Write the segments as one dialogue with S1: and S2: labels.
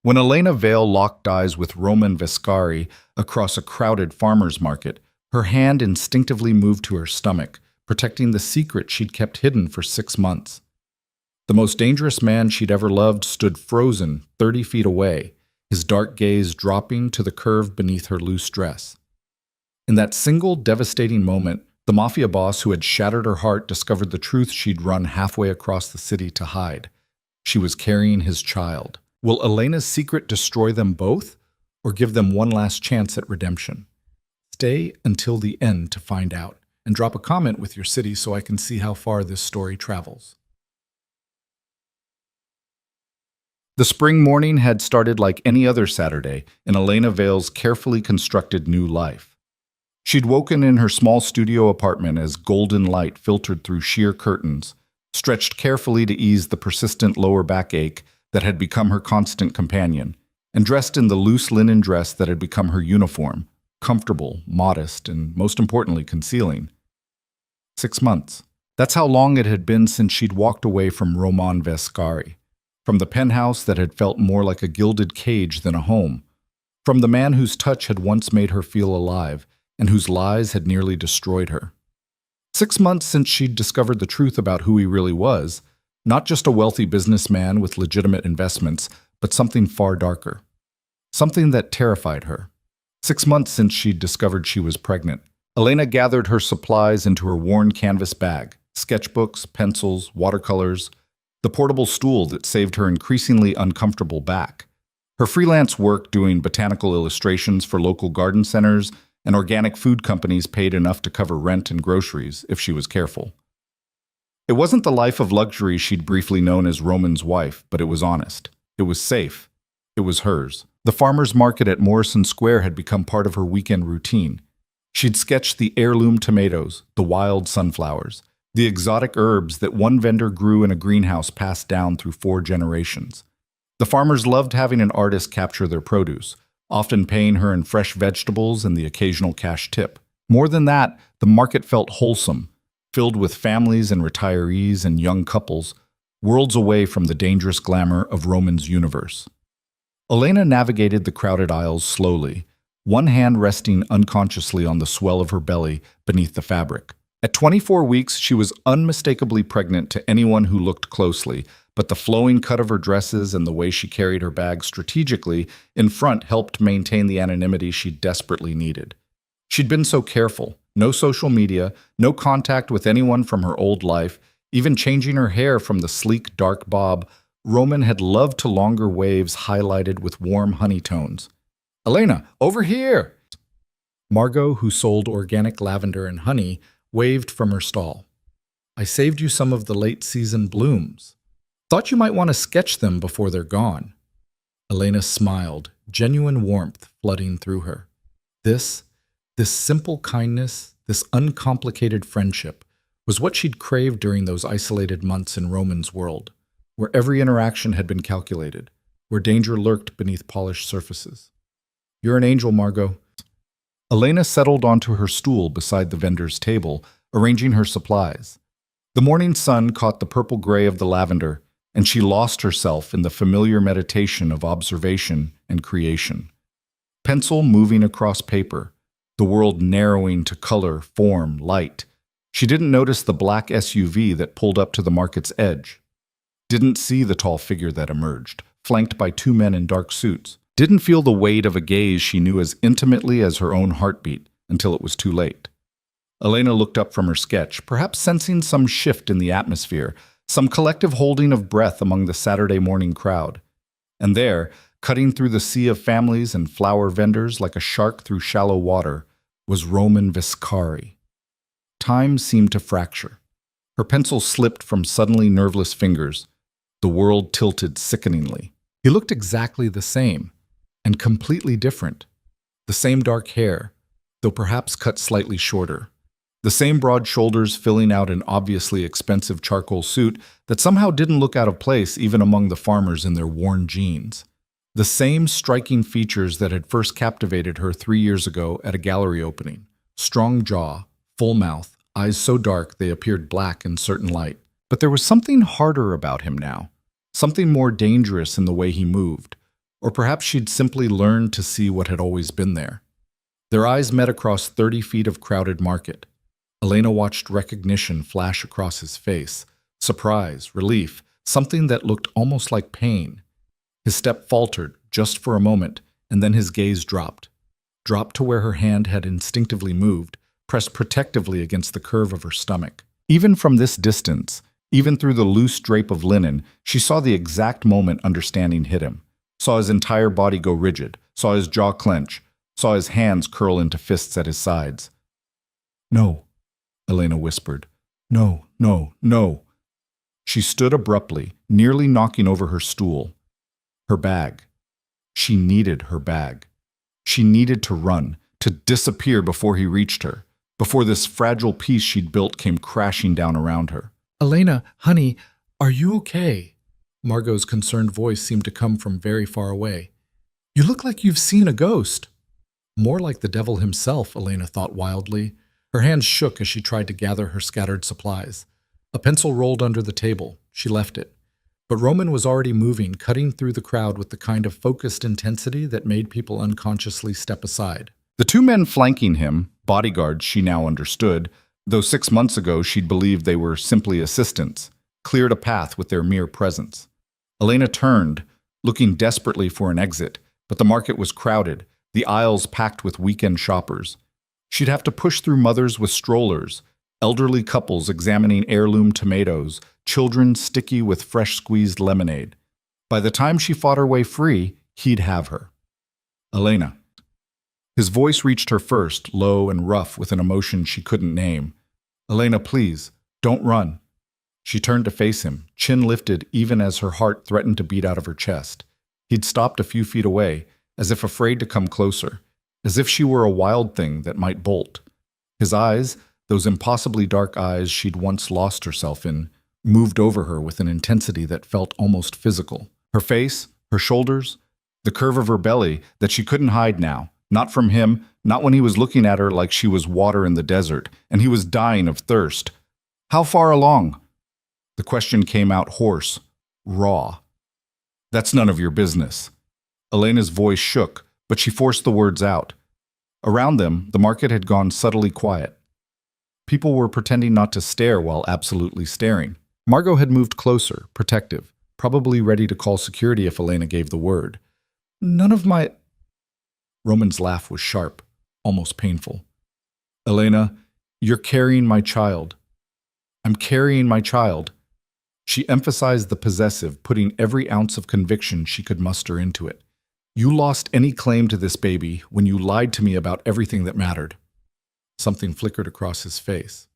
S1: When Elena Vale locked eyes with Roman Viscari across a crowded farmer's market, her hand instinctively moved to her stomach, protecting the secret she'd kept hidden for 6 months. The most dangerous man she'd ever loved stood frozen 30 feet away, his dark gaze dropping to the curve beneath her loose dress. In that single devastating moment, the Mafia boss who had shattered her heart discovered the truth she'd run halfway across the city to hide. She was carrying his child. Will Elena's secret destroy them both, or give them one last chance at redemption? Stay until the end to find out, and drop a comment with your city so I can see how far this story travels. The spring morning had started like any other Saturday in Elena Vale's carefully constructed new life. She'd woken in her small studio apartment as golden light filtered through sheer curtains, stretched carefully to ease the persistent lower back ache that had become her constant companion, and dressed in the loose linen dress that had become her uniform, comfortable, modest, and most importantly, concealing. 6 months. That's how long it had been since she'd walked away from Roman Viscari, from the penthouse that had felt more like a gilded cage than a home, from the man whose touch had once made her feel alive and whose lies had nearly destroyed her. 6 months since she'd discovered the truth about who he really was, not just a wealthy businessman with legitimate investments, but something far darker. Something that terrified her. 6 months since she'd discovered she was pregnant. Elena gathered her supplies into her worn canvas bag, sketchbooks, pencils, watercolors, the portable stool that saved her increasingly uncomfortable back, her freelance work doing botanical illustrations for local garden centers and organic food companies paid enough to cover rent and groceries if she was careful. It wasn't the life of luxury she'd briefly known as Roman's wife, but it was honest. It was safe. It was hers. The farmer's market at Morrison Square had become part of her weekend routine. She'd sketched the heirloom tomatoes, the wild sunflowers, the exotic herbs that one vendor grew in a greenhouse passed down through 4 generations. The farmers loved having an artist capture their produce, often paying her in fresh vegetables and the occasional cash tip. More than that, the market felt wholesome, filled with families and retirees and young couples, worlds away from the dangerous glamour of Roman's universe. Elena navigated the crowded aisles slowly, one hand resting unconsciously on the swell of her belly beneath the fabric. At 24 weeks, she was unmistakably pregnant to anyone who looked closely, but the flowing cut of her dresses and the way she carried her bag strategically in front helped maintain the anonymity she desperately needed. She'd been so careful. No social media, no contact with anyone from her old life, even changing her hair from the sleek, dark bob Roman had loved to longer waves highlighted with warm honey tones. "Elena, over here!" Margot, who sold organic lavender and honey, waved from her stall. "I saved you some of the late-season blooms. Thought you might want to sketch them before they're gone." Elena smiled, genuine warmth flooding through her. This simple kindness, this uncomplicated friendship, was what she'd craved during those isolated months in Roman's world, where every interaction had been calculated, where danger lurked beneath polished surfaces. "You're an angel, Margot." Elena settled onto her stool beside the vendor's table, arranging her supplies. The morning sun caught the purple gray of the lavender, and she lost herself in the familiar meditation of observation and creation. Pencil moving across paper, the world narrowing to color, form, light. She didn't notice the black SUV that pulled up to the market's edge. Didn't see the tall figure that emerged, flanked by 2 men in dark suits. Didn't feel the weight of a gaze she knew as intimately as her own heartbeat until it was too late. Elena looked up from her sketch, perhaps sensing some shift in the atmosphere, some collective holding of breath among the Saturday morning crowd. And there, cutting through the sea of families and flower vendors like a shark through shallow water, was Roman Viscari. Time seemed to fracture. Her pencil slipped from suddenly nerveless fingers. The world tilted sickeningly. He looked exactly the same, and completely different. The same dark hair, though perhaps cut slightly shorter. The same broad shoulders filling out an obviously expensive charcoal suit that somehow didn't look out of place even among the farmers in their worn jeans. The same striking features that had first captivated her 3 years ago at a gallery opening. Strong jaw, full mouth, eyes so dark they appeared black in certain light. But there was something harder about him now, something more dangerous in the way he moved, Or perhaps she'd simply learned to see what had always been there. Their eyes met across 30 feet of crowded market. Elena watched recognition flash across his face, surprise, relief, something that looked almost like pain. His step faltered, just for a moment, and then his gaze dropped to where her hand had instinctively moved, pressed protectively against the curve of her stomach. Even from this distance, even through the loose drape of linen, she saw the exact moment understanding hit him, saw his entire body go rigid, saw his jaw clench, saw his hands curl into fists at his sides. "No," Elena whispered. "No, no, no." She stood abruptly, nearly knocking over her stool. Her bag. She needed her bag. She needed to run, to disappear before he reached her, before this fragile piece she'd built came crashing down around her. "Elena, honey, are you okay?" Margot's concerned voice seemed to come from very far away. "You look like you've seen a ghost." More like the devil himself, Elena thought wildly. Her hands shook as she tried to gather her scattered supplies. A pencil rolled under the table. She left it. But Roman was already moving, cutting through the crowd with the kind of focused intensity that made people unconsciously step aside. The two men flanking him, bodyguards she now understood, though 6 months ago she'd believed they were simply assistants, cleared a path with their mere presence. Elena turned, looking desperately for an exit, but the market was crowded, the aisles packed with weekend shoppers. She'd have to push through mothers with strollers, elderly couples examining heirloom tomatoes, children sticky with fresh squeezed lemonade. By the time she fought her way free, he'd have her. "Elena." His voice reached her first, low and rough with an emotion she couldn't name. "Elena, please, don't run." She turned to face him, chin lifted even as her heart threatened to beat out of her chest. He'd stopped a few feet away, as if afraid to come closer, as if she were a wild thing that might bolt. His eyes, those impossibly dark eyes she'd once lost herself in, moved over her with an intensity that felt almost physical. Her face, her shoulders, the curve of her belly that she couldn't hide now, not from him, not when he was looking at her like she was water in the desert, and he was dying of thirst. "How far along?" The question came out hoarse, raw. "That's none of your business." Elena's voice shook, but she forced the words out. Around them, the market had gone subtly quiet. People were pretending not to stare while absolutely staring. Margot had moved closer, protective, probably ready to call security if Elena gave the word. "None of my—" Roman's laugh was sharp, almost painful. "Elena, you're carrying my child." "I'm carrying my child." She emphasized the possessive, putting every ounce of conviction she could muster into it. "You lost any claim to this baby when you lied to me about everything that mattered." Something flickered across his face.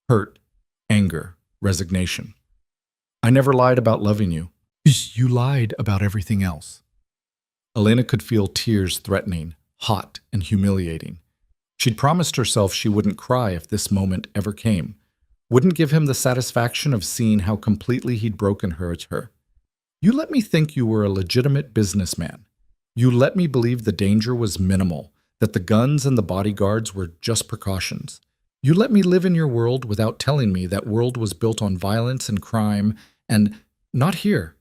S1: Hurt, anger, resignation. "I never lied about loving you. You lied about everything else." Elena could feel tears threatening, hot and humiliating. She'd promised herself she wouldn't cry if this moment ever came, wouldn't give him the satisfaction of seeing how completely he'd broken her. "You let me think you were a legitimate businessman. You let me believe the danger was minimal, that the guns and the bodyguards were just precautions. You let me live in your world without telling me that world was built on violence and crime, and not here."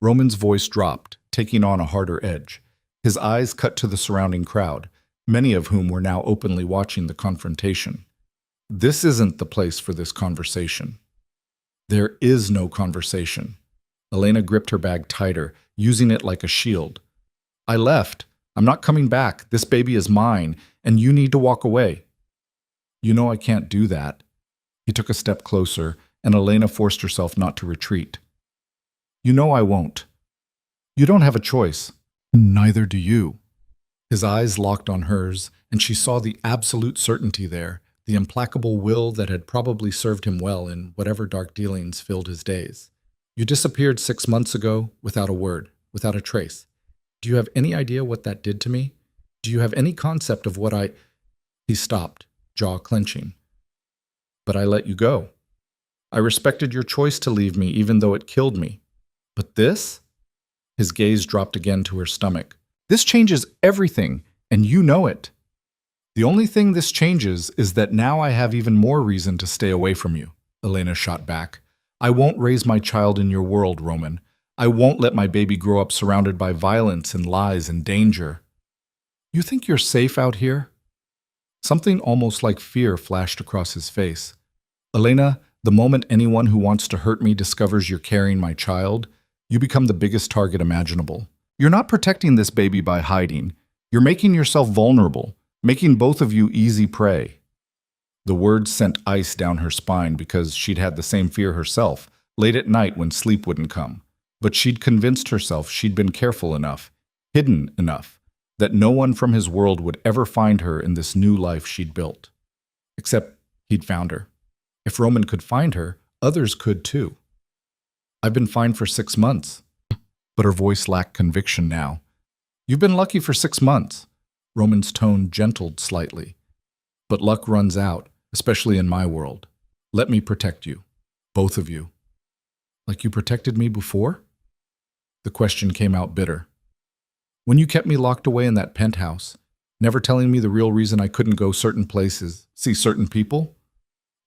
S1: Roman's voice dropped, taking on a harder edge. His eyes cut to the surrounding crowd, many of whom were now openly watching the confrontation. "This isn't the place for this conversation." "There is no conversation." Elena gripped her bag tighter, using it like a shield. "I left. I'm not coming back. This baby is mine, and you need to walk away." "You know I can't do that." He took a step closer, and Elena forced herself not to retreat. "You know I won't." "You don't have a choice." "Neither do you." His eyes locked on hers, and she saw the absolute certainty there, the implacable will that had probably served him well in whatever dark dealings filled his days. "You disappeared 6 months ago without a word, without a trace. Do you have any idea what that did to me? Do you have any concept of what I—" He stopped, jaw clenching. "But I let you go. I respected your choice to leave me even though it killed me. But this?" His gaze dropped again to her stomach. "This changes everything, and you know it. The only thing this changes is that now I have even more reason to stay away from you," Elena shot back. "I won't raise my child in your world, Roman. I won't let my baby grow up surrounded by violence and lies and danger. You think you're safe out here? Something almost like fear flashed across his face. Elena, the moment anyone who wants to hurt me discovers you're carrying my child, you become the biggest target imaginable. You're not protecting this baby by hiding. You're making yourself vulnerable, making both of you easy prey. The words sent ice down her spine because she'd had the same fear herself, late at night when sleep wouldn't come. But she'd convinced herself she'd been careful enough, hidden enough, that no one from his world would ever find her in this new life she'd built. Except he'd found her. If Roman could find her, others could too. I've been fine for 6 months. But her voice lacked conviction now. You've been lucky for 6 months. Roman's tone gentled slightly. But luck runs out, especially in my world. Let me protect you. Both of you. Like you protected me before? The question came out bitter. When you kept me locked away in that penthouse, never telling me the real reason I couldn't go certain places, see certain people?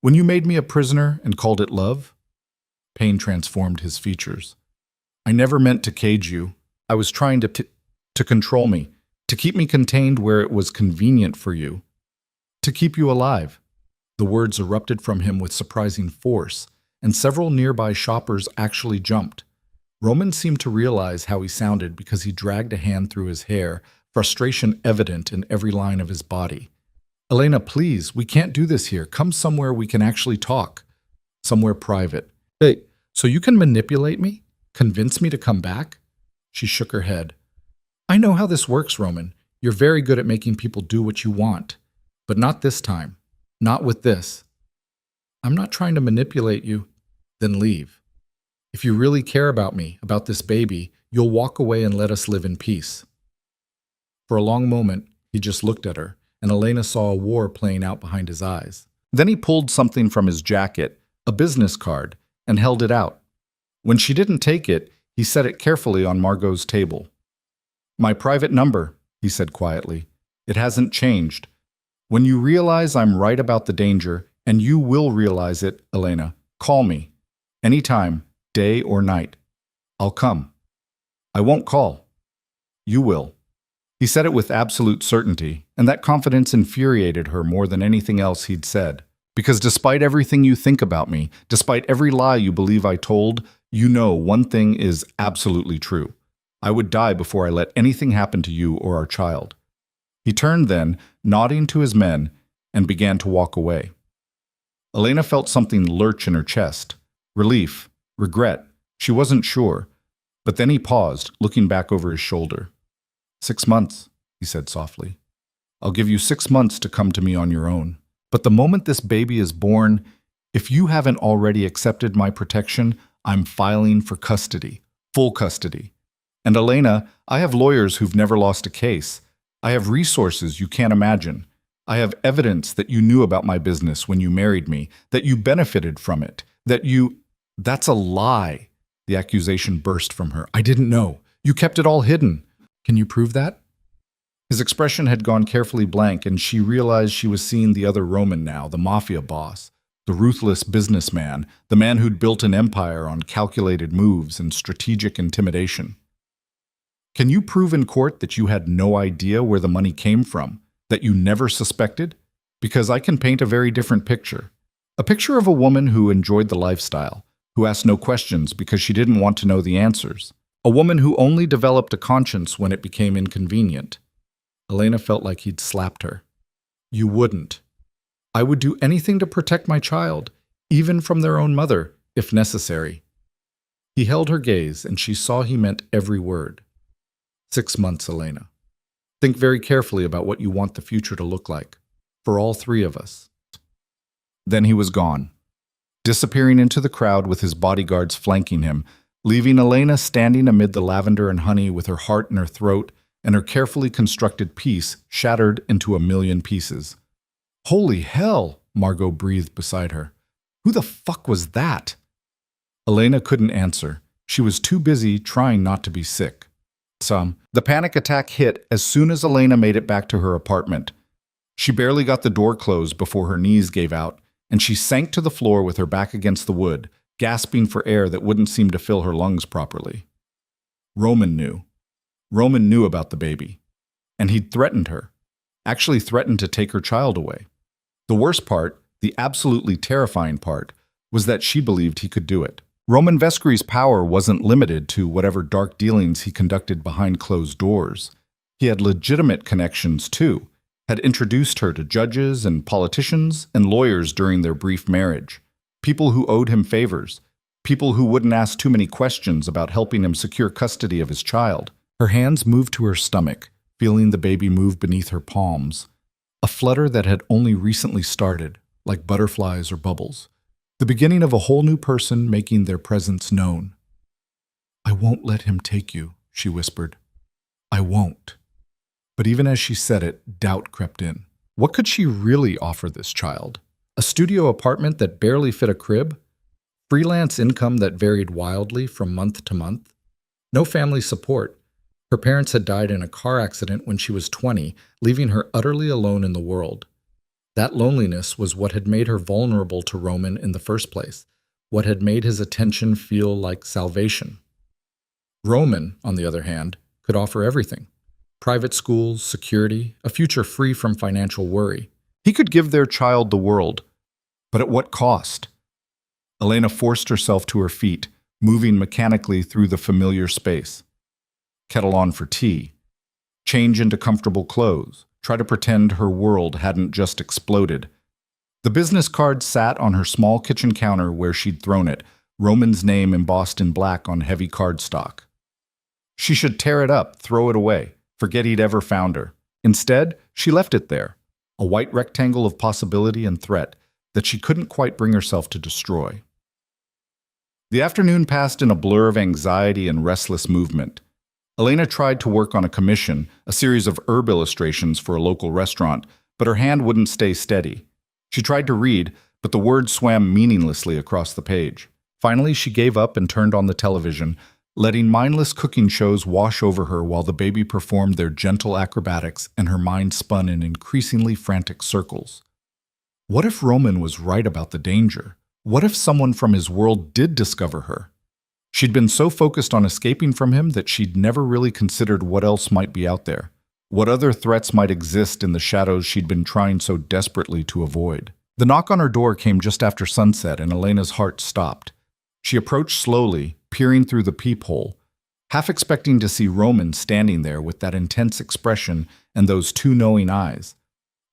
S1: When you made me a prisoner and called it love? Pain transformed his features. I never meant to cage you. I was trying to control me, to keep me contained where it was convenient for you, to keep you alive. The words erupted from him with surprising force, and several nearby shoppers actually jumped. Roman seemed to realize how he sounded because he dragged a hand through his hair, frustration evident in every line of his body. Elena, please, we can't do this here. Come somewhere we can actually talk. Somewhere private. Hey, so you can manipulate me? Convince me to come back? She shook her head. I know how this works, Roman. You're very good at making people do what you want. But not this time. Not with this. I'm not trying to manipulate you. Then leave. If you really care about me, about this baby, you'll walk away and let us live in peace. For a long moment, he just looked at her, and Elena saw a war playing out behind his eyes. Then he pulled something from his jacket, a business card, and held it out. When she didn't take it, he set it carefully on Margot's table. My private number, he said quietly. It hasn't changed. When you realize I'm right about the danger, and you will realize it, Elena, call me. Anytime, day or night. I'll come. I won't call. You will. He said it with absolute certainty, and that confidence infuriated her more than anything else he'd said. Because despite everything you think about me, despite every lie you believe I told, you know one thing is absolutely true. I would die before I let anything happen to you or our child. He turned then, nodding to his men, and began to walk away. Elena felt something lurch in her chest. Relief, regret, she wasn't sure. But then he paused, looking back over his shoulder. 6 months, he said softly. I'll give you 6 months to come to me on your own. But the moment this baby is born, if you haven't already accepted my protection, I'm filing for custody, full custody. And Elena, I have lawyers who've never lost a case. I have resources you can't imagine. I have evidence that you knew about my business when you married me, that you benefited from it, that you... That's a lie. The accusation burst from her. I didn't know. You kept it all hidden. Can you prove that? His expression had gone carefully blank, and she realized she was seeing the other Roman now, the Mafia boss, the ruthless businessman, the man who'd built an empire on calculated moves and strategic intimidation. Can you prove in court that you had no idea where the money came from, that you never suspected? Because I can paint a very different picture. A picture of a woman who enjoyed the lifestyle, who asked no questions because she didn't want to know the answers. A woman who only developed a conscience when it became inconvenient. Elena felt like he'd slapped her. You wouldn't. I would do anything to protect my child, even from their own mother, if necessary. He held her gaze, and she saw he meant every word. 6 months, Elena. Think very carefully about what you want the future to look like, for all three of us. Then he was gone, disappearing into the crowd with his bodyguards flanking him, leaving Elena standing amid the lavender and honey with her heart in her throat and her carefully constructed piece shattered into a million pieces. Holy hell, Margot breathed beside her. Who the fuck was that? Elena couldn't answer. She was too busy trying not to be sick. The panic attack hit as soon as Elena made it back to her apartment. She barely got the door closed before her knees gave out, and she sank to the floor with her back against the wood, gasping for air that wouldn't seem to fill her lungs properly. Roman knew. Roman knew about the baby. And he'd threatened her. Actually threatened to take her child away. The worst part, the absolutely terrifying part, was that she believed he could do it. Roman Vescary's power wasn't limited to whatever dark dealings he conducted behind closed doors. He had legitimate connections too, had introduced her to judges and politicians and lawyers during their brief marriage. People who owed him favors. People who wouldn't ask too many questions about helping him secure custody of his child. Her hands moved to her stomach, feeling the baby move beneath her palms. A flutter that had only recently started, like butterflies or bubbles. The beginning of a whole new person making their presence known. "I won't let him take you," she whispered. "I won't." But even as she said it, doubt crept in. What could she really offer this child? A studio apartment that barely fit a crib? Freelance income that varied wildly from month to month? No family support. Her parents had died in a car accident when she was 20, leaving her utterly alone in the world. That loneliness was what had made her vulnerable to Roman in the first place, what had made his attention feel like salvation. Roman, on the other hand, could offer everything. Private schools, security, a future free from financial worry. He could give their child the world, but at what cost? Elena forced herself to her feet, moving mechanically through the familiar space. Kettle on for tea. Change into comfortable clothes. Try to pretend her world hadn't just exploded. The business card sat on her small kitchen counter where she'd thrown it, Roman's name embossed in black on heavy cardstock. She should tear it up, throw it away, forget he'd ever found her. Instead, she left it there, a white rectangle of possibility and threat that she couldn't quite bring herself to destroy. The afternoon passed in a blur of anxiety and restless movement. Elena tried to work on a commission, a series of herb illustrations for a local restaurant, but her hand wouldn't stay steady. She tried to read, but the words swam meaninglessly across the page. Finally, she gave up and turned on the television, letting mindless cooking shows wash over her while the baby performed their gentle acrobatics and her mind spun in increasingly frantic circles. What if Roman was right about the danger? What if someone from his world did discover her? She'd been so focused on escaping from him that she'd never really considered what else might be out there, what other threats might exist in the shadows she'd been trying so desperately to avoid. The knock on her door came just after sunset, and Elena's heart stopped. She approached slowly, peering through the peephole, half expecting to see Roman standing there with that intense expression and those two knowing eyes.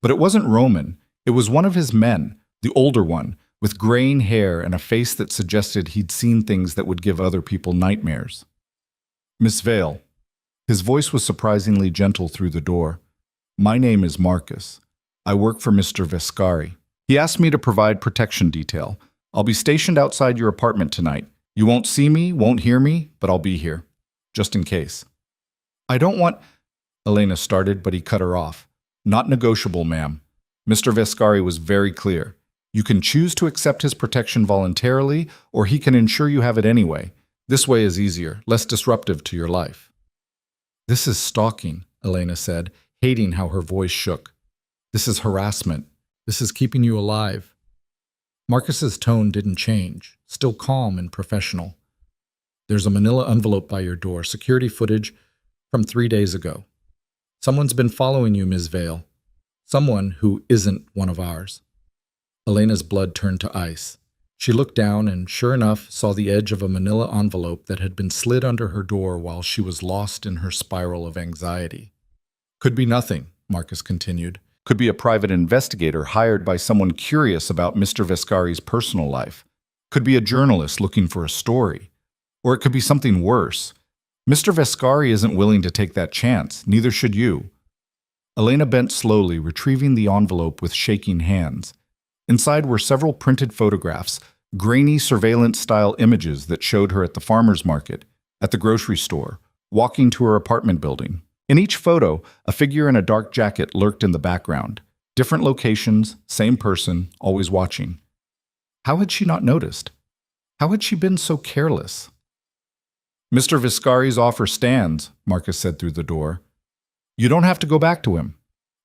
S1: But it wasn't Roman. It was one of his men, the older one, with graying hair and a face that suggested he'd seen things that would give other people nightmares. "Miss Vale." His voice was surprisingly gentle through the door. "My name is Marcus. I work for Mr. Vescari. He asked me to provide protection detail. I'll be stationed outside your apartment tonight. You won't see me, won't hear me, but I'll be here, just in case." "I don't want—" Elena started, but he cut her off. "Not negotiable, ma'am. Mr. Vescari was very clear. You can choose to accept his protection voluntarily, or he can ensure you have it anyway. This way is easier, less disruptive to your life." "This is stalking," Elena said, hating how her voice shook. "This is harassment. This is keeping you alive." Marcus's tone didn't change, still calm and professional. "There's a manila envelope by your door, security footage from 3 days ago. Someone's been following you, Ms. Vale. Someone who isn't one of ours." Elena's blood turned to ice. She looked down and, sure enough, saw the edge of a manila envelope that had been slid under her door while she was lost in her spiral of anxiety. "Could be nothing," Marcus continued. "Could be a private investigator hired by someone curious about Mr. Vescari's personal life. Could be a journalist looking for a story. Or it could be something worse. Mr. Vescari isn't willing to take that chance, neither should you." Elena bent slowly, retrieving the envelope with shaking hands. Inside were several printed photographs, grainy surveillance-style images that showed her at the farmer's market, at the grocery store, walking to her apartment building. In each photo, a figure in a dark jacket lurked in the background. Different locations, same person, always watching. How had she not noticed? How had she been so careless? "Mr. Vescari's offer stands," Marcus said through the door. "You don't have to go back to him.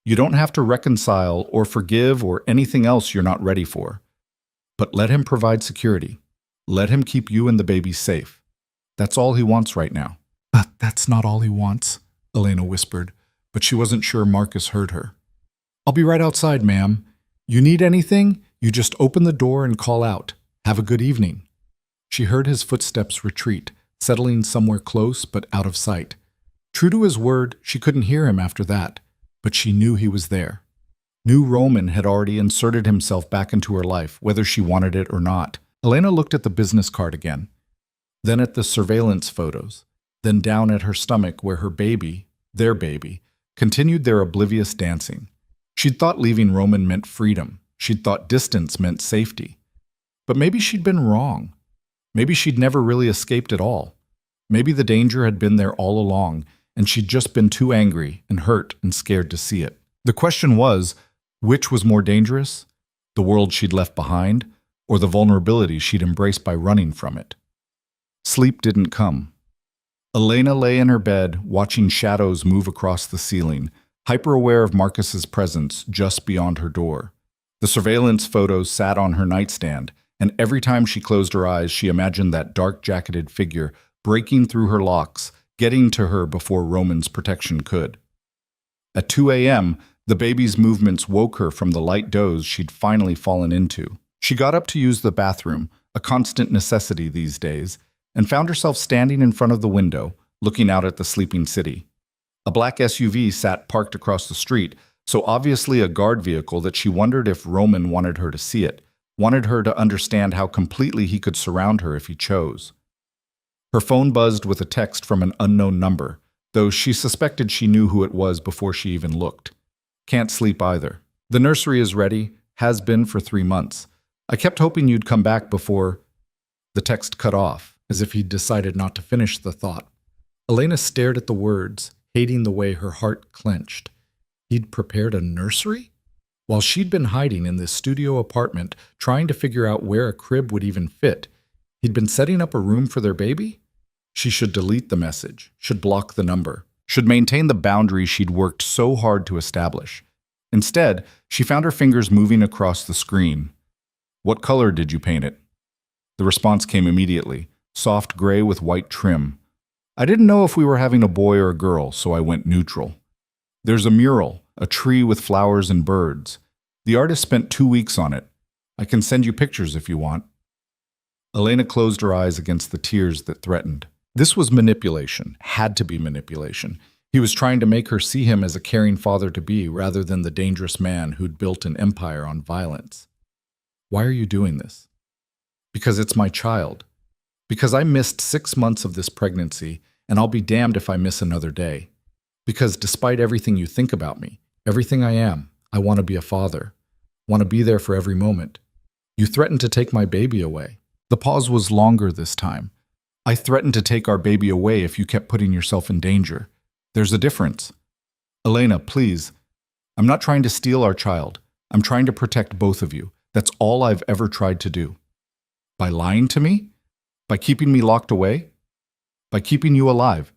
S1: You don't have to reconcile or forgive or anything else you're not ready for. But let him provide security. Let him keep you and the baby safe. That's all he wants right now." But that's not all he wants, Elena whispered, but she wasn't sure Marcus heard her. I'll be right outside, ma'am. You need anything? You just open the door and call out. Have a good evening. She heard his footsteps retreat, settling somewhere close but out of sight. True to his word, she couldn't hear him after that, but she knew he was there. Knew Roman had already inserted himself back into her life, whether she wanted it or not. Elena looked at the business card again, then at the surveillance photos, then down at her stomach where her baby, their baby, continued their oblivious dancing. She'd thought leaving Roman meant freedom. She'd thought distance meant safety. But maybe she'd been wrong. Maybe she'd never really escaped at all. Maybe the danger had been there all along, and she'd just been too angry and hurt and scared to see it. The question was, which was more dangerous? The world she'd left behind, or the vulnerability she'd embraced by running from it? Sleep didn't come. Elena lay in her bed, watching shadows move across the ceiling, hyper-aware of Marcus's presence just beyond her door. The surveillance photos sat on her nightstand, and every time she closed her eyes, she imagined that dark-jacketed figure breaking through her locks, getting to her before Roman's protection could. At 2 a.m., the baby's movements woke her from the light doze she'd finally fallen into. She got up to use the bathroom, a constant necessity these days, and found herself standing in front of the window, looking out at the sleeping city. A black SUV sat parked across the street, so obviously a guard vehicle that she wondered if Roman wanted her to see it, wanted her to understand how completely he could surround her if he chose. Her phone buzzed with a text from an unknown number, though she suspected she knew who it was before she even looked. Can't sleep either. The nursery is ready, has been for 3 months. I kept hoping you'd come back before... The text cut off, as if he'd decided not to finish the thought. Elena stared at the words, hating the way her heart clenched. He'd prepared a nursery? While she'd been hiding in this studio apartment, trying to figure out where a crib would even fit, he'd been setting up a room for their baby? She should delete the message, should block the number, should maintain the boundaries she'd worked so hard to establish. Instead, she found her fingers moving across the screen. What color did you paint it? The response came immediately, soft gray with white trim. I didn't know if we were having a boy or a girl, so I went neutral. There's a mural, a tree with flowers and birds. The artist spent 2 weeks on it. I can send you pictures if you want. Elena closed her eyes against the tears that threatened. This was manipulation, had to be manipulation. He was trying to make her see him as a caring father-to-be rather than the dangerous man who'd built an empire on violence. Why are you doing this? Because it's my child. Because I missed 6 months of this pregnancy, and I'll be damned if I miss another day. Because despite everything you think about me, everything I am, I want to be a father. Want to be there for every moment. You threatened to take my baby away. The pause was longer this time. I threatened to take our baby away if you kept putting yourself in danger. There's a difference. Elena, please. I'm not trying to steal our child. I'm trying to protect both of you. That's all I've ever tried to do. By lying to me? By keeping me locked away? By keeping you alive?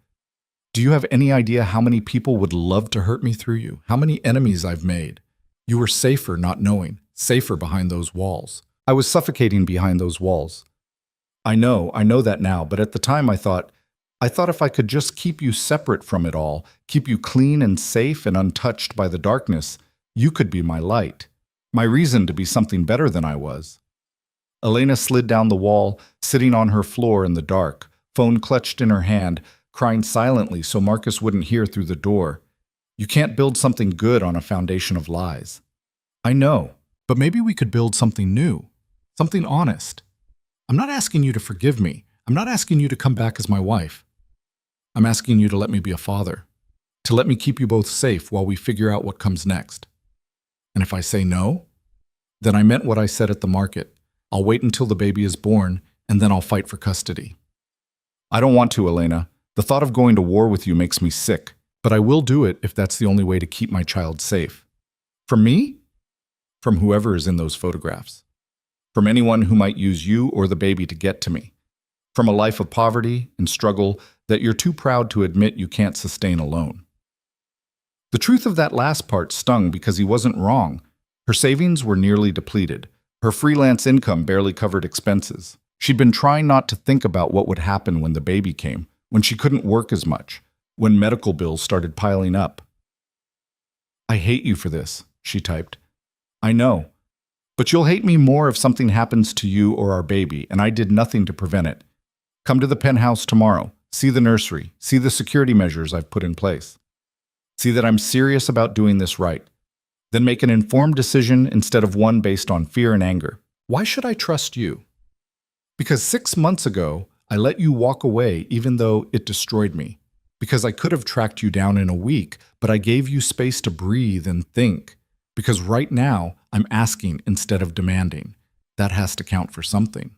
S1: Do you have any idea how many people would love to hurt me through you? How many enemies I've made? You were safer not knowing, safer behind those walls. I was suffocating behind those walls. I know that now, but at the time I thought if I could just keep you separate from it all, keep you clean and safe and untouched by the darkness, you could be my light, my reason to be something better than I was. Elena slid down the wall, sitting on her floor in the dark, phone clutched in her hand, crying silently so Marcus wouldn't hear through the door. You can't build something good on a foundation of lies. I know, but maybe we could build something new, something honest. I'm not asking you to forgive me. I'm not asking you to come back as my wife. I'm asking you to let me be a father, to let me keep you both safe while we figure out what comes next. And if I say no, then I meant what I said at the market. I'll wait until the baby is born, and then I'll fight for custody. I don't want to, Elena. The thought of going to war with you makes me sick, but I will do it if that's the only way to keep my child safe. From me? From whoever is in those photographs. From anyone who might use you or the baby to get to me. From a life of poverty and struggle that you're too proud to admit you can't sustain alone. The truth of that last part stung because he wasn't wrong. Her savings were nearly depleted. Her freelance income barely covered expenses. She'd been trying not to think about what would happen when the baby came, when she couldn't work as much, when medical bills started piling up. "I hate you for this," she typed. "I know. But you'll hate me more if something happens to you or our baby, and I did nothing to prevent it. Come to the penthouse tomorrow. See the nursery. See the security measures I've put in place. See that I'm serious about doing this right. Then make an informed decision instead of one based on fear and anger. Why should I trust you? Because 6 months ago, I let you walk away even though it destroyed me. Because I could have tracked you down in a week, but I gave you space to breathe and think. Because right now, I'm asking instead of demanding. That has to count for something."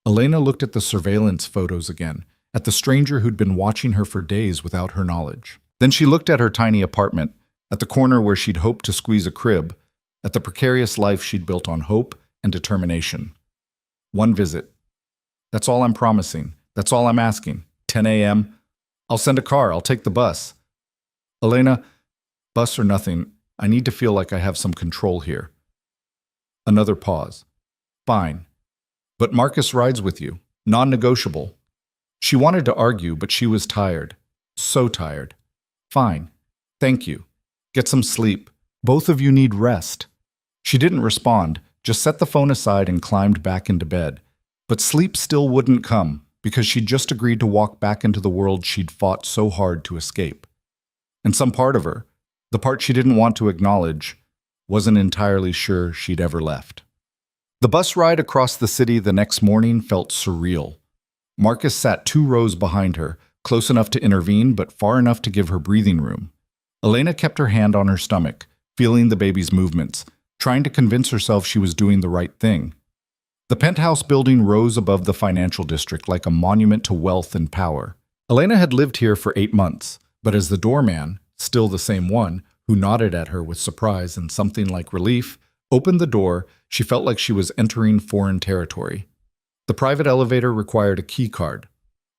S1: Elena looked at the surveillance photos again, at the stranger who'd been watching her for days without her knowledge. Then she looked at her tiny apartment, at the corner where she'd hoped to squeeze a crib, at the precarious life she'd built on hope and determination. One visit. That's all I'm promising. That's all I'm asking. 10 a.m. I'll send a car. I'll take the bus. Elena, bus or nothing, I need to feel like I have some control here. Another pause. Fine. But Marcus rides with you. Non-negotiable. She wanted to argue, but she was tired. So tired. Fine. Thank you. Get some sleep. Both of you need rest. She didn't respond, just set the phone aside and climbed back into bed. But sleep still wouldn't come, because she'd just agreed to walk back into the world she'd fought so hard to escape. And some part of her, the part she didn't want to acknowledge, wasn't entirely sure she'd ever left. The bus ride across the city the next morning felt surreal. Marcus sat 2 rows behind her, close enough to intervene but far enough to give her breathing room. Elena kept her hand on her stomach, feeling the baby's movements, trying to convince herself she was doing the right thing. The penthouse building rose above the financial district like a monument to wealth and power. Elena had lived here for 8 months, but as the doorman, still the same one, who nodded at her with surprise and something like relief, opened the door, she felt like she was entering foreign territory. The private elevator required a key card.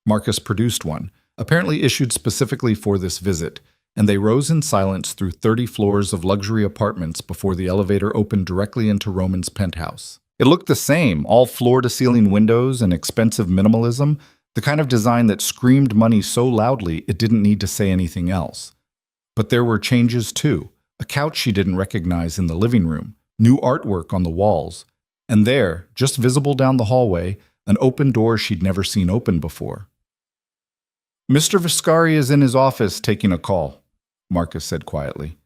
S1: Marcus produced one, apparently issued specifically for this visit, and they rose in silence through 30 floors of luxury apartments before the elevator opened directly into Roman's penthouse. It looked the same, all floor-to-ceiling windows and expensive minimalism, the kind of design that screamed money so loudly it didn't need to say anything else. But there were changes too. A couch she didn't recognize in the living room, new artwork on the walls, and there, just visible down the hallway, an open door she'd never seen open before. "Mr. Viscari is in his office taking a call," Marcus said quietly.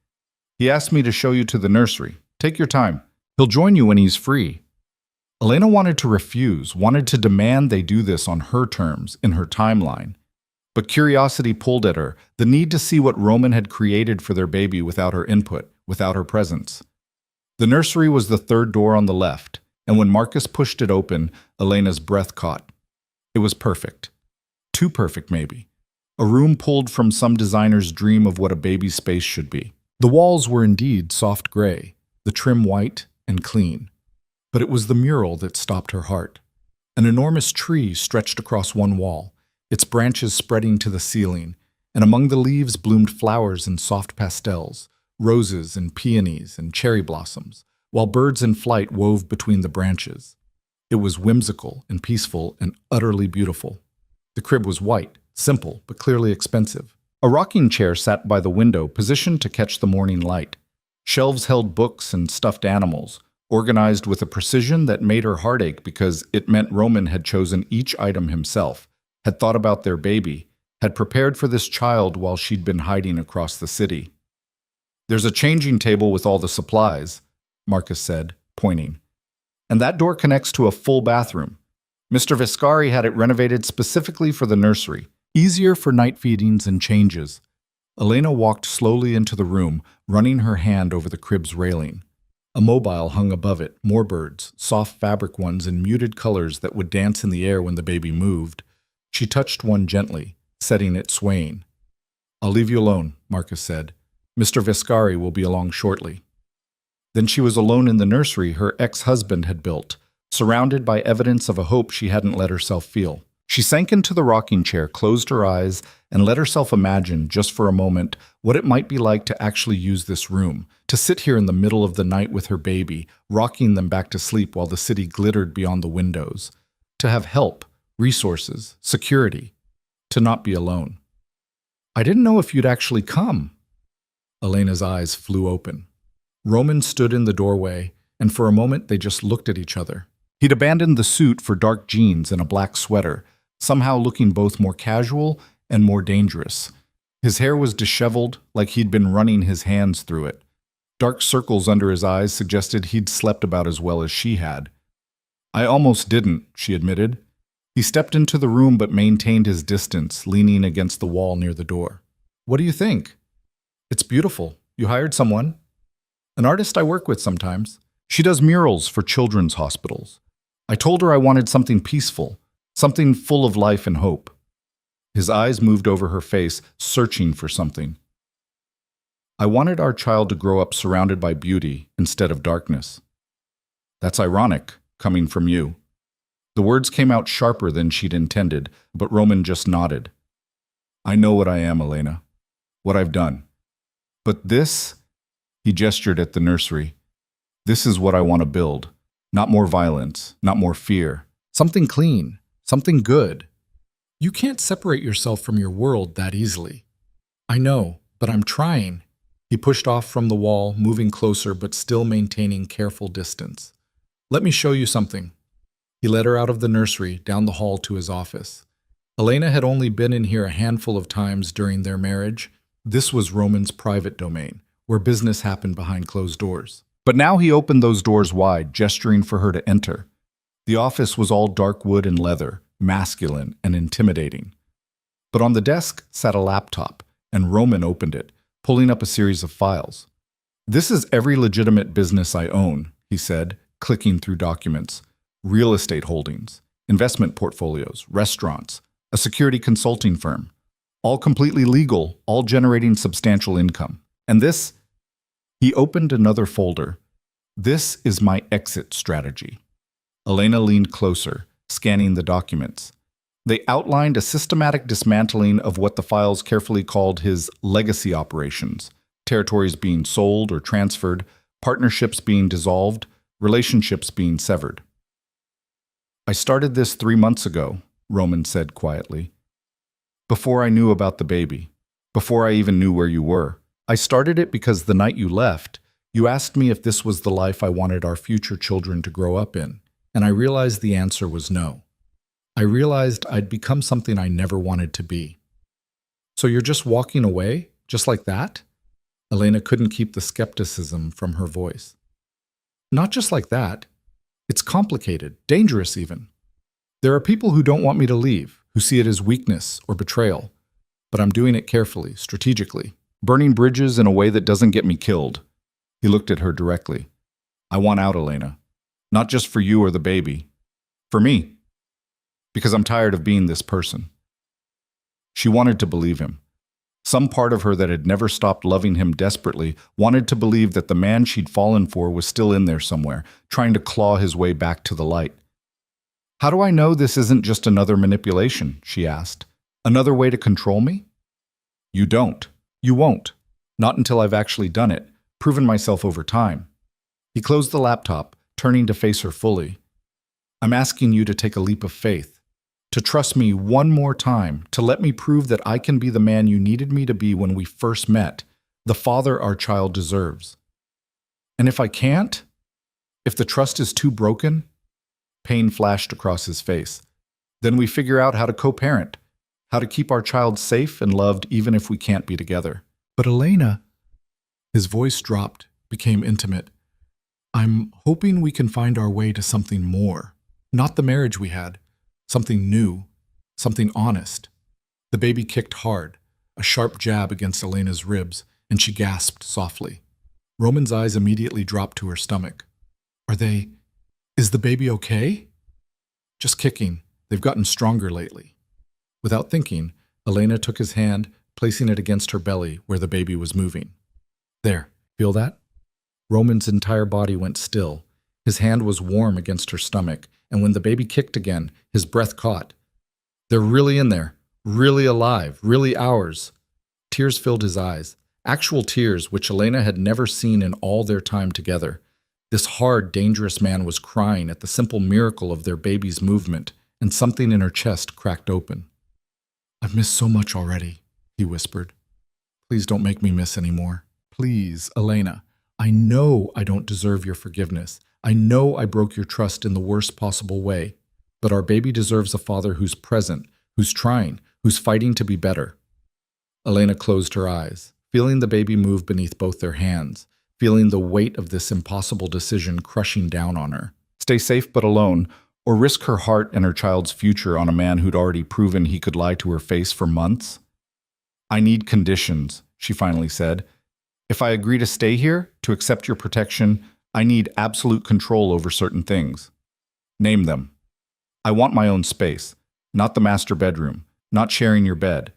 S1: "He asked me to show you to the nursery. Take your time. He'll join you when he's free." Elena wanted to refuse, wanted to demand they do this on her terms, in her timeline. But curiosity pulled at her, the need to see what Roman had created for their baby without her input, without her presence. The nursery was the 3rd door on the left, and when Marcus pushed it open, Elena's breath caught. It was perfect. Too perfect, maybe. A room pulled from some designer's dream of what a baby's space should be. The walls were indeed soft gray, the trim white and clean. But it was the mural that stopped her heart. An enormous tree stretched across one wall, its branches spreading to the ceiling, and among the leaves bloomed flowers in soft pastels, roses and peonies and cherry blossoms, while birds in flight wove between the branches. It was whimsical and peaceful and utterly beautiful. The crib was white, simple, but clearly expensive. A rocking chair sat by the window, positioned to catch the morning light. Shelves held books and stuffed animals, organized with a precision that made her heart ache because it meant Roman had chosen each item himself, had thought about their baby, had prepared for this child while she'd been hiding across the city. "There's a changing table with all the supplies," Marcus said, pointing. "And that door connects to a full bathroom. Mr. Viscari had it renovated specifically for the nursery, easier for night feedings and changes." Elena walked slowly into the room, running her hand over the crib's railing. A mobile hung above it, more birds, soft fabric ones in muted colors that would dance in the air when the baby moved. She touched one gently, setting it swaying. "I'll leave you alone," Marcus said. "Mr. Viscari will be along shortly." Then she was alone in the nursery her ex-husband had built, surrounded by evidence of a hope she hadn't let herself feel. She sank into the rocking chair, closed her eyes, and let herself imagine, just for a moment, what it might be like to actually use this room, to sit here in the middle of the night with her baby, rocking them back to sleep while the city glittered beyond the windows, to have help, resources, security. to not be alone. I didn't know if you'd actually come. Elena's eyes flew open. Roman stood in the doorway, and for a moment they just looked at each other. He'd abandoned the suit for dark jeans and a black sweater, somehow looking both more casual and more dangerous. His hair was disheveled, like he'd been running his hands through it. Dark circles under his eyes suggested he'd slept about as well as she had. I almost didn't, she admitted. He stepped into the room but maintained his distance, leaning against the wall near the door. What do you think? It's beautiful. You hired someone? An artist I work with sometimes. She does murals for children's hospitals. I told her I wanted something peaceful, something full of life and hope. His eyes moved over her face, searching for something. I wanted our child to grow up surrounded by beauty instead of darkness. That's ironic, coming from you. The words came out sharper than she'd intended, but Roman just nodded. I know what I am, Elena. What I've done. But this, he gestured at the nursery, this is what I want to build. Not more violence, not more fear. Something clean, something good. You can't separate yourself from your world that easily. I know, but I'm trying. He pushed off from the wall, moving closer but still maintaining careful distance. Let me show you something. He led her out of the nursery, down the hall to his office. Elena had only been in here a handful of times during their marriage. This was Roman's private domain, where business happened behind closed doors. But now he opened those doors wide, gesturing for her to enter. The office was all dark wood and leather, masculine and intimidating. But on the desk sat a laptop, and Roman opened it, pulling up a series of files. This is every legitimate business I own, he said, clicking through documents. Real estate holdings, investment portfolios, restaurants, a security consulting firm. All completely legal, all generating substantial income. And this? He opened another folder. This is my exit strategy. Elena leaned closer, scanning the documents. They outlined a systematic dismantling of what the files carefully called his legacy operations, territories being sold or transferred, partnerships being dissolved, relationships being severed. I started this 3 months ago, Roman said quietly. Before I knew about the baby, before I even knew where you were. I started it because the night you left, you asked me if this was the life I wanted our future children to grow up in, and I realized the answer was no. I realized I'd become something I never wanted to be. So you're just walking away, just like that? Elena couldn't keep the skepticism from her voice. Not just like that. It's complicated, dangerous even. There are people who don't want me to leave, who see it as weakness or betrayal. But I'm doing it carefully, strategically, burning bridges in a way that doesn't get me killed. He looked at her directly. I want out, Elena. Not just for you or the baby. For me. Because I'm tired of being this person. She wanted to believe him. Some part of her that had never stopped loving him desperately wanted to believe that the man she'd fallen for was still in there somewhere, trying to claw his way back to the light. How do I know this isn't just another manipulation? She asked. Another way to control me? You don't. You won't. Not until I've actually done it, proven myself over time. He closed the laptop, turning to face her fully. I'm asking you to take a leap of faith, to trust me one more time, to let me prove that I can be the man you needed me to be when we first met, the father our child deserves. And if I can't, if the trust is too broken, pain flashed across his face, then we figure out how to co-parent, how to keep our child safe and loved even if we can't be together. But Elena, his voice dropped, became intimate. I'm hoping we can find our way to something more, not the marriage we had, something new, something honest. The baby kicked hard, a sharp jab against Elena's ribs, and she gasped softly. Roman's eyes immediately dropped to her stomach. Is the baby okay? Just kicking. They've gotten stronger lately. Without thinking, Elena took his hand, placing it against her belly where the baby was moving. There, feel that? Roman's entire body went still. His hand was warm against her stomach, and when the baby kicked again, his breath caught. They're really in there, really alive, really ours. Tears filled his eyes, actual tears which Elena had never seen in all their time together. This hard, dangerous man was crying at the simple miracle of their baby's movement, and something in her chest cracked open. I've missed so much already, he whispered. Please don't make me miss any more. Please, Elena. I know I don't deserve your forgiveness. I know I broke your trust in the worst possible way. But our baby deserves a father who's present, who's trying, who's fighting to be better. Elena closed her eyes, feeling the baby move beneath both their hands, feeling the weight of this impossible decision crushing down on her. Stay safe but alone, or risk her heart and her child's future on a man who'd already proven he could lie to her face for months? I need conditions, she finally said. If I agree to stay here, to accept your protection, I need absolute control over certain things. Name them. I want my own space, not the master bedroom, not sharing your bed.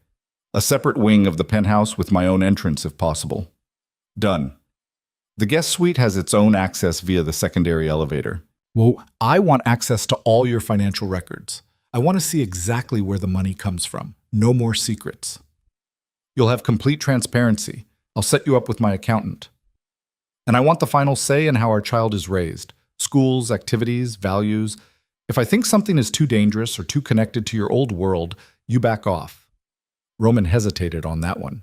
S1: A separate wing of the penthouse with my own entrance if possible. Done. The guest suite has its own access via the secondary elevator. Well, I want access to all your financial records. I want to see exactly where the money comes from. No more secrets. You'll have complete transparency. I'll set you up with my accountant. And I want the final say in how our child is raised. Schools, activities, values. If I think something is too dangerous or too connected to your old world, you back off. Roman hesitated on that one.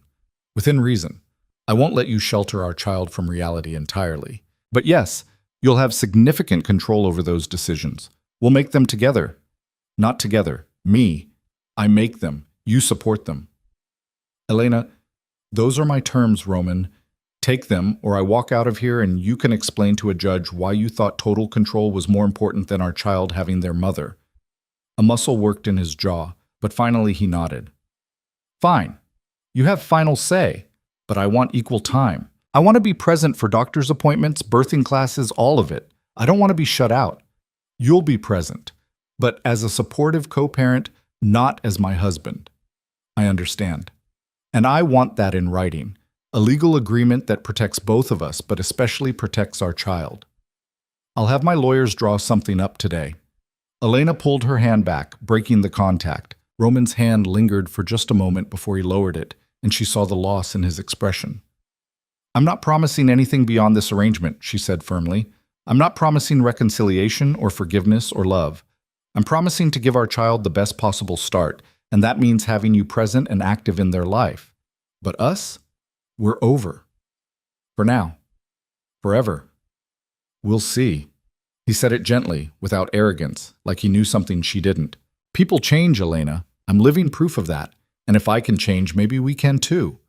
S1: Within reason. I won't let you shelter our child from reality entirely. But yes, you'll have significant control over those decisions. We'll make them together. Not together. Me. I make them. You support them. Elena, those are my terms, Roman. Take them, or I walk out of here and you can explain to a judge why you thought total control was more important than our child having their mother. A muscle worked in his jaw, but finally he nodded. Fine. You have final say, but I want equal time. I want to be present for doctor's appointments, birthing classes, all of it. I don't want to be shut out. You'll be present, but as a supportive co-parent, not as my husband. I understand. And I want that in writing. A legal agreement that protects both of us, but especially protects our child. I'll have my lawyers draw something up today. Elena pulled her hand back, breaking the contact. Roman's hand lingered for just a moment before he lowered it, and she saw the loss in his expression. I'm not promising anything beyond this arrangement, she said firmly. I'm not promising reconciliation or forgiveness or love. I'm promising to give our child the best possible start, and that means having you present and active in their life. But us? We're over. For now. Forever. We'll see. He said it gently, without arrogance, like he knew something she didn't. People change, Elena. I'm living proof of that. And if I can change, maybe we can too.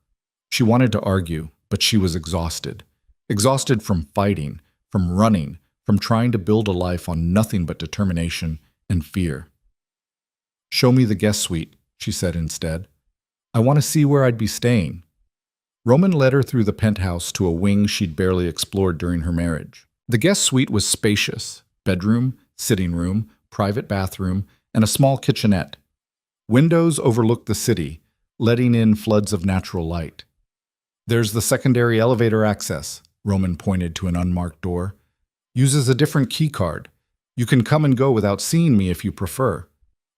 S1: She wanted to argue, but she was exhausted. Exhausted from fighting, from running, from trying to build a life on nothing but determination and fear. Show me the guest suite, she said instead. I want to see where I'd be staying. Roman led her through the penthouse to a wing she'd barely explored during her marriage. The guest suite was spacious: bedroom, sitting room, private bathroom, and a small kitchenette. Windows overlooked the city, letting in floods of natural light. There's the secondary elevator access, Roman pointed to an unmarked door. Uses a different key card. You can come and go without seeing me if you prefer.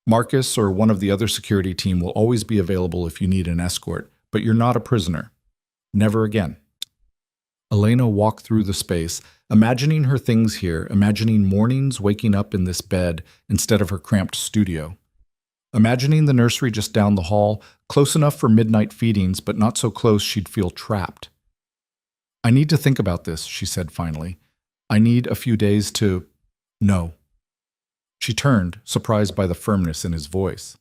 S1: Marcus or one of the other security team will always be available if you need an escort, but you're not a prisoner. Never again. Elena walked through the space, imagining her things here, imagining mornings waking up in this bed instead of her cramped studio. Imagining the nursery just down the hall, close enough for midnight feedings, but not so close she'd feel trapped. I need to think about this, she said finally. I need a few days to... No. She turned, surprised by the firmness in his voice.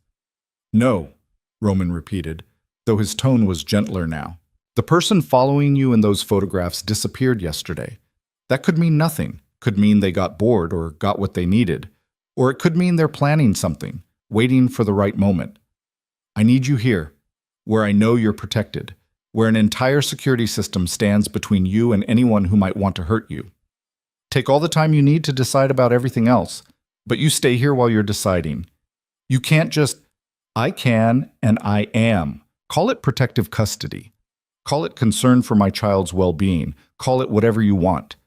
S1: No, Roman repeated, though his tone was gentler now. The person following you in those photographs disappeared yesterday. That could mean nothing. Could mean they got bored or got what they needed. Or it could mean they're planning something, waiting for the right moment. I need you here, where I know you're protected, where an entire security system stands between you and anyone who might want to hurt you. Take all the time you need to decide about everything else, but you stay here while you're deciding. You can't just, I can and I am. Call it protective custody. Call it concern for my child's well-being. Call it whatever you want.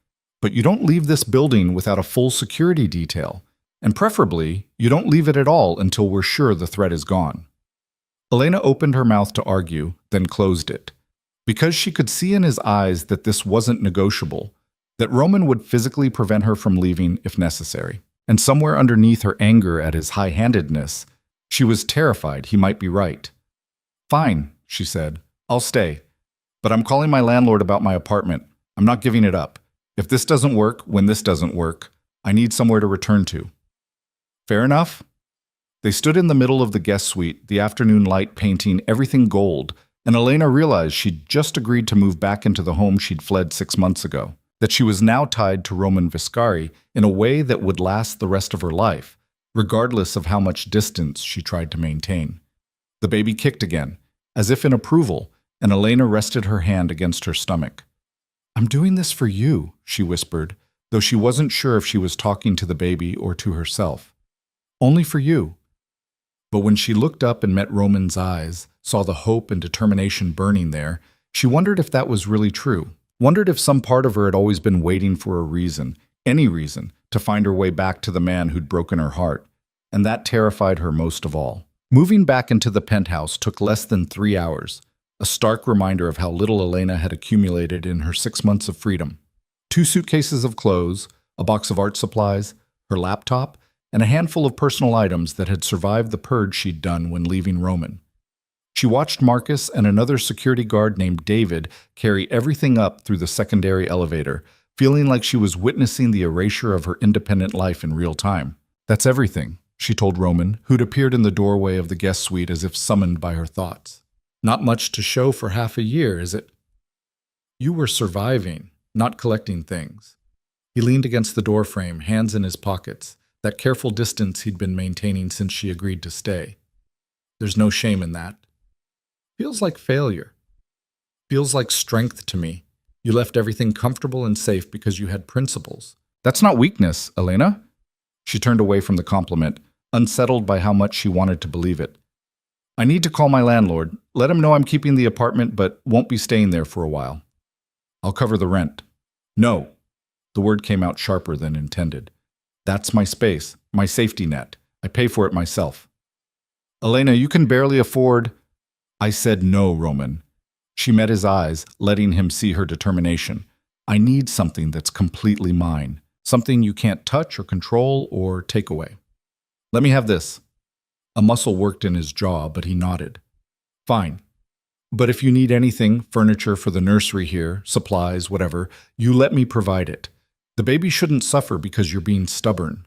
S1: But you don't leave this building without a full security detail. And preferably, you don't leave it at all until we're sure the threat is gone. Elena opened her mouth to argue, then closed it. Because she could see in his eyes that this wasn't negotiable, that Roman would physically prevent her from leaving if necessary. And somewhere underneath her anger at his high-handedness, She was terrified he might be right. Fine, she said. I'll stay. But I'm calling my landlord about my apartment. I'm not giving it up. If this doesn't work, when this doesn't work, I need somewhere to return to. Fair enough? They stood in the middle of the guest suite, the afternoon light painting everything gold, and Elena realized she'd just agreed to move back into the home she'd fled 6 months ago, that she was now tied to Roman Viscari in a way that would last the rest of her life, regardless of how much distance she tried to maintain. The baby kicked again, as if in approval, and Elena rested her hand against her stomach. I'm doing this for you, she whispered, though she wasn't sure if she was talking to the baby or to herself. Only for you. But when she looked up and met Roman's eyes, saw the hope and determination burning there, she wondered if that was really true. Wondered if some part of her had always been waiting for a reason, any reason, to find her way back to the man who'd broken her heart. And that terrified her most of all. Moving back into the penthouse took less than 3 hours, a stark reminder of how little Elena had accumulated in her 6 months of freedom. 2 suitcases of clothes, a box of art supplies, her laptop, and a handful of personal items that had survived the purge she'd done when leaving Roman. She watched Marcus and another security guard named David carry everything up through the secondary elevator, feeling like she was witnessing the erasure of her independent life in real time. That's everything, she told Roman, who'd appeared in the doorway of the guest suite as if summoned by her thoughts. Not much to show for half a year, is it? You were surviving, not collecting things. He leaned against the doorframe, hands in his pockets, that careful distance he'd been maintaining since she agreed to stay. There's no shame in that. Feels like failure. Feels like strength to me. You left everything comfortable and safe because you had principles. That's not weakness, Elena. She turned away from the compliment, unsettled by how much she wanted to believe it. I need to call my landlord, let him know I'm keeping the apartment but won't be staying there for a while. I'll cover the rent. No. The word came out sharper than intended. That's my space, my safety net. I pay for it myself. Elena, you can barely afford... I said no, Roman. She met his eyes, letting him see her determination. I need something that's completely mine. Something you can't touch or control or take away. Let me have this. A muscle worked in his jaw, but he nodded. Fine. But if you need anything, furniture for the nursery here, supplies, whatever, you let me provide it. The baby shouldn't suffer because you're being stubborn.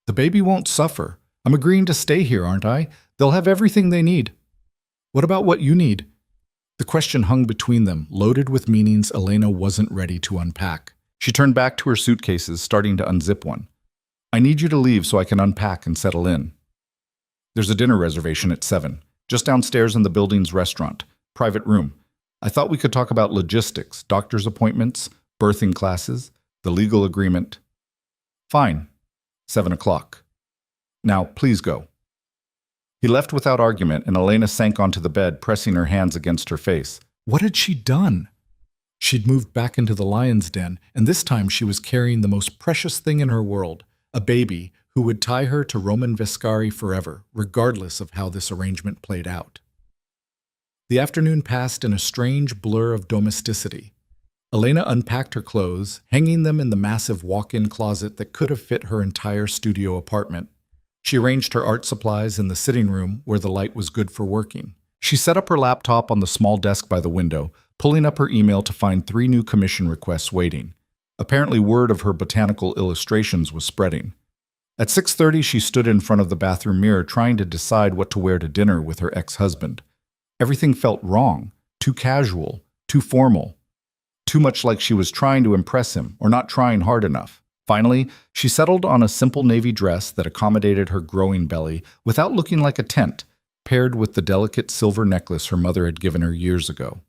S1: The baby won't suffer. I'm agreeing to stay here, aren't I? They'll have everything they need. What about what you need? The question hung between them, loaded with meanings Elena wasn't ready to unpack. She turned back to her suitcases, starting to unzip one. I need you to leave so I can unpack and settle in. There's a dinner reservation at 7, just downstairs in the building's restaurant. Private room. I thought we could talk about logistics, doctor's appointments, birthing classes, the legal agreement. Fine. 7 o'clock. Now, please go. He left without argument, and Elena sank onto the bed, pressing her hands against her face. What had she done? She'd moved back into the lion's den, and this time she was carrying the most precious thing in her world, a baby who would tie her to Roman Viscari forever, regardless of how this arrangement played out. The afternoon passed in a strange blur of domesticity. Elena unpacked her clothes, hanging them in the massive walk-in closet that could have fit her entire studio apartment. She arranged her art supplies in the sitting room where the light was good for working. She set up her laptop on the small desk by the window, pulling up her email to find 3 new commission requests waiting. Apparently word of her botanical illustrations was spreading. At 6:30, she stood in front of the bathroom mirror trying to decide what to wear to dinner with her ex-husband. Everything felt wrong, too casual, too formal. Too much like she was trying to impress him or not trying hard enough. Finally, she settled on a simple navy dress that accommodated her growing belly without looking like a tent, paired with the delicate silver necklace her mother had given her years ago.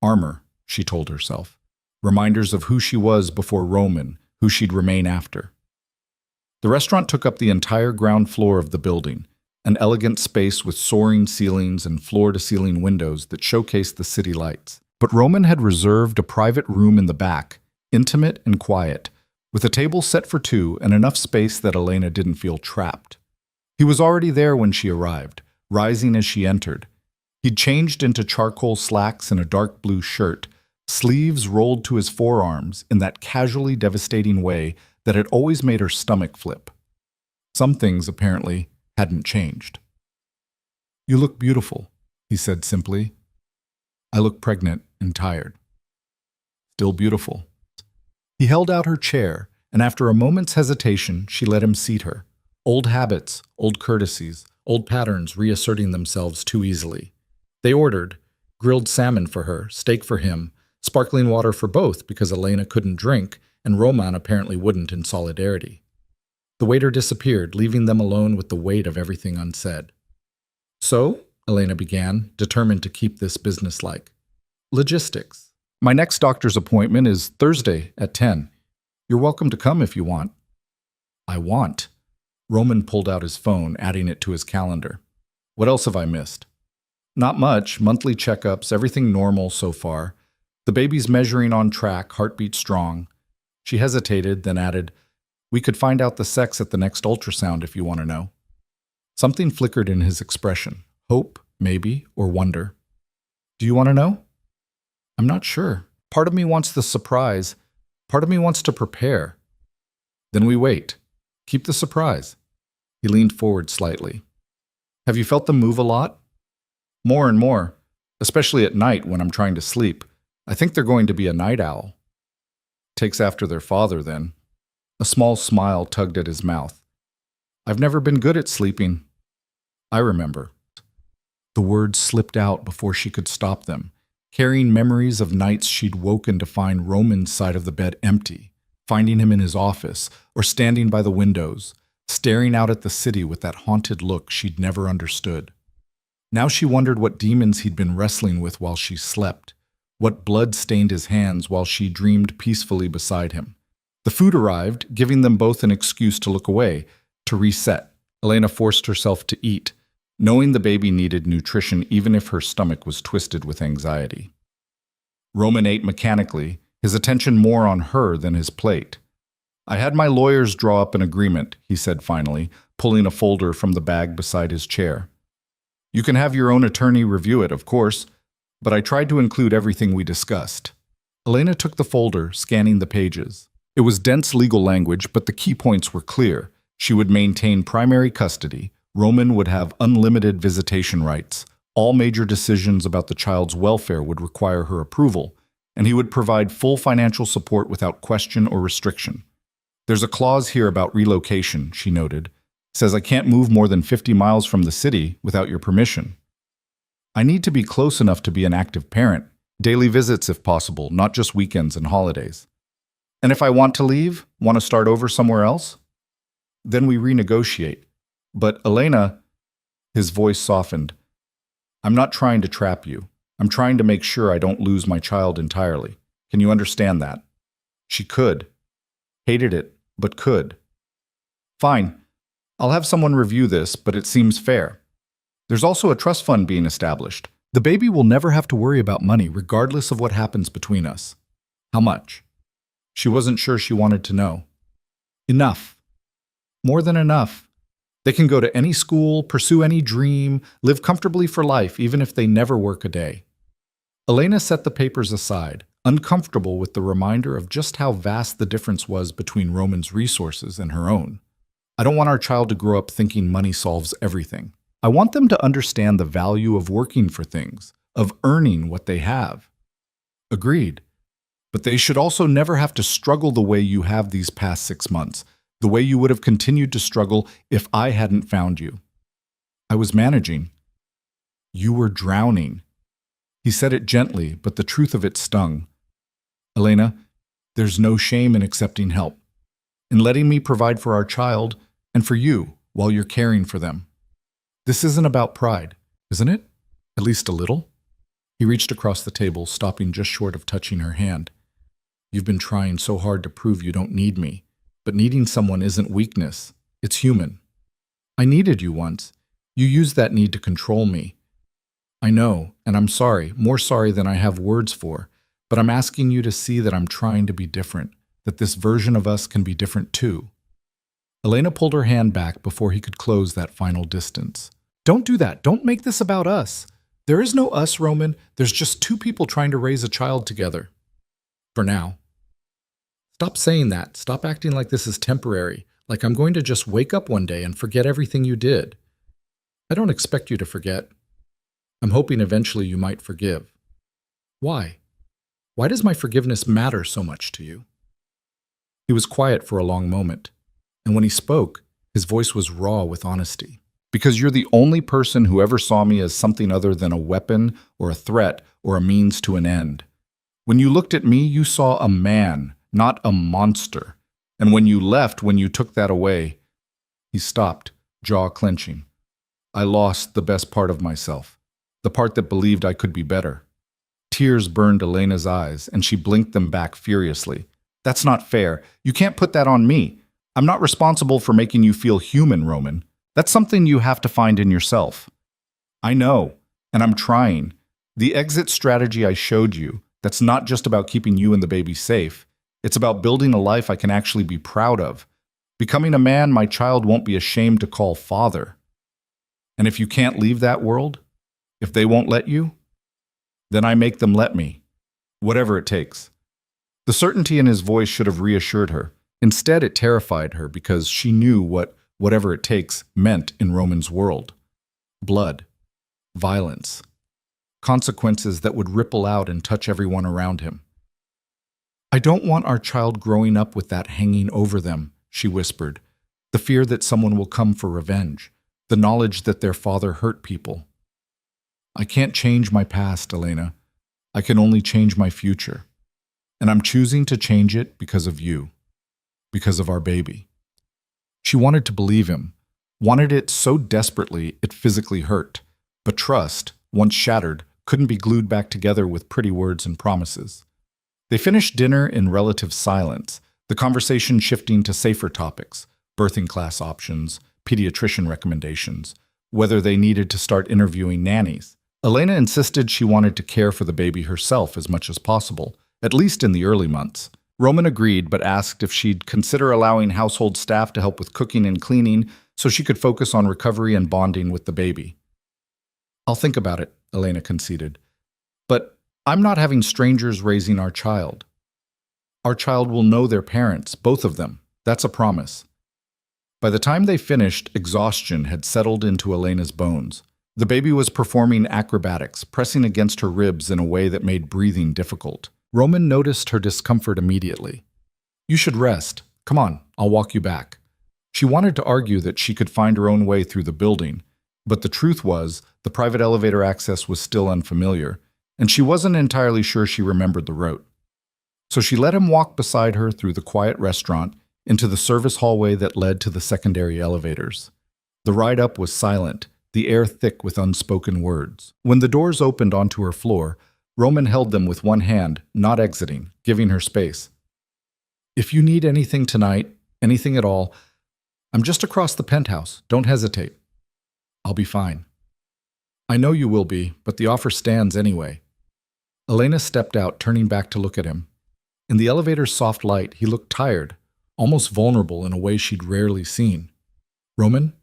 S1: Armor, she told herself. Reminders of who she was before Roman, who she'd remain after. The restaurant took up the entire ground floor of the building, an elegant space with soaring ceilings and floor-to-ceiling windows that showcased the city lights. But Roman had reserved a private room in the back, intimate and quiet, with a table set for 2 and enough space that Elena didn't feel trapped. He was already there when she arrived, rising as she entered. He'd changed into charcoal slacks and a dark blue shirt, sleeves rolled to his forearms in that casually devastating way that had always made her stomach flip. Some things, apparently, hadn't changed. You look beautiful, he said simply. I look pregnant and tired. Still beautiful. He held out her chair, and after a moment's hesitation, she let him seat her. Old habits, old courtesies, old patterns reasserting themselves too easily. They ordered grilled salmon for her, steak for him, sparkling water for both because Elena couldn't drink and Roman apparently wouldn't in solidarity. The waiter disappeared, leaving them alone with the weight of everything unsaid. So, Elena began, determined to keep this businesslike. Logistics. My next doctor's appointment is Thursday at 10. You're welcome to come if you want. I want. Roman pulled out his phone, adding it to his calendar. What else have I missed? Not much. Monthly checkups, everything normal so far. The baby's measuring on track, heartbeat strong. She hesitated, then added, We could find out the sex at the next ultrasound if you want to know. Something flickered in his expression. Hope, maybe, or wonder. Do you want to know? I'm not sure. Part of me wants the surprise. Part of me wants to prepare. Then we wait. Keep the surprise. He leaned forward slightly. Have you felt them move a lot? More and more, especially at night when I'm trying to sleep. I think they're going to be a night owl. Takes after their father, then. A small smile tugged at his mouth. I've never been good at sleeping. I remember. The words slipped out before she could stop them, carrying memories of nights she'd woken to find Roman's side of the bed empty, finding him in his office or standing by the windows, staring out at the city with that haunted look she'd never understood. Now she wondered what demons he'd been wrestling with while she slept, what blood stained his hands while she dreamed peacefully beside him. The food arrived, giving them both an excuse to look away, to reset. Elena forced herself to eat, knowing the baby needed nutrition even if her stomach was twisted with anxiety. Roman ate mechanically, his attention more on her than his plate. I had my lawyers draw up an agreement, he said finally, pulling a folder from the bag beside his chair. You can have your own attorney review it, of course, but I tried to include everything we discussed. Elena took the folder, scanning the pages. It was dense legal language, but the key points were clear. She would maintain primary custody. Roman would have unlimited visitation rights. All major decisions about the child's welfare would require her approval, and he would provide full financial support without question or restriction. There's a clause here about relocation, she noted. Says I can't move more than 50 miles from the city without your permission. I need to be close enough to be an active parent. Daily visits if possible, not just weekends and holidays. And if I want to leave, want to start over somewhere else? Then we renegotiate. But Elena, his voice softened. I'm not trying to trap you. I'm trying to make sure I don't lose my child entirely. Can you understand that? She could. Hated it, but could. Fine. I'll have someone review this, but it seems fair. There's also a trust fund being established. The baby will never have to worry about money, regardless of what happens between us. How much? She wasn't sure she wanted to know. Enough. More than enough. They can go to any school, pursue any dream, live comfortably for life, even if they never work a day. Elena set the papers aside, uncomfortable with the reminder of just how vast the difference was between Roman's resources and her own. I don't want our child to grow up thinking money solves everything. I want them to understand the value of working for things, of earning what they have. Agreed. But they should also never have to struggle the way you have these past 6 months, the way you would have continued to struggle if I hadn't found you. I was managing. You were drowning. He said it gently, but the truth of it stung. Elena, there's no shame in accepting help, in letting me provide for our child and for you while you're caring for them. This isn't about pride, isn't it? At least a little? He reached across the table, stopping just short of touching her hand. You've been trying so hard to prove you don't need me, but needing someone isn't weakness. It's human. I needed you once. You used that need to control me. I know, and I'm sorry, more sorry than I have words for, but I'm asking you to see that I'm trying to be different, that this version of us can be different too. Elena pulled her hand back before he could close that final distance. Don't do that. Don't make this about us. There is no us, Roman. There's just two people trying to raise a child together. For now. Stop saying that. Stop acting like this is temporary, like I'm going to just wake up one day and forget everything you did.
S2: I don't expect you to forget. I'm hoping eventually you might forgive. Why? Why does my forgiveness matter so much to you? He was quiet for a long moment, and when he spoke, his voice was raw with honesty.
S1: Because you're the only person who ever saw me as something other than a weapon or a threat or a means to an end. When you looked at me, you saw a man, not a monster. And when you left, when you took that away, he stopped, jaw clenching. I lost the best part of myself, the part that believed I could be better. Tears burned Elena's eyes, and she blinked them back furiously. That's not fair. You can't put that on me. I'm not responsible for making you feel human, Roman. That's something you have to find in yourself. I know, and I'm trying. The exit strategy I showed you, that's not just about keeping you and the baby safe. It's about building a life I can actually be proud of. Becoming a man my child won't be ashamed to call father. And if you can't leave that world, if they won't let you, then I make them let me, whatever it takes. The certainty in his voice should have reassured her. Instead, it terrified her because she knew what whatever it takes meant in Roman's world. Blood, violence, consequences that would ripple out and touch everyone around him. I don't want our child growing up with that hanging over them, she whispered, the fear that someone will come for revenge, the knowledge that their father hurt people. I can't change my past, Elena. I can only change my future. And I'm choosing to change it because of you, because of our baby. She wanted to believe him, wanted it so desperately it physically hurt. But trust, once shattered, couldn't be glued back together with pretty words and promises. They finished dinner in relative silence, the conversation shifting to safer topics, birthing class options, pediatrician recommendations, whether they needed to start interviewing nannies. Elena insisted she wanted to care for the baby herself as much as possible, at least in the early months. Roman agreed, but asked if she'd consider allowing household staff to help with cooking and cleaning so she could focus on recovery and bonding with the baby. I'll think about it, Elena conceded. But I'm not having strangers raising our child. Our child will know their parents, both of them. That's a promise. By the time they finished, exhaustion had settled into Elena's bones. The baby was performing acrobatics, pressing against her ribs in a way that made breathing difficult. Roman noticed her discomfort immediately. You should rest. Come on, I'll walk you back. She wanted to argue that she could find her own way through the building, but the truth was the private elevator access was still unfamiliar, and she wasn't entirely sure she remembered the route. So she let him walk beside her through the quiet restaurant into the service hallway that led to the secondary elevators. The ride up was silent, the air thick with unspoken words. When the doors opened onto her floor, Roman held them with one hand, not exiting, giving her space. If you need anything tonight, anything at all, I'm just across the penthouse. Don't hesitate. I'll be fine. I know you will be, but the offer stands anyway. Elena stepped out, turning back to look at him. In the elevator's soft light, he looked tired, almost vulnerable in a way she'd rarely seen. Roman?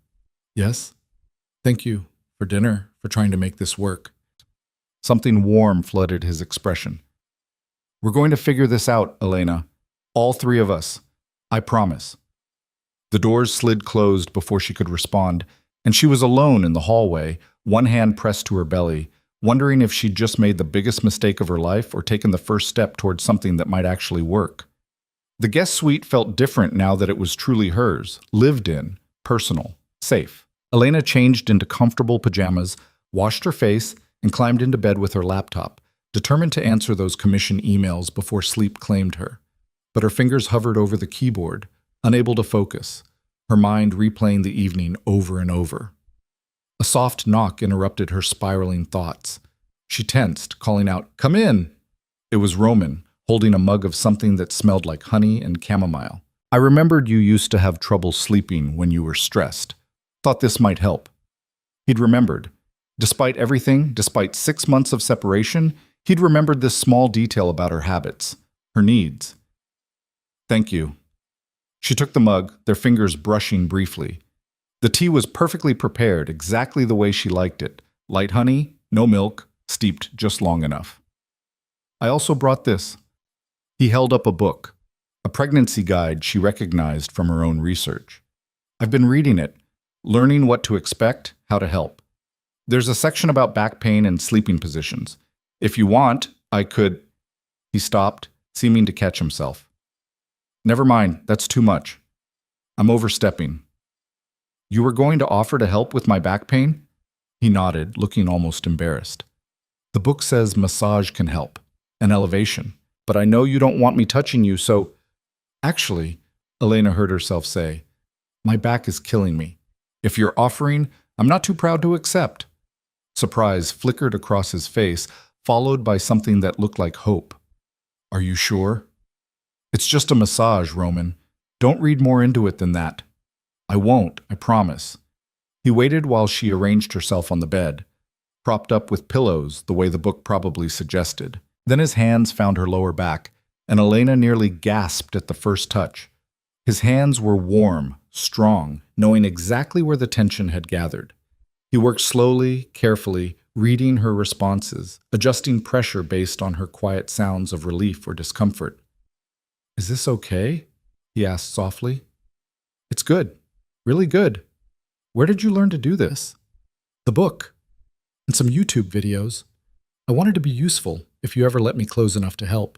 S1: Yes? Thank you for dinner, for trying to make this work. Something warm flooded his expression. We're going to figure this out, Elena. All three of us. I promise. The doors slid closed before she could respond, and she was alone in the hallway, one hand pressed to her belly, wondering if she'd just made the biggest mistake of her life or taken the first step towards something that might actually work. The guest suite felt different now that it was truly hers, lived in, personal, safe. Elena changed into comfortable pajamas, washed her face, and climbed into bed with her laptop, determined to answer those commission emails before sleep claimed her. But her fingers hovered over the keyboard, unable to focus, her mind replaying the evening over and over. A soft knock interrupted her spiraling thoughts. She tensed, calling out, "Come in!" It was Roman, holding a mug of something that smelled like honey and chamomile. I remembered you used to have trouble sleeping when you were stressed. Thought this might help. He'd remembered. Despite everything, despite 6 months of separation, he'd remembered this small detail about her habits, her needs. Thank you. She took the mug, their fingers brushing briefly. The tea was perfectly prepared, exactly the way she liked it. Light honey, no milk, steeped just long enough. I also brought this. He held up a book, a pregnancy guide she recognized from her own research. I've been reading it, learning what to expect, how to help. There's a section about back pain and sleeping positions. If you want, I could. He stopped, seeming to catch himself. Never mind, that's too much. I'm overstepping. You were going to offer to help with my back pain? He nodded, looking almost embarrassed. The book says massage can help, an elevation, but I know you don't want me touching you, so… Actually, Elena heard herself say, my back is killing me. If you're offering, I'm not too proud to accept. Surprise flickered across his face, followed by something that looked like hope. Are you sure? It's just a massage, Roman. Don't read more into it than that. I won't, I promise. He waited while she arranged herself on the bed, propped up with pillows the way the book probably suggested. Then his hands found her lower back, and Elena nearly gasped at the first touch. His hands were warm, strong, knowing exactly where the tension had gathered. He worked slowly, carefully, reading her responses, adjusting pressure based on her quiet sounds of relief or discomfort. Is this okay? He asked softly. It's good. Really good. Where did you learn to do this? The book. And some YouTube videos. I wanted to be useful if you ever let me close enough to help.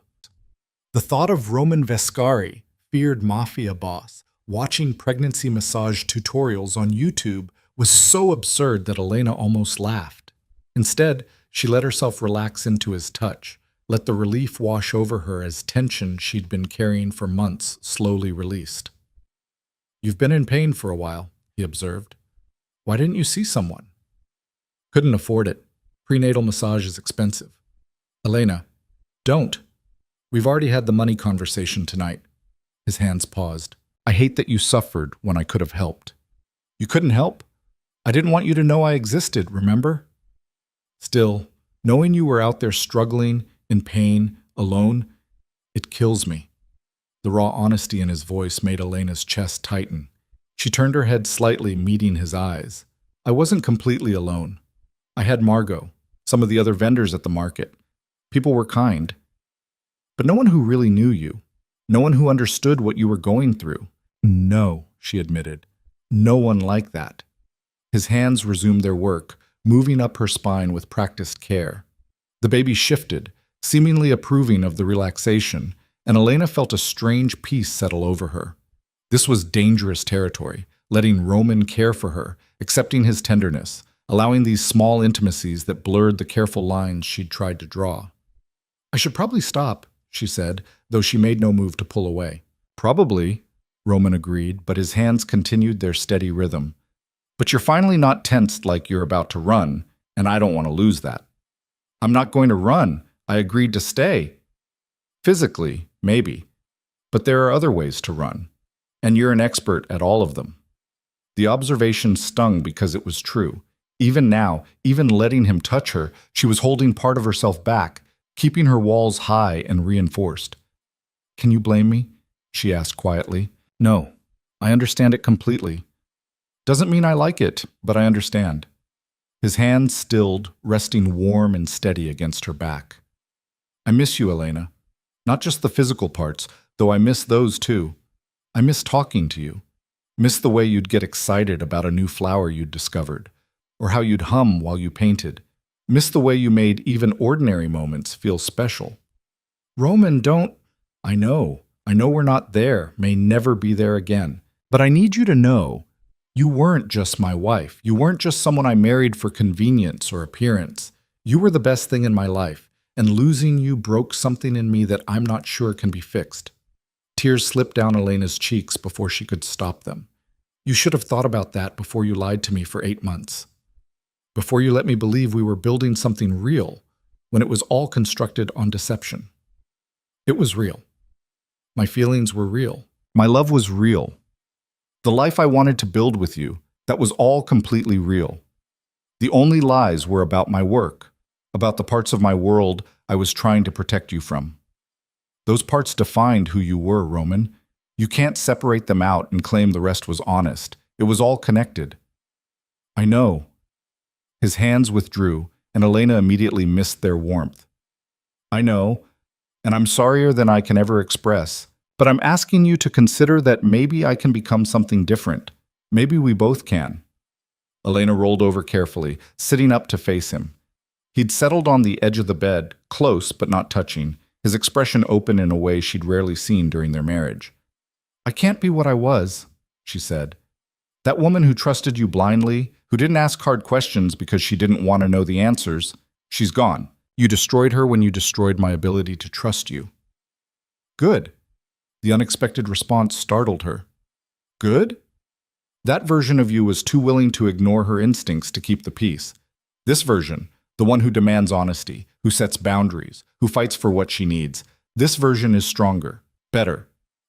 S1: The thought of Roman Vescari, feared Mafia boss, watching pregnancy massage tutorials on YouTube was so absurd that Elena almost laughed. Instead, she let herself relax into his touch, let the relief wash over her as tension she'd been carrying for months slowly released. You've been in pain for a while, he observed. Why didn't you see someone? Couldn't afford it. Prenatal massage is expensive. Elena, don't. We've already had the money conversation tonight. His hands paused. I hate that you suffered when I could have helped. You couldn't help? I didn't want you to know I existed, remember? Still, knowing you were out there struggling, in pain, alone, it kills me. The raw honesty in his voice made Elena's chest tighten. She turned her head slightly, meeting his eyes. I wasn't completely alone. I had Margot, some of the other vendors at the market. People were kind. But no one who really knew you. No one who understood what you were going through. No, she admitted. No one like that. His hands resumed their work, moving up her spine with practiced care. The baby shifted, seemingly approving of the relaxation, and Elena felt a strange peace settle over her. This was dangerous territory, letting Roman care for her, accepting his tenderness, allowing these small intimacies that blurred the careful lines she'd tried to draw. I should probably stop, she said, though she made no move to pull away. Probably, Roman agreed, but his hands continued their steady rhythm. But you're finally not tensed like you're about to run, and I don't want to lose that. I'm not going to run. I agreed to stay. Physically, maybe. But there are other ways to run, and you're an expert at all of them. The observation stung because it was true. Even now, even letting him touch her, she was holding part of herself back, keeping her walls high and reinforced. Can you blame me? She asked quietly. No, I understand it completely. Doesn't mean I like it, but I understand. His hands stilled, resting warm and steady against her back. I miss you, Elena. Not just the physical parts, though I miss those too. I miss talking to you. Miss the way you'd get excited about a new flower you'd discovered, or how you'd hum while you painted. Miss the way you made even ordinary moments feel special. Roman, don't… I know we're not there, may never be there again. But I need you to know, you weren't just my wife. You weren't just someone I married for convenience or appearance. You were the best thing in my life, and losing you broke something in me that I'm not sure can be fixed. Tears slipped down Elena's cheeks before she could stop them. You should have thought about that before you lied to me for 8 months. Before you let me believe we were building something real, when it was all constructed on deception. It was real. My feelings were real. My love was real. The life I wanted to build with you, that was all completely real. The only lies were about my work, about the parts of my world I was trying to protect you from. Those parts defined who you were, Roman. You can't separate them out and claim the rest was honest. It was all connected. I know. His hands withdrew, and Elena immediately missed their warmth. I know, and I'm sorrier than I can ever express, but I'm asking you to consider that maybe I can become something different. Maybe we both can. Elena rolled over carefully, sitting up to face him. He'd settled on the edge of the bed, close but not touching, his expression open in a way she'd rarely seen during their marriage. "I can't be what I was," she said. "That woman who trusted you blindly, who didn't ask hard questions because she didn't want to know the answers, she's gone. You destroyed her when you destroyed my ability to trust you." "Good." The unexpected response startled her. "Good?" That version of you was too willing to ignore her instincts to keep the peace. This version, the one who demands honesty, who sets boundaries, who fights for what she needs, this version is stronger, better.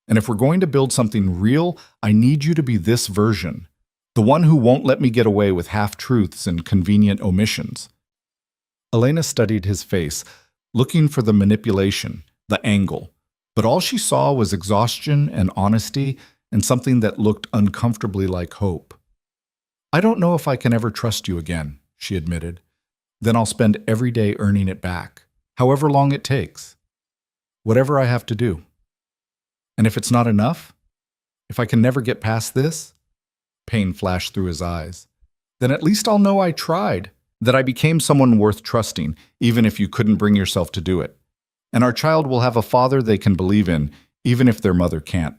S1: And if we're going to build something real, I need you to be this version, the one who won't let me get away with half-truths and convenient omissions. Elena studied his face, looking for the manipulation, the angle. But all she saw was exhaustion and honesty and something that looked uncomfortably like hope. "I don't know if I can ever trust you again," she admitted. "Then I'll spend every day earning it back, however long it takes. Whatever I have to do. And if it's not enough, if I can never get past this," pain flashed through his eyes, "then at least I'll know I tried, that I became someone worth trusting, even if you couldn't bring yourself to do it. And our child will have a father they can believe in, even if their mother can't."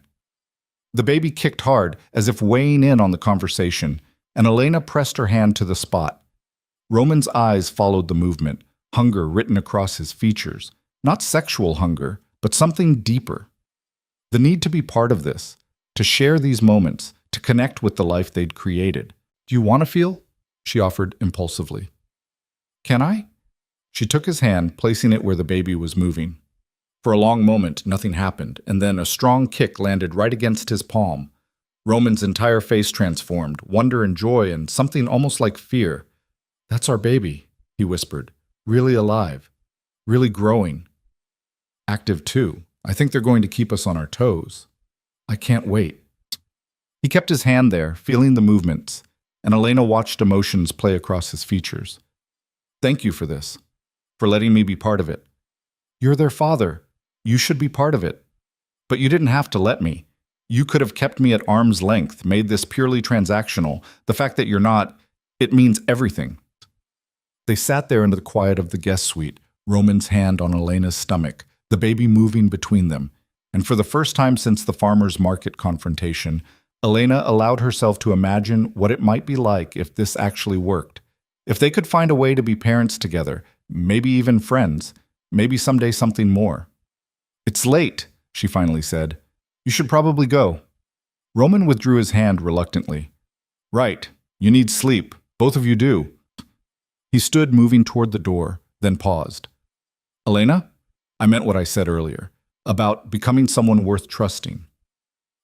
S1: The baby kicked hard, as if weighing in on the conversation, and Elena pressed her hand to the spot. Roman's eyes followed the movement, hunger written across his features. Not sexual hunger, but something deeper. The need to be part of this, to share these moments, to connect with the life they'd created. "Do you want to feel?" she offered impulsively. "Can I?" She took his hand, placing it where the baby was moving. For a long moment, nothing happened, and then a strong kick landed right against his palm. Roman's entire face transformed, wonder and joy and something almost like fear. "That's our baby," he whispered. "Really alive. Really growing. Active too. I think they're going to keep us on our toes. I can't wait." He kept his hand there, feeling the movements, and Elena watched emotions play across his features. "Thank you for this, for letting me be part of it. You're their father. You should be part of it. But you didn't have to let me. You could have kept me at arm's length, made this purely transactional. The fact that you're not, it means everything." They sat there in the quiet of the guest suite, Roman's hand on Elena's stomach, the baby moving between them. And for the first time since the farmer's market confrontation, Elena allowed herself to imagine what it might be like if this actually worked. If they could find a way to be parents together, maybe even friends, maybe someday something more. "It's late," she finally said. "You should probably go." Roman withdrew his hand reluctantly. "Right. You need sleep. Both of you do." He stood moving toward the door, then paused. "Elena, I meant what I said earlier, about becoming someone worth trusting.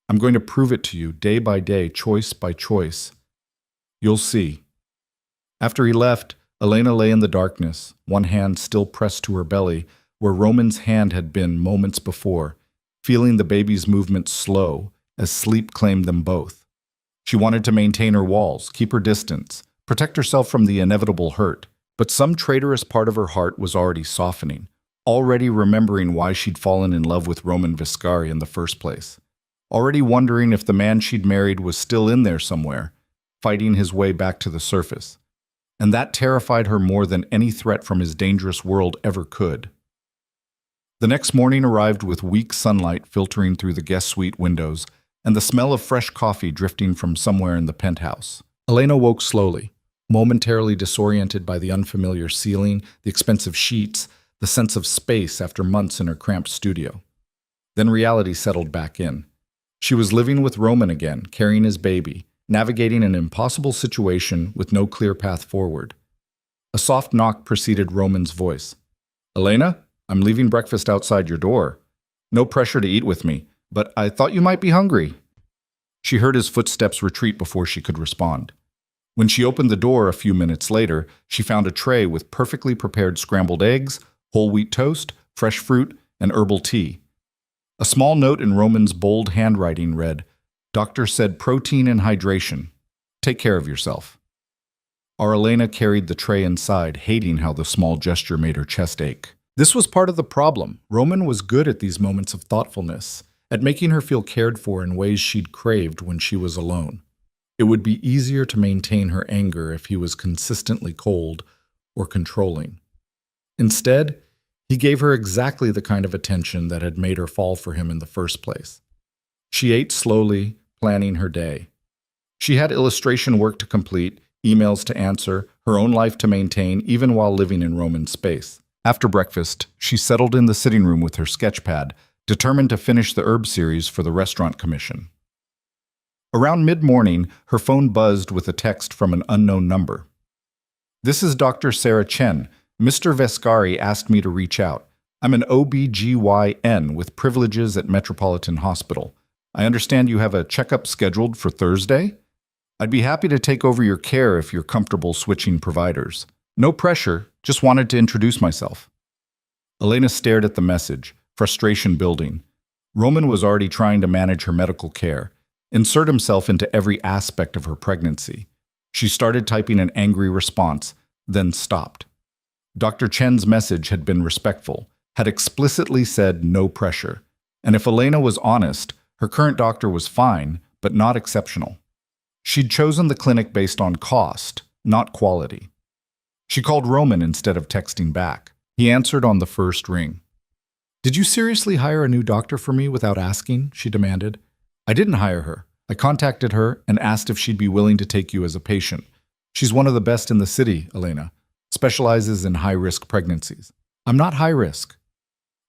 S1: I'm going to prove it to you day by day, choice by choice. You'll see." After he left, Elena lay in the darkness, one hand still pressed to her belly, where Roman's hand had been moments before, feeling the baby's movements slow as sleep claimed them both. She wanted to maintain her walls, keep her distance, protect herself from the inevitable hurt, but some traitorous part of her heart was already softening, already remembering why she'd fallen in love with Roman Viscari in the first place, already wondering if the man she'd married was still in there somewhere, fighting his way back to the surface. And that terrified her more than any threat from his dangerous world ever could. The next morning arrived with weak sunlight filtering through the guest suite windows and the smell of fresh coffee drifting from somewhere in the penthouse. Elena woke slowly, momentarily disoriented by the unfamiliar ceiling, the expensive sheets, the sense of space after months in her cramped studio. Then reality settled back in. She was living with Roman again, carrying his baby, navigating an impossible situation with no clear path forward. A soft knock preceded Roman's voice. "Elena? I'm leaving breakfast outside your door. No pressure to eat with me, but I thought you might be hungry." She heard his footsteps retreat before she could respond. When she opened the door a few minutes later, she found a tray with perfectly prepared scrambled eggs, whole wheat toast, fresh fruit, and herbal tea. A small note in Roman's bold handwriting read, "Doctor said protein and hydration. Take care of yourself." Our Elena carried the tray inside, hating how the small gesture made her chest ache. This was part of the problem. Roman was good at these moments of thoughtfulness, at making her feel cared for in ways she'd craved when she was alone.
S2: It would be easier to maintain her anger if he was consistently cold or controlling. Instead, he gave her exactly the kind of attention that had made her fall for him in the first place. She ate slowly, planning her day. She had illustration work to complete, emails to answer, her own life to maintain, even while living in Roman space. After breakfast, she settled in the sitting room with her sketchpad, determined to finish the herb series for the restaurant commission. Around mid-morning, her phone buzzed with a text from an unknown number. "This is Dr. Sarah Chen. Mr. Vescari asked me to reach out. I'm an OB-GYN with privileges at Metropolitan Hospital. I understand you have a checkup scheduled for Thursday? I'd be happy to take over your care if you're comfortable switching providers. No pressure, just wanted to introduce myself." Elena stared at the message, frustration building. Roman was already trying to manage her medical care, insert himself into every aspect of her pregnancy. She started typing an angry response, then stopped. Dr. Chen's message had been respectful, had explicitly said no pressure. And if Elena was honest, her current doctor was fine, but not exceptional. She'd chosen the clinic based on cost, not quality. She called Roman instead of texting back. He answered on the first ring. "Did you seriously hire a new doctor for me without asking?" she demanded. "I didn't hire her. I contacted her and asked if she'd be willing to take you as a patient. She's one of the best in the city, Elena. Specializes in high-risk pregnancies." "I'm not high-risk.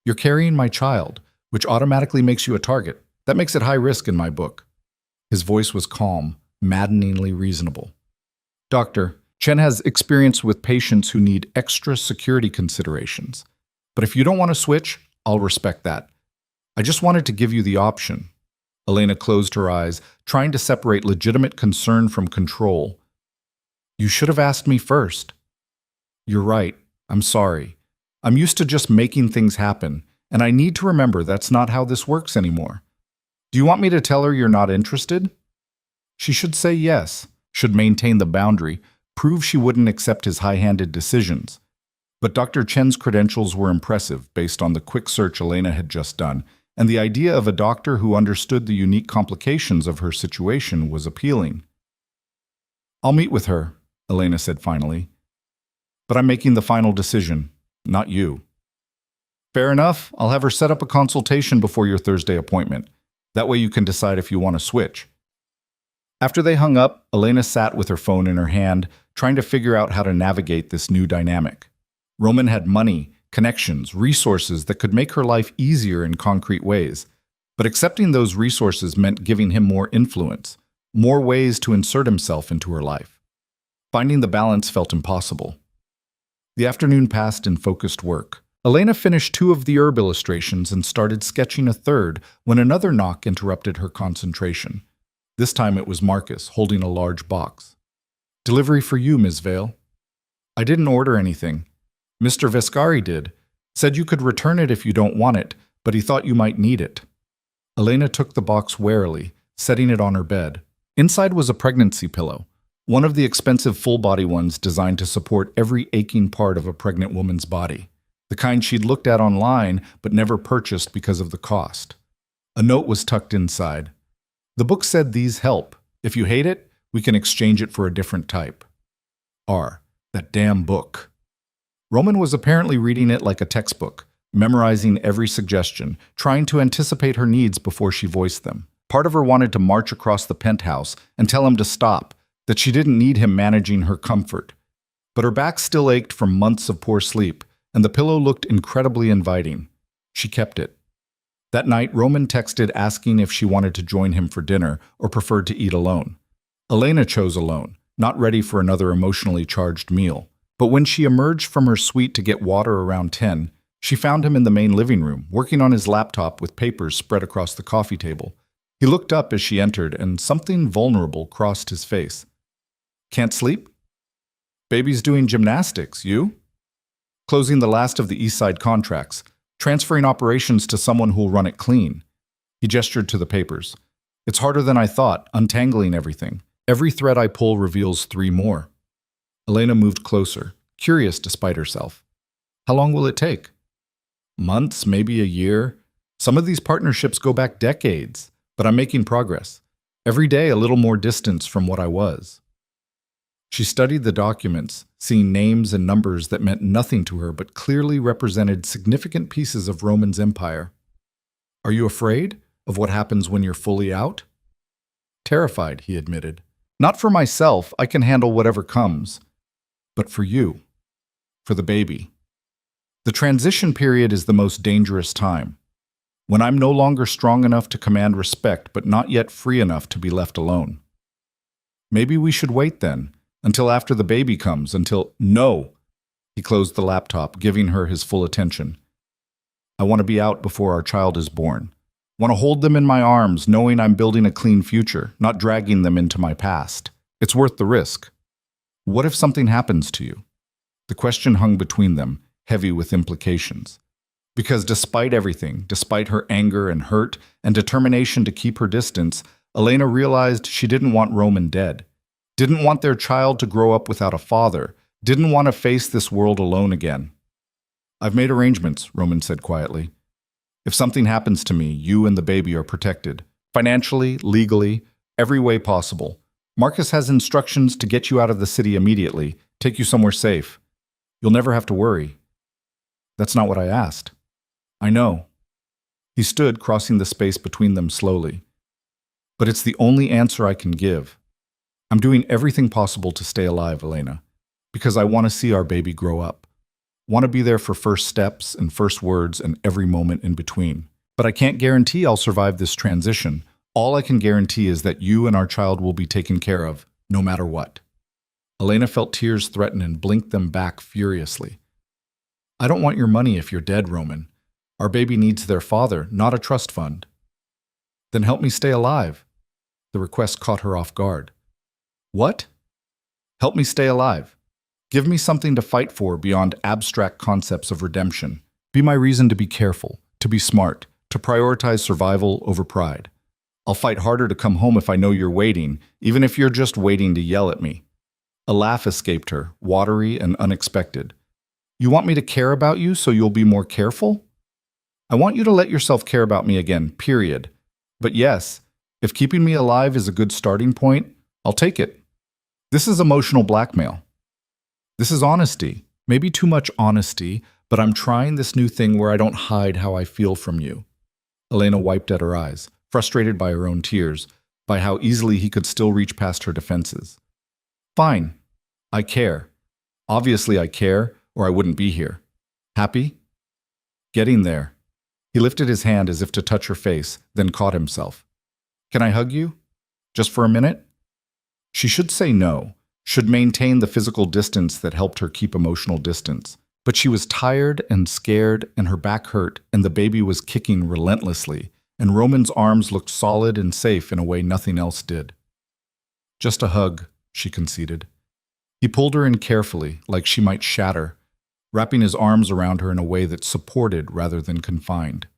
S2: You're carrying my child, which automatically makes you a target. That makes it high risk in my book." His voice was calm, maddeningly reasonable. "Doctor, Chen has experience with patients who need extra security considerations. But if you don't want to switch, I'll respect that. I just wanted to give you the option." Elena closed her eyes, trying to separate legitimate concern from control. "You should have asked me first." "You're right. I'm sorry. I'm used to just making things happen, and I need to remember that's not how this works anymore. Do you want me to tell her you're not interested?" She should say yes, should maintain the boundary, prove she wouldn't accept his high-handed decisions. But Dr. Chen's credentials were impressive based on the quick search Elena had just done, and the idea of a doctor who understood the unique complications of her situation was appealing. "I'll meet with her," Elena said finally. "But I'm making the final decision, not you." "Fair enough. I'll have her set up a consultation before your Thursday appointment. That way you can decide if you want to switch." After they hung up, Elena sat with her phone in her hand, trying to figure out how to navigate this new dynamic. Roman had money, connections, resources that could make her life easier in concrete ways. But accepting those resources meant giving him more influence, more ways to insert himself into her life. Finding the balance felt impossible. The afternoon passed in focused work. Elena finished 2 of the herb illustrations and started sketching a third when another knock interrupted her concentration. This time it was Marcus, holding a large box. "Delivery for you, Ms. Vale." "I didn't order anything. Mr. Vescari did. Said you could return it if you don't want it, but he thought you might need it." Elena took the box warily, setting it on her bed. Inside was a pregnancy pillow, one of the expensive full-body ones designed to support every aching part of a pregnant woman's body. The kind she'd looked at online but never purchased because of the cost. A note was tucked inside. The book said these help. If you hate it, we can exchange it for a different type. That damn book. Roman was apparently reading it like a textbook, memorizing every suggestion, trying to anticipate her needs before she voiced them. Part of her wanted to march across the penthouse and tell him to stop, that she didn't need him managing her comfort. But her back still ached from months of poor sleep, and the pillow looked incredibly inviting. She kept it. That night, Roman texted asking if she wanted to join him for dinner or preferred to eat alone. Elena chose alone, not ready for another emotionally charged meal. But when she emerged from her suite to get water around 10, she found him in the main living room, working on his laptop with papers spread across the coffee table. He looked up as she entered, and something vulnerable crossed his face. "Can't sleep?" "Baby's doing gymnastics. You?" "Closing the last of the East Side contracts, transferring operations to someone who'll run it clean." He gestured to the papers. "It's harder than I thought, untangling everything. Every thread I pull reveals 3 more." Elena moved closer, curious despite herself. "How long will it take?" "Months, maybe a year. Some of these partnerships go back decades, but I'm making progress.
S1: Every day a little more distance from what I was. She studied the documents, seeing names and numbers that meant nothing to her but clearly represented significant pieces of Roman's empire. Are you afraid of what happens when you're fully out? Terrified, he admitted. Not for myself, I can handle whatever comes. But for you, for the baby. The transition period is the most dangerous time. When I'm no longer strong enough to command respect, but not yet free enough to be left alone. Maybe we should wait then, until after the baby comes, No! He closed the laptop, giving her his full attention. I want to be out before our child is born. Want to hold them in my arms, knowing I'm building a clean future, not dragging them into my past. It's worth the risk. What if something happens to you? The question hung between them, heavy with implications. Because despite everything, despite her anger and hurt and determination to keep her distance, Elena realized she didn't want Roman dead. Didn't want their child to grow up without a father. Didn't want to face this world alone again. I've made arrangements, Roman said quietly. If something happens to me, you and the baby are protected. Financially, legally, every way possible. Marcus has instructions to get you out of the city immediately, take you somewhere safe. You'll never have to worry. That's not what I asked. I know. He stood, crossing the space between them slowly. But it's the only answer I can give. I'm doing everything possible to stay alive, Elena, because I want to see our baby grow up. Want to be there for first steps and first words and every moment in between. But I can't guarantee I'll survive this transition. All I can guarantee is that you and our child will be taken care of, no matter what. Elena felt tears threaten and blinked them back furiously. I don't want your money if you're dead, Roman. Our baby needs their father, not a trust fund. Then help me stay alive. The request caught her off guard. What? Help me stay alive. Give me something to fight for beyond abstract concepts of redemption. Be my reason to be careful, to be smart, to prioritize survival over pride. I'll fight harder to come home if I know you're waiting, even if you're just waiting to yell at me. A laugh escaped her, watery and unexpected. You want me to care about you so you'll be more careful? I want you to let yourself care about me again, period. But yes, if keeping me alive is a good starting point, I'll take it. This is emotional blackmail. This is honesty. Maybe too much honesty, but I'm trying this new thing where I don't hide how I feel from you. Elena wiped at her eyes, frustrated by her own tears, by how easily he could still reach past her defenses. Fine. I care. Obviously I care, or I wouldn't be here. Happy? Getting there. He lifted his hand as if to touch her face, then caught himself. Can I hug you? Just for a minute? She should say no, should maintain the physical distance that helped her keep emotional distance. But she was tired and scared, and her back hurt, and the baby was kicking relentlessly, and Roman's arms looked solid and safe in a way nothing else did. Just a hug, she conceded. He pulled her in carefully, like she might shatter, wrapping his arms around her in a way that supported rather than confined.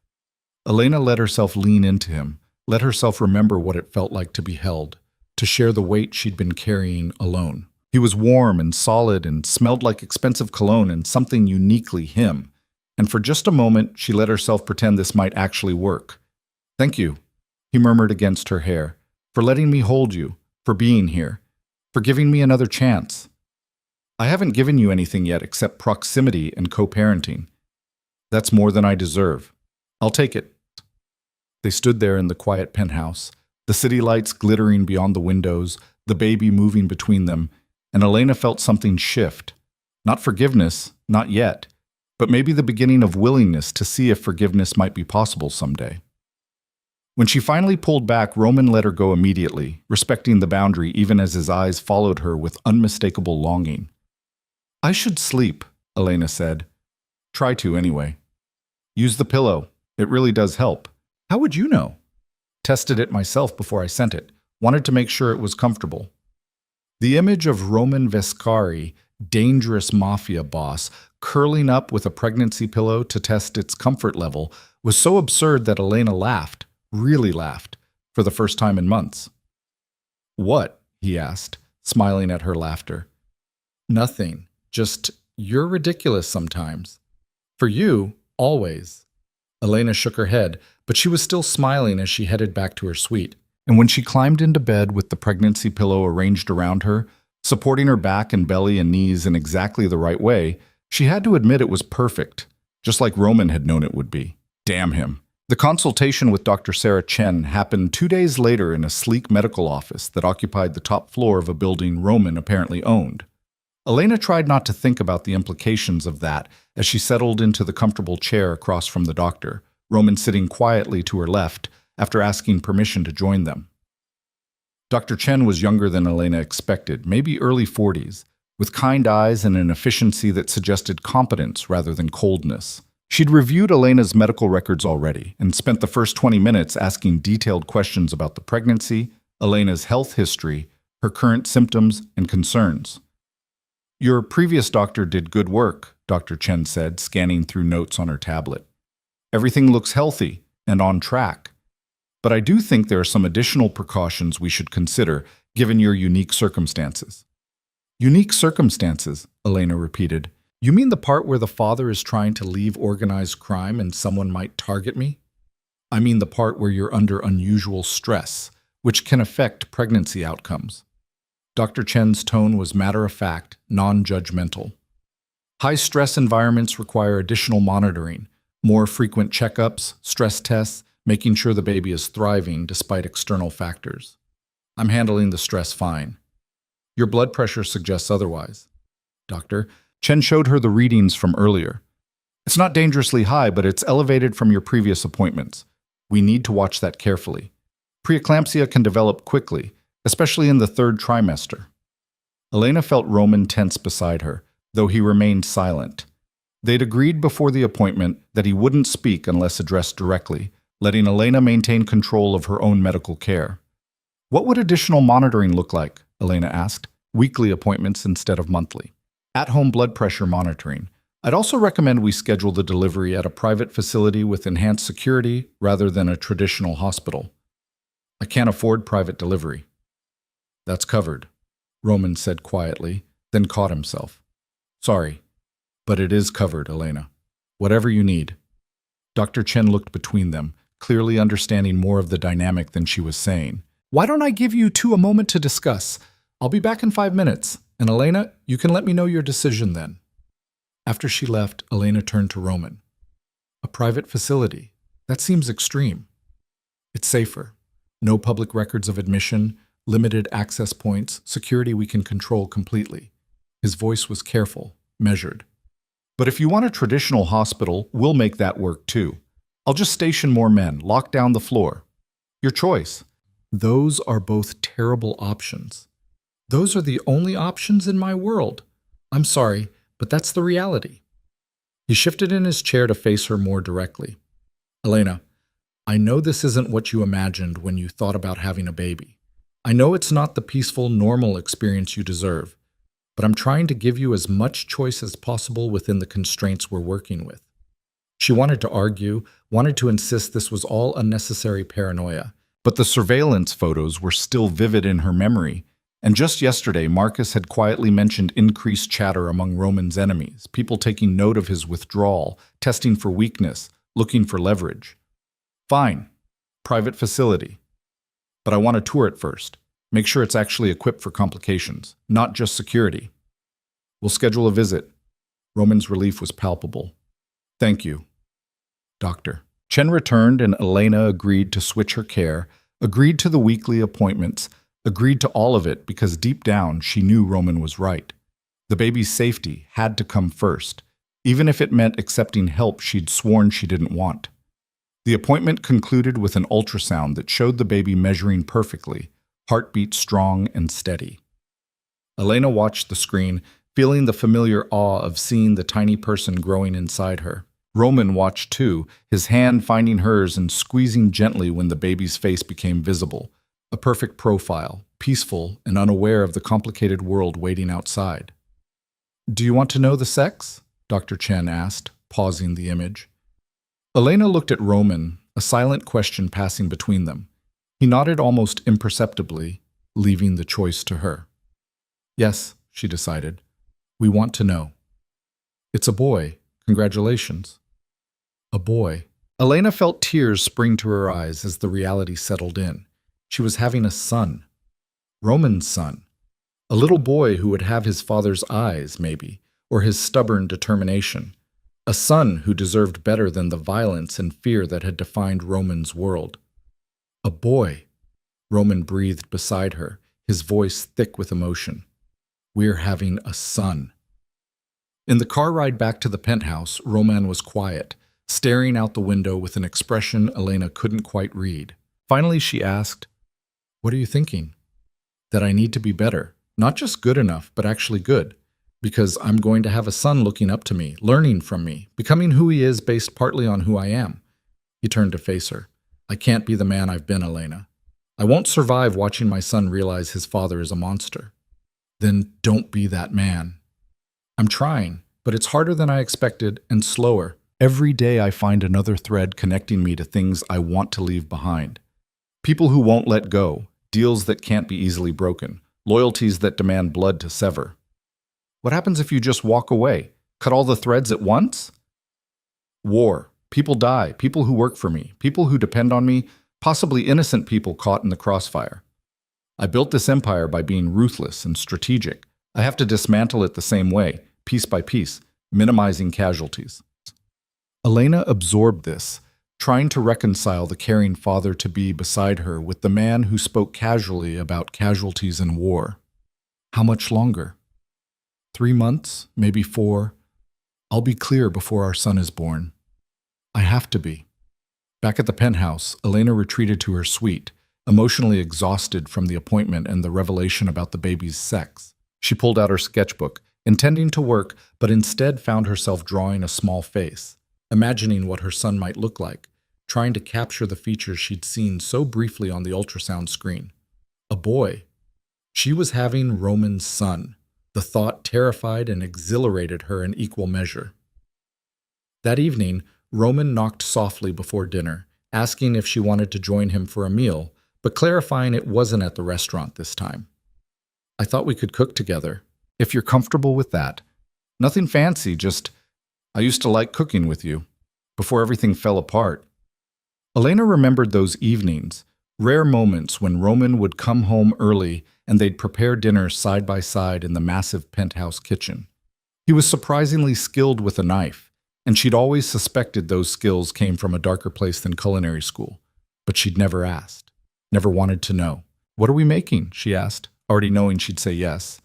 S1: Elena let herself lean into him, let herself remember what it felt like to be held, to share the weight she'd been carrying alone. He was warm and solid and smelled like expensive cologne and something uniquely him. And for just a moment, she let herself pretend this might actually work. Thank you, he murmured against her hair, for letting me hold you, for being here, for giving me another chance. I haven't given you anything yet except proximity and co-parenting. That's more than I deserve. I'll take it. They stood there in the quiet penthouse, the city lights glittering beyond the windows, the baby moving between them, and Elena felt something shift. Not forgiveness, not yet, but maybe the beginning of willingness to see if forgiveness might be possible someday. When she finally pulled back, Roman let her go immediately, respecting the boundary even as his eyes followed her with unmistakable longing. I should sleep, Elena said. Try to, anyway. Use the pillow. It really does help. How would you know? Tested it myself before I sent it. Wanted to make sure it was comfortable. The image of Roman Vescari, dangerous mafia boss, curling up with a pregnancy pillow to test its comfort level was so absurd that Elena laughed, really laughed, for the first time in months. What? He asked, smiling at her laughter. Nothing. Just, you're ridiculous sometimes. For you, always. Elena shook her head, but she was still smiling as she headed back to her suite. And when she climbed into bed with the pregnancy pillow arranged around her, supporting her back and belly and knees in exactly the right way, she had to admit it was perfect, just like Roman had known it would be. Damn him. The consultation with Dr. Sarah Chen happened 2 days later in a sleek medical office that occupied the top floor of a building Roman apparently owned. Elena tried not to think about the implications of that as she settled into the comfortable chair across from the doctor, Roman sitting quietly to her left after asking permission to join them. Dr. Chen was younger than Elena expected, maybe early 40s, with kind eyes and an efficiency that suggested competence rather than coldness. She'd reviewed Elena's medical records already and spent the first 20 minutes asking detailed questions about the pregnancy, Elena's health history, her current symptoms, and concerns. "Your previous doctor did good work," Dr. Chen said, scanning through notes on her tablet. "Everything looks healthy and on track. But I do think there are some additional precautions we should consider given your unique circumstances." "Unique circumstances," Elena repeated. "You mean the part where the father is trying to leave organized crime and someone might target me?" "I mean the part where you're under unusual stress, which can affect pregnancy outcomes." Dr. Chen's tone was matter-of-fact, non-judgmental. "High-stress environments require additional monitoring, more frequent checkups, stress tests, making sure the baby is thriving despite external factors. I'm handling the stress fine. Your blood pressure suggests otherwise." "Doctor," Chen showed her the readings from earlier. "It's not dangerously high, but it's elevated from your previous appointments. We need to watch that carefully. Preeclampsia can develop quickly, especially in the 3rd trimester." Elena felt Roman tense beside her, though he remained silent. They'd agreed before the appointment that he wouldn't speak unless addressed directly, letting Elena maintain control of her own medical care. "What would additional monitoring look like?" Elena asked. "Weekly appointments instead of monthly. At-home blood pressure monitoring. I'd also recommend we schedule the delivery at a private facility with enhanced security rather than a traditional hospital." "I can't afford private delivery." "That's covered," Roman said quietly, then caught himself. "Sorry, but it is covered, Elena. Whatever you need." Dr. Chen looked between them, clearly understanding more of the dynamic than she was saying. "Why don't I give you two a moment to discuss? I'll be back in 5 minutes, and Elena, you can let me know your decision then." After she left, Elena turned to Roman. "A private facility? That seems extreme." "It's safer. No public records of admission, limited access points, security we can control completely." His voice was careful, measured. "But if you want a traditional hospital, we'll make that work too. I'll just station more men, lock down the floor. Your choice." "Those are both terrible options." "Those are the only options in my world. I'm sorry, but that's the reality." He shifted in his chair to face her more directly. "Elena, I know this isn't what you imagined when you thought about having a baby. I know it's not the peaceful, normal experience you deserve, but I'm trying to give you as much choice as possible within the constraints we're working with." She wanted to argue, wanted to insist this was all unnecessary paranoia, but the surveillance photos were still vivid in her memory. And just yesterday, Marcus had quietly mentioned increased chatter among Roman's enemies, people taking note of his withdrawal, testing for weakness, looking for leverage. "Fine. Private facility. But I want to tour it first. Make sure it's actually equipped for complications, not just security." "We'll schedule a visit." Roman's relief was palpable. "Thank you, Doctor." Chen returned and Elena agreed to switch her care, agreed to the weekly appointments, agreed to all of it because deep down she knew Roman was right. The baby's safety had to come first, even if it meant accepting help she'd sworn she didn't want. The appointment concluded with an ultrasound that showed the baby measuring perfectly, heartbeat strong and steady. Elena watched the screen, feeling the familiar awe of seeing the tiny person growing inside her. Roman watched too, his hand finding hers and squeezing gently when the baby's face became visible. A perfect profile, peaceful and unaware of the complicated world waiting outside. "Do you want to know the sex?" Dr. Chen asked, pausing the image. Elena looked at Roman, a silent question passing between them. He nodded almost imperceptibly, leaving the choice to her. "Yes," she decided. "We want to know." "It's a boy. Congratulations." "A boy." Elena felt tears spring to her eyes as the reality settled in.
S2: She was having a son. Roman's son. A little boy who would have his father's eyes, maybe, or his stubborn determination. A son who deserved better than the violence and fear that had defined Roman's world. A boy. Roman breathed beside her, his voice thick with emotion. We're having a son. In the car ride back to the penthouse, Roman was quiet, staring out the window with an expression Elena couldn't quite read. Finally, she asked, "What are you thinking?" "That I need to be better. Not just good enough, but actually good. Because I'm going to have a son looking up to me, learning from me, becoming who he is based partly on who I am." He turned to face her. "I can't be the man I've been, Elena. I won't survive watching my son realize his father is a monster." "Then don't be that man." "I'm trying, but it's harder than I expected and slower. Every day I find another thread connecting me to things I want to leave behind. People who won't let go, deals that can't be easily broken, loyalties that demand blood to sever. What happens if you just walk away? Cut all the threads at once? War. People die, people who work for me, people who depend on me, possibly innocent people caught in the crossfire. I built this empire by being ruthless and strategic. I have to dismantle it the same way, piece by piece, minimizing casualties." Elena absorbed this, trying to reconcile the caring father-to-be beside her with the man who spoke casually about casualties in war. How much longer? 3 months, maybe 4. I'll be clear before our son is born. I have to be. Back at the penthouse, Elena retreated to her suite, emotionally exhausted from the appointment and the revelation about the baby's sex. She pulled out her sketchbook, intending to work, but instead found herself drawing a small face, imagining what her son might look like, trying to capture the features she'd seen so briefly on the ultrasound screen. A boy. She was having Roman's son. The thought terrified and exhilarated her in equal measure. That evening, Roman knocked softly before dinner, asking if she wanted to join him for a meal, but clarifying it wasn't at the restaurant this time. "I thought we could cook together, if you're comfortable with that. Nothing fancy, just, I used to like cooking with you, before everything fell apart." Elena remembered those evenings, rare moments when Roman would come home early and they'd prepare dinner side by side in the massive penthouse kitchen. He was surprisingly skilled with a knife, and she'd always suspected those skills came from a darker place than culinary school, but she'd never asked, never wanted to know. "What are we making?" she asked, already knowing she'd say yes.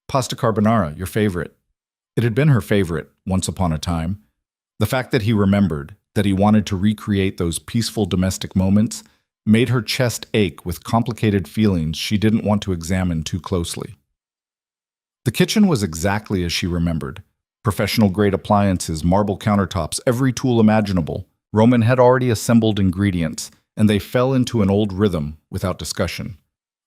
S2: "Pasta carbonara, your favorite." It had been her favorite, once upon a time. The fact that he remembered, that he wanted to recreate those peaceful domestic moments, made her chest ache with complicated feelings she didn't want to examine too closely. The kitchen was exactly as she remembered. Professional-grade appliances, marble countertops, every tool imaginable. Roman had already assembled ingredients, and they fell into an old rhythm without discussion.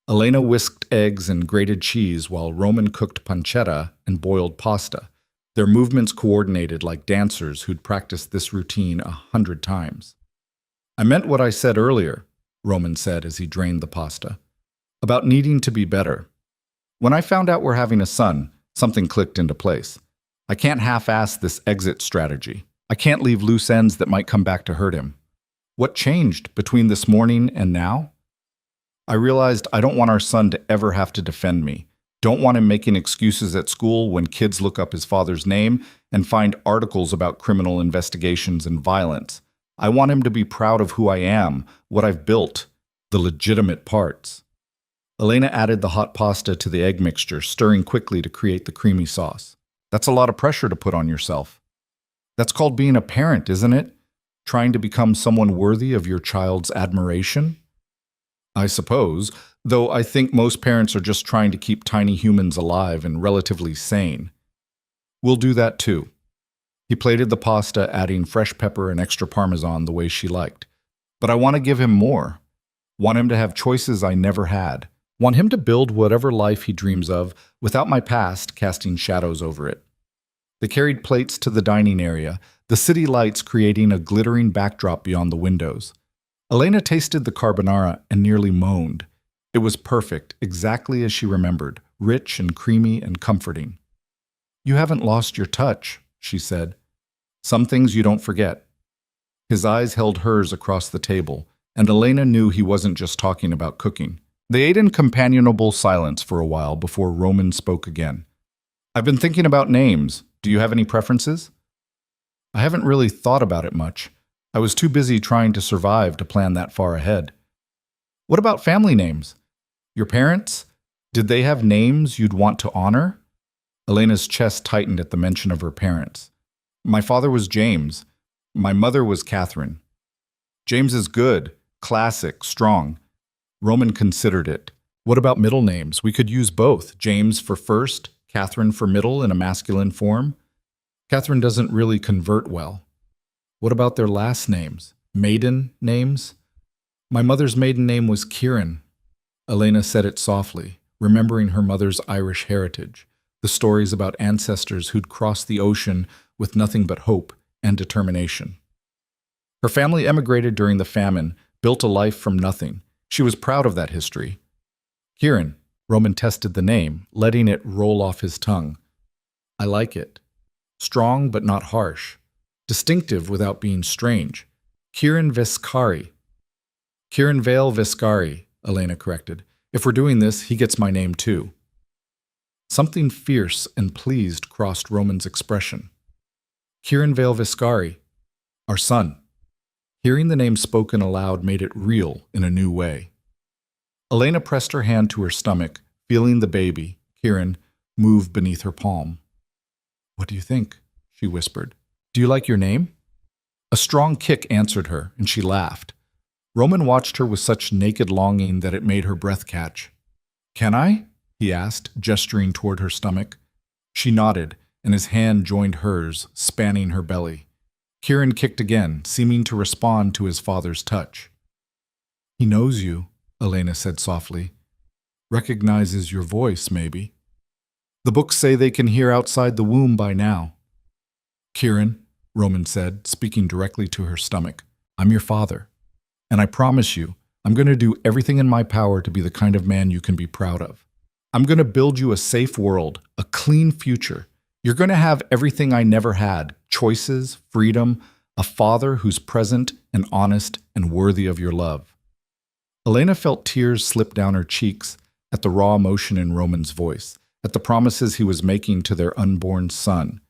S2: Elena whisked eggs and grated cheese while Roman cooked pancetta and boiled pasta, their movements coordinated like dancers who'd practiced this routine 100 times. "I meant what I said earlier," Roman said as he drained the pasta, "about needing to be better. When I found out we're having a son, something clicked into place. I can't half-ass this exit strategy. I can't leave loose ends that might come back to hurt him. What changed between this morning and now? I realized I don't want our son to ever have to defend me. Don't want him making excuses at school when kids look up his father's name and find articles about criminal investigations and violence. I want him to be proud of who I am, what I've built, the legitimate parts." Elena added the hot pasta to the egg mixture, stirring quickly to create the creamy sauce. "That's a lot of pressure to put on yourself." "That's called being a parent, isn't it? Trying to become someone worthy of your child's admiration?" "I suppose, though I think most parents are just trying to keep tiny humans alive and relatively sane." "We'll do that too." He plated the pasta, adding fresh pepper and extra parmesan the way she liked. "But I want to give him more. Want him to have choices I never had. Want him to build whatever life he dreams of without my past casting shadows over it." They carried plates to the dining area, the city lights creating a glittering backdrop beyond the windows. Elena tasted the carbonara and nearly moaned. It was perfect, exactly as she remembered, rich and creamy and comforting. "You haven't lost your touch," she said. "Some things you don't forget." His eyes held hers across the table,
S1: and Elena knew he wasn't just talking about cooking. They ate in companionable silence for a while before Roman spoke again. I've been thinking about names. Do you have any preferences? I haven't really thought about it much. I was too busy trying to survive to plan that far ahead. What about family names? Your parents? Did they have names you'd want to honor? Elena's chest tightened at the mention of her parents. My father was James. My mother was Catherine. James is good, classic, strong. Roman considered it. What about middle names? We could use both. James for first, Catherine for middle in a masculine form. Catherine doesn't really convert well. What about their last names? Maiden names? My mother's maiden name was Kieran. Elena said it softly, remembering her mother's Irish heritage, the stories about ancestors who'd crossed the ocean with nothing but hope and determination. Her family emigrated during the famine, built a life from nothing. She was proud of that history. Kieran, Roman tested the name, letting it roll off his tongue. I like it. Strong but not harsh. Distinctive without being strange. Kieran Viscari. Kieran Vale Viscari, Elena corrected. If we're doing this, he gets my name too. Something fierce and pleased crossed Roman's expression. Kieran Vale Viscari, our son. Hearing the name spoken aloud made it real in a new way. Elena pressed her hand to her stomach, feeling the baby, Kieran, move beneath her palm. What do you think? She whispered. Do you like your name? A strong kick answered her, and she laughed. Roman watched her with such naked longing that it made her breath catch. Can I? He asked, gesturing toward her stomach. She nodded, and his hand joined hers, spanning her belly. Kieran kicked again, seeming to respond to his father's touch. He knows you, Elena said softly. Recognizes your voice, maybe. The books say they can hear outside the womb by now. Kieran, Roman said, speaking directly to her stomach, I'm your father. And I promise you, I'm going to do everything in my power to be the kind of man you can be proud of. I'm going to build you a safe world, a clean future. You're going to have everything I never had, choices, freedom, a father who's present and honest and worthy of your love. Elena felt tears slip down her cheeks at the raw emotion in Roman's voice, at the promises he was making to their unborn son.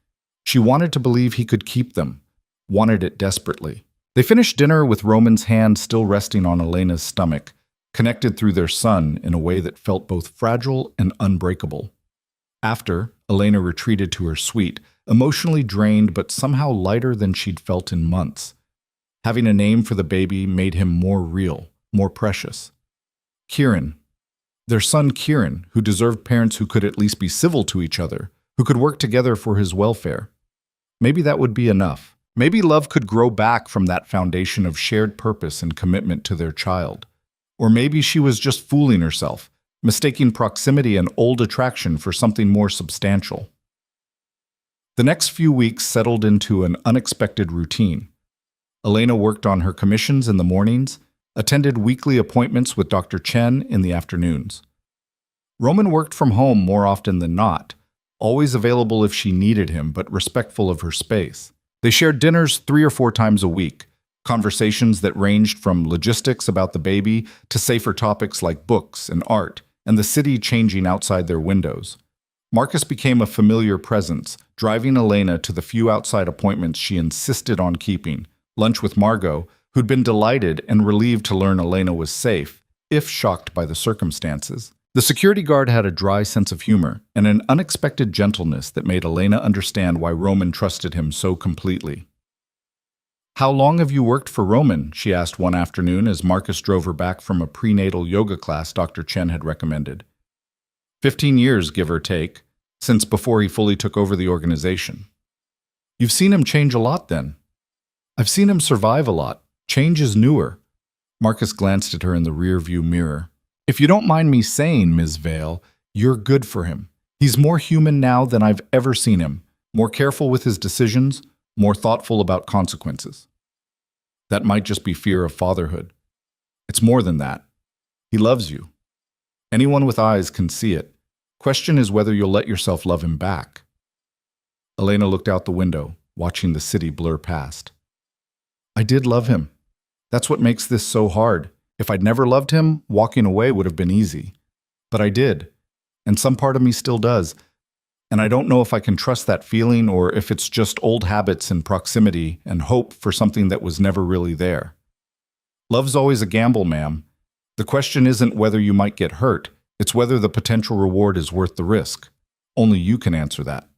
S1: She wanted to believe he could keep them, wanted it desperately. They finished dinner with Roman's hand still resting on Elena's stomach, connected through their son in a way that felt both fragile and unbreakable. After, Elena retreated to her suite, emotionally drained but somehow lighter than she'd felt in months. Having a name for the baby made him more real, more precious. Kieran. Their son Kieran, who deserved parents who could at least be civil to each other, who could work together for his welfare. Maybe that would be enough. Maybe love could grow back from that foundation of shared purpose and commitment to their child. Or maybe she was just fooling herself, mistaking proximity and old attraction for something more substantial. The next few weeks settled into an unexpected routine. Elena worked on her commissions in the mornings, attended weekly appointments with Dr. Chen in the afternoons. Roman worked from home more often than not, always available if she needed him, but respectful of her space. They shared dinners 3 or 4 times a week, conversations that ranged from logistics about the baby to safer topics like books and art, and the city changing outside their windows. Marcus became a familiar presence, driving Elena to the few outside appointments she insisted on keeping, lunch with Margot, who'd been delighted and relieved to learn Elena was safe, if shocked by the circumstances. The security guard had a dry sense of humor and an unexpected gentleness that made Elena understand why Roman trusted him so completely. How long have you worked for Roman? She asked one afternoon as Marcus drove her back from a prenatal yoga class Dr. Chen had recommended. 15 years, give or take, since before he fully took over the organization. You've seen him change a lot then. I've seen him survive a lot. Change is newer. Marcus glanced at her in the rear-view mirror. If you don't mind me saying, Ms. Vale, you're good for him. He's more human now than I've ever seen him, more careful with his decisions, more thoughtful about consequences. That might just be fear of fatherhood. It's more than that. He loves you. Anyone with eyes can see it. Question is whether you'll let yourself love him back. Elena looked out the window, watching the city blur past. I did love him. That's what makes this so hard. If I'd never loved him, walking away would have been easy. But I did. And some part of me still does. And I don't know if I can trust that feeling or if it's just old habits and proximity and hope for something that was never really there. Love's always a gamble, ma'am. The question isn't whether you might get hurt. It's whether the potential reward is worth the risk. Only you can answer that.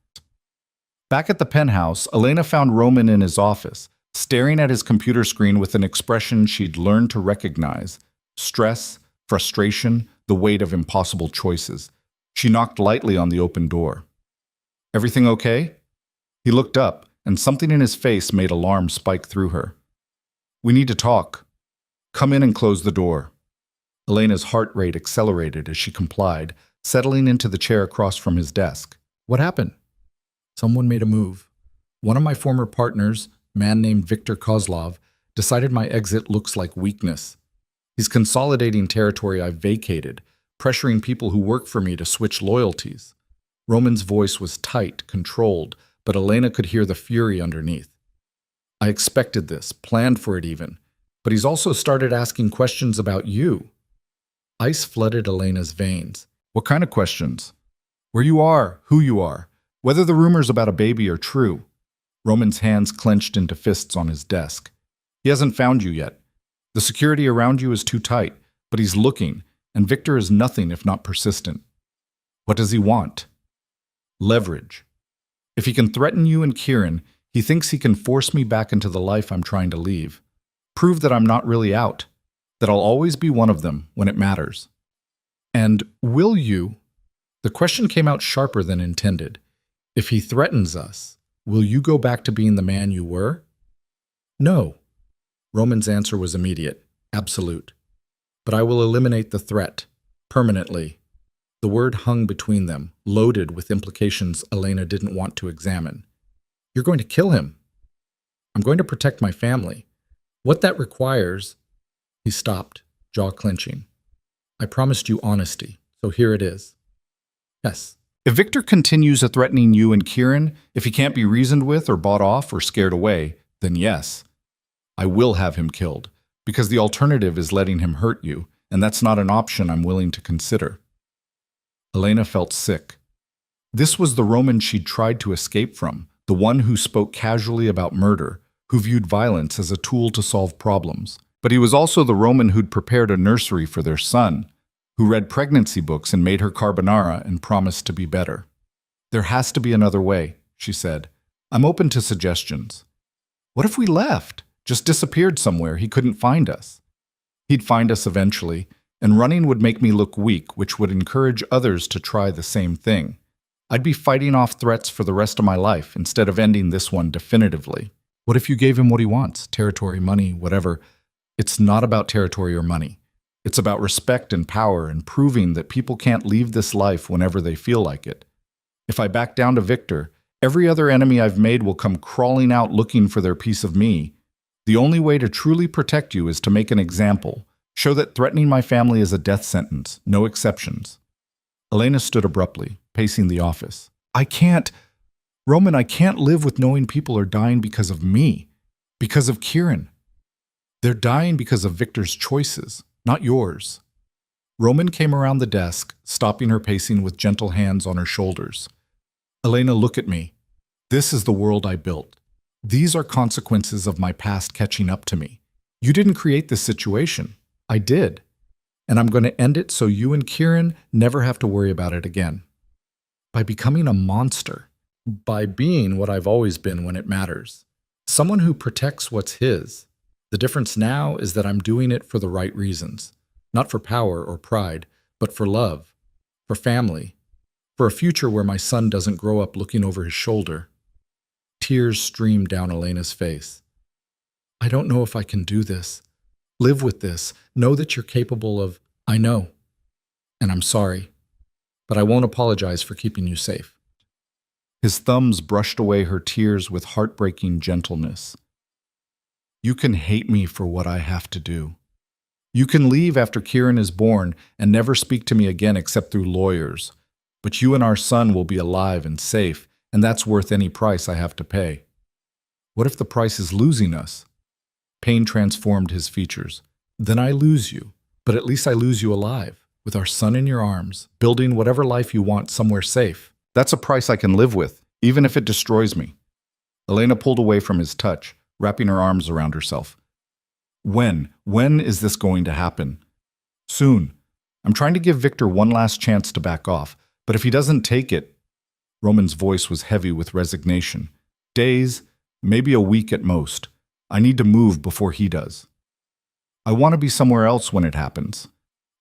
S1: Back at the penthouse, Elena found Roman in his office, staring at his computer screen with an expression she'd learned to recognize: stress, frustration, the weight of impossible choices. She knocked lightly on the open door. "Everything okay?" He looked up, and something in his face made alarm spike through her. "We need to talk. Come in and close the door." Elena's heart rate accelerated as she complied, settling into the chair across from his desk.
S2: What happened? Someone made a move. One of my former partners, a man named Viktor Kozlov, decided my exit looks like weakness. He's consolidating territory I've vacated, pressuring people who work for me to switch loyalties. Roman's voice was tight, controlled, but Elena could hear the fury underneath. I expected this, planned for it even, but he's also started asking questions about you. Ice flooded Elena's veins.
S1: "What kind of questions?" "Where you are, who you are, whether the rumors about a baby are true." Roman's hands clenched into fists on his desk. "He hasn't found you yet. The security around you is too tight, but he's looking, and Victor is nothing if not persistent." "What does he want?" "Leverage. If he can threaten you and Kieran, he thinks he can force me back into the life I'm trying to leave. Prove that I'm not really out, that I'll always be one of them when it matters."
S2: And will you? The question came out sharper than intended. If he threatens us, will you go back to being the man you were? No. Roman's answer was immediate, absolute. But I will eliminate the threat, permanently. The word hung between them, loaded with implications Elena didn't want to examine. You're going to kill him. I'm going to protect my family. What that requires... He stopped, jaw clenching. I promised you honesty, so here it is. Yes.
S1: If Victor continues threatening you and Kieran, if he can't be reasoned with or bought off or scared away, then yes, I will have him killed, because the alternative is letting him hurt you, and that's not an option I'm willing to consider. Elena felt sick. This was the Roman she'd tried to escape from, the one who spoke casually about murder, who viewed violence as a tool to solve problems. But he was also the Roman who'd prepared a nursery for their son, who read pregnancy books and made her carbonara and promised to be better. "There has to be another way," she said. "I'm open to suggestions." "What if we left? Just disappeared somewhere he couldn't find us?" "He'd find us eventually, and running would make me look weak, which would encourage others to try the same thing. I'd be fighting off threats for the rest of my life instead of ending this one definitively." "What if you gave him what he wants? Territory, money, whatever." "It's not about territory or money. It's about respect and power and proving that people can't leave this life whenever they feel like it. If I back down to Victor, every other enemy I've made will come crawling out looking for their piece of me. The only way to truly protect you is to make an example, show that threatening my family is a death sentence, no exceptions." Elena stood abruptly, pacing the office. I can't live with knowing people are dying because of me, because of Kieran. They're dying because of Victor's choices, not yours." Roman came around the desk, stopping her pacing with gentle hands on her shoulders. "Elena, look at me. This is the world I built. These are consequences of my past catching up to me. You didn't create this situation. I did. And I'm going to end it so you and Kieran never have to worry about it again. By becoming a monster. By being what I've always been when it matters. Someone who protects what's his. The difference now is that I'm doing it for the right reasons. Not for power or pride, but for love, for family, for a future where my son doesn't grow up looking over his shoulder." Tears streamed down Elena's face. "I don't know if I can do this. Live with this. Know that you're capable of..." "I know. And I'm sorry. But I won't apologize for keeping you safe." His thumbs brushed away her tears with heartbreaking gentleness. "You can hate me for what I have to do. You can leave after Kieran is born and never speak to me again except through lawyers. But you and our son will be alive and safe, and that's worth any price I have to pay." "What if the price is losing us?"
S2: Pain transformed his features. Then I lose you, but at least I lose you alive, with our son in your arms, building whatever life you want somewhere safe.
S1: That's a price I can live with, even if it destroys me. Elena pulled away from his touch, wrapping her arms around herself. When is this going to happen? Soon. I'm trying to give Victor one last chance to back off, but if he doesn't take it... Roman's voice was heavy with resignation. Days, maybe a week at most. I need to move before he does. I want to be somewhere else when it happens.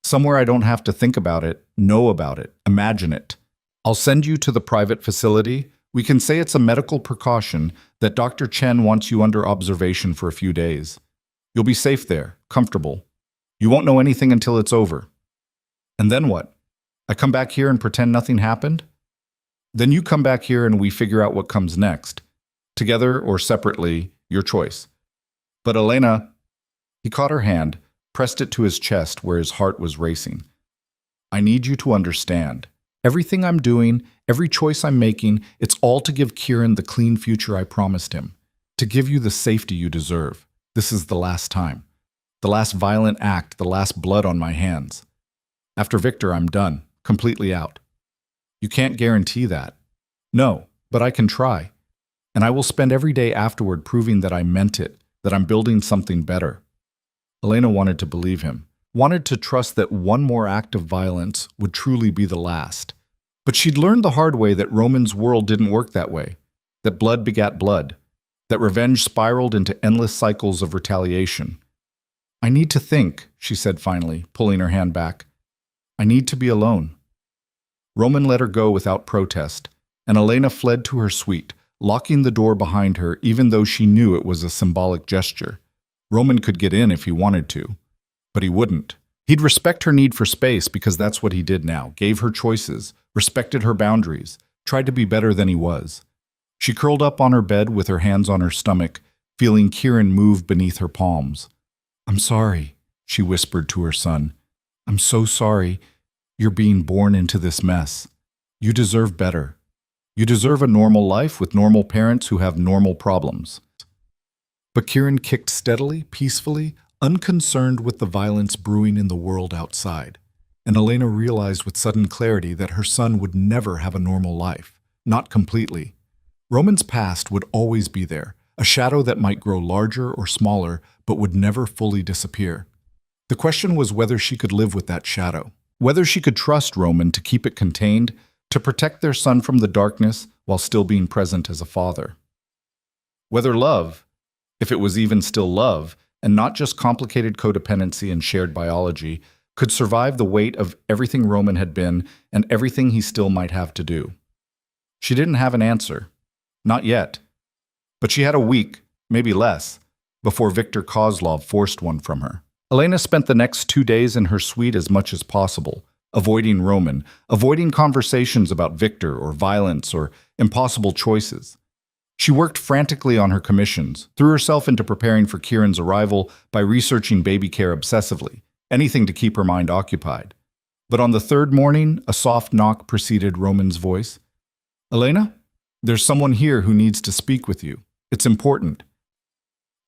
S1: Somewhere I don't have to think about it, know about it, imagine it. I'll send you to the private facility. We can say it's a medical precaution that Dr. Chen wants you under observation for a few days. You'll be safe there, comfortable. You won't know anything until it's over. And then what? I come back here and pretend nothing happened? Then you come back here and we figure out what comes next. Together or separately, your choice. But Elena, he caught her hand, pressed it to his chest where his heart was racing. I need you to understand. Everything I'm doing, every choice I'm making, it's all to give Kieran the clean future I promised him. To give you the safety you deserve. This is the last time. The last violent act, the last blood on my hands. After Victor, I'm done, completely out. You can't guarantee that. No, but I can try. And I will spend every day afterward proving that I meant it, that I'm building something better. Elena wanted to believe him, wanted to trust that one more act of violence would truly be the last. But she'd learned the hard way that Roman's world didn't work that way, that blood begat blood, that revenge spiraled into endless cycles of retaliation. I need to think, she said finally, pulling her hand back. I need to be alone. Roman let her go without protest, and Elena fled to her suite, locking the door behind her even though she knew it was a symbolic gesture. Roman could get in if he wanted to, but he wouldn't. He'd respect her need for space because that's what he did now, gave her choices, respected her boundaries, tried to be better than he was. She curled up on her bed with her hands on her stomach, feeling Kieran move beneath her palms. I'm sorry, she whispered to her son. I'm so sorry you're being born into this mess. You deserve better. You deserve a normal life with normal parents who have normal problems. But Kieran kicked steadily, peacefully, unconcerned with the violence brewing in the world outside. And Elena realized with sudden clarity that her son would never have a normal life. Not completely. Roman's past would always be there, a shadow that might grow larger or smaller, but would never fully disappear. The question was whether she could live with that shadow, whether she could trust Roman to keep it contained, to protect their son from the darkness while still being present as a father. Whether love, if it was even still love, and not just complicated codependency and shared biology, could survive the weight of everything Roman had been and everything he still might have to do. She didn't have an answer. Not yet. But she had a week, maybe less, before Viktor Kozlov forced one from her. Elena spent the next 2 days in her suite as much as possible, avoiding Roman, avoiding conversations about Viktor or violence or impossible choices. She worked frantically on her commissions, threw herself into preparing for Kieran's arrival by researching baby care obsessively, anything to keep her mind occupied. But on the third morning, a soft knock preceded Roman's voice. Elena, there's someone here who needs to speak with you. It's important.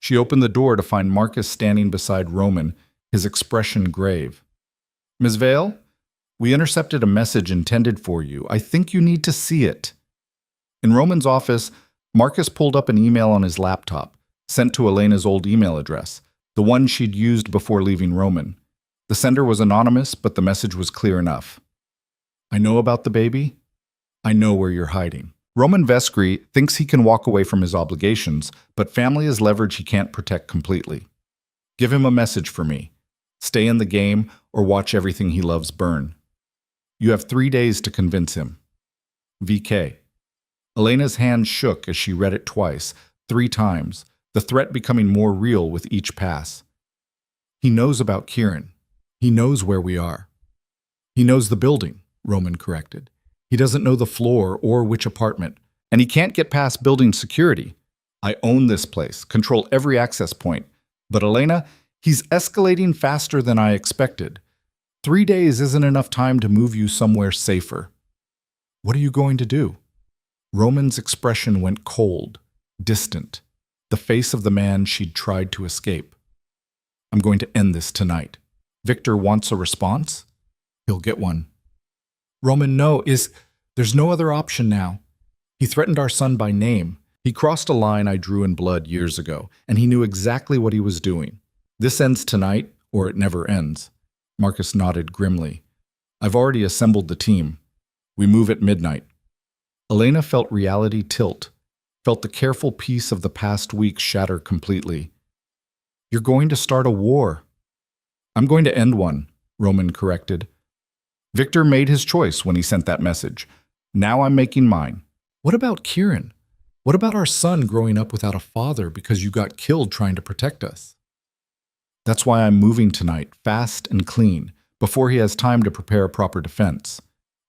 S1: She opened the door to find Marcus standing beside Roman, his expression grave. Ms. Vale, we intercepted a message intended for you. I think you need to see it. In Roman's office, Marcus pulled up an email on his laptop, sent to Elena's old email address, the one she'd used before leaving Roman. The sender was anonymous, but the message was clear enough. I know about the baby. I know where you're hiding. Roman Veskry thinks he can walk away from his obligations, but family is leverage he can't protect completely. Give him a message for me. Stay in the game or watch everything he loves burn. You have 3 days to convince him. VK. Elena's hand shook as she read it twice, 3 times, the threat becoming more real with each pass. He knows about Kieran. He knows where we are. He knows the building, Roman corrected. He doesn't know the floor or which apartment, and he can't get past building security. I own this place, control every access point. But Elena, he's escalating faster than I expected. 3 days isn't enough time to move you somewhere safer. What are you going to do? Roman's expression went cold, distant.
S2: the face of the man she'd tried to escape. I'm going to end this tonight. Victor wants a response? He'll get one. Roman, no, there's no other option now. He threatened our son by name. He crossed a line I drew in blood years ago, and he knew exactly what he was doing. This ends tonight, or it never ends. Marcus nodded grimly. I've already assembled the team. We move at midnight. Elena felt reality tilt, felt the careful peace of the past week shatter completely. You're going to start a war. I'm going to end one, Roman corrected. Victor made his choice when he sent that message. Now I'm making mine. What about Kieran? What about our son growing up without a father because you got killed trying to protect us? That's why I'm moving tonight, fast and clean, before he has time to prepare a proper defense.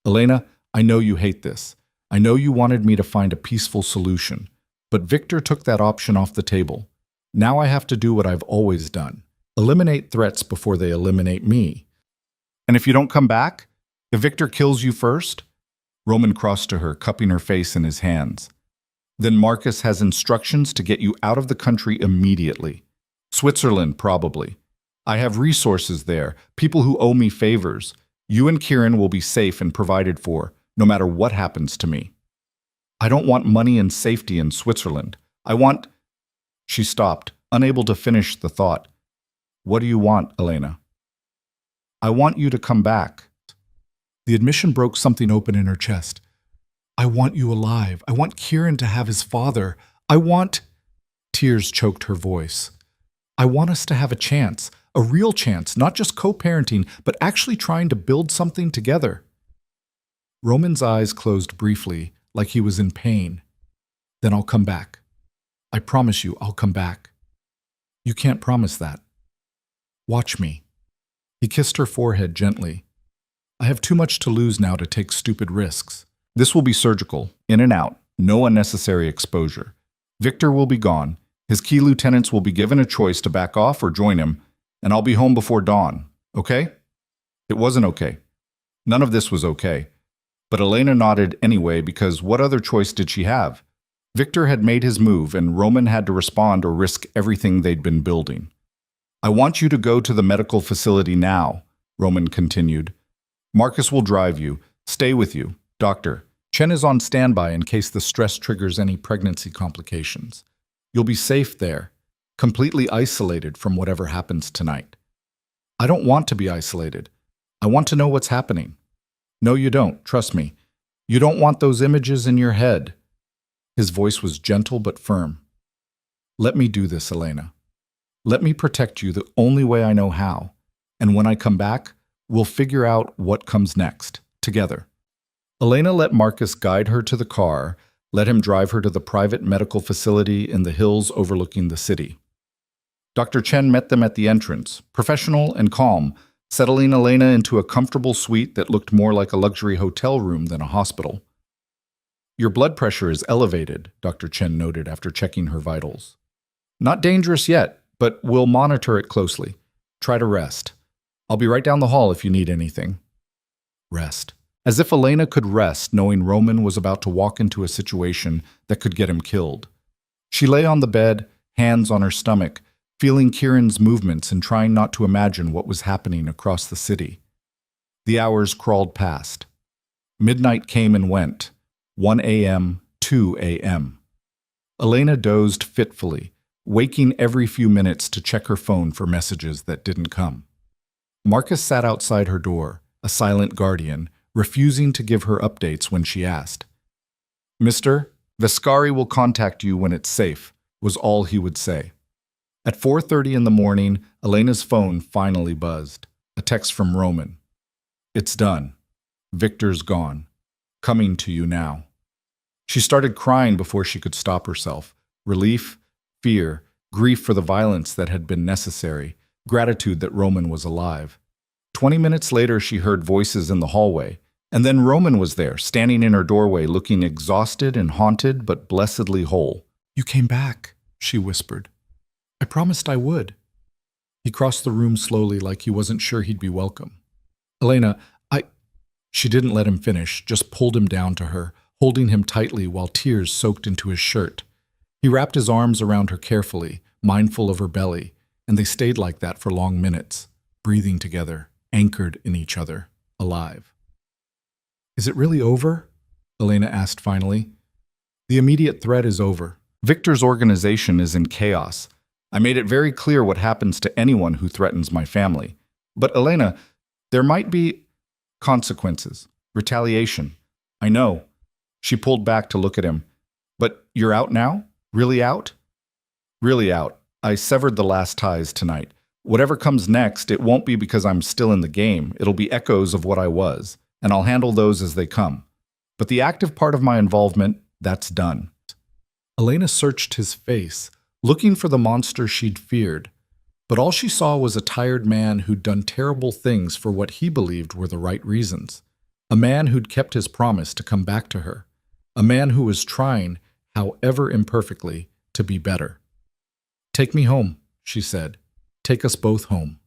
S2: Elena, I know you hate this. I know you wanted me to find a peaceful solution, but Victor took that option off the table. Now I have to do what I've always done. Eliminate threats before they eliminate me. And if you don't come back? If Victor kills you first? Roman crossed to her, cupping her face in his hands. Then Marcus has instructions to get you out of the country immediately. Switzerland, probably. I have resources there, people who owe me favors. You and Kieran will be safe and provided for, no matter what happens to me. I don't want money and safety in Switzerland. I want... She stopped, unable to finish the thought. What do you want, Elena? I want you to come back. The admission broke something open in her chest. I want you alive. I want Kieran to have his father. I want... Tears choked her voice. I want us to have a chance, a real chance, not just co-parenting, but actually trying to build something together. Roman's eyes closed briefly, like he was in pain. Then I'll come back. I promise you, I'll come back. You can't promise that. Watch me. He kissed her forehead gently. I have too much to lose now to take stupid risks. This will be surgical, in and out, no unnecessary exposure. Victor will be gone. His key lieutenants will be given a choice to back off or join him, and I'll be home before dawn. Okay? It wasn't okay. None of this was okay. But Elena nodded anyway because what other choice did she have? Victor had made his move, and Roman had to respond or risk everything they'd been building. I want you to go to the medical facility now, Roman continued. Marcus will drive you. Stay with you. Doctor, Chen is on standby in case the stress triggers any pregnancy complications. You'll be safe there, completely isolated from whatever happens tonight. I don't want to be isolated. I want to know what's happening. No, you don't. Trust me. You don't want those images in your head. His voice was gentle but firm. Let me do this, Elena. Let me protect you the only way I know how. And when I come back, we'll figure out what comes next, together. Elena let Marcus guide her to the car, let him drive her to the private medical facility in the hills overlooking the city. Dr. Chen met them at the entrance, professional and calm, settling Elena into a comfortable suite that looked more like a luxury hotel room than a hospital. Your blood pressure is elevated, Dr. Chen noted after checking her vitals. Not dangerous yet, but we'll monitor it closely. Try to rest. I'll be right down the hall if you need anything. Rest. As if Elena could rest knowing Roman was about to walk into a situation that could get him killed. She lay on the bed, hands on her stomach, feeling Kieran's movements and trying not to imagine what was happening across the city. The hours crawled past. Midnight came and went. 1 a.m., 2 a.m. Elena dozed fitfully, waking every few minutes to check her phone for messages that didn't come. Marcus sat outside her door, a silent guardian, refusing to give her updates when she asked. Mr. Vescari will contact you when it's safe, was all he would say. At 4:30 in the morning, Elena's phone finally buzzed. A text from Roman. It's done. Victor's gone. Coming to you now. She started crying before she could stop herself. Relief, fear, grief for the violence that had been necessary, gratitude that Roman was alive. 20 minutes later, she heard voices in the hallway, and then Roman was there, standing in her doorway, looking exhausted and haunted, but blessedly whole. You came back, she whispered. I promised I would. He crossed the room slowly like he wasn't sure he'd be welcome. Elena, She didn't let him finish, just pulled him down to her, holding him tightly while tears soaked into his shirt. He wrapped his arms around her carefully, mindful of her belly, and they stayed like that for long minutes, breathing together, anchored in each other, alive. "Is it really over?" Elena asked finally. "The immediate threat is over.
S1: Victor's organization is in chaos. I made it very clear what happens to anyone who threatens my family. But Elena, there might be consequences, retaliation. I know." She pulled back to look at him. "But you're out now? Really out?" "Really out. I severed the last ties tonight. Whatever comes next, it won't be because I'm still in the game. It'll be echoes of what I was, and I'll handle those as they come. But the active part of my involvement, that's done."
S2: Elena searched his face, looking for the monster she'd feared, but all she saw was a tired man who'd done terrible things for what he believed were the right reasons. A man who'd kept his promise to come back to her. A man who was trying, however imperfectly, to be better. "Take me home," she said. "Take us both home."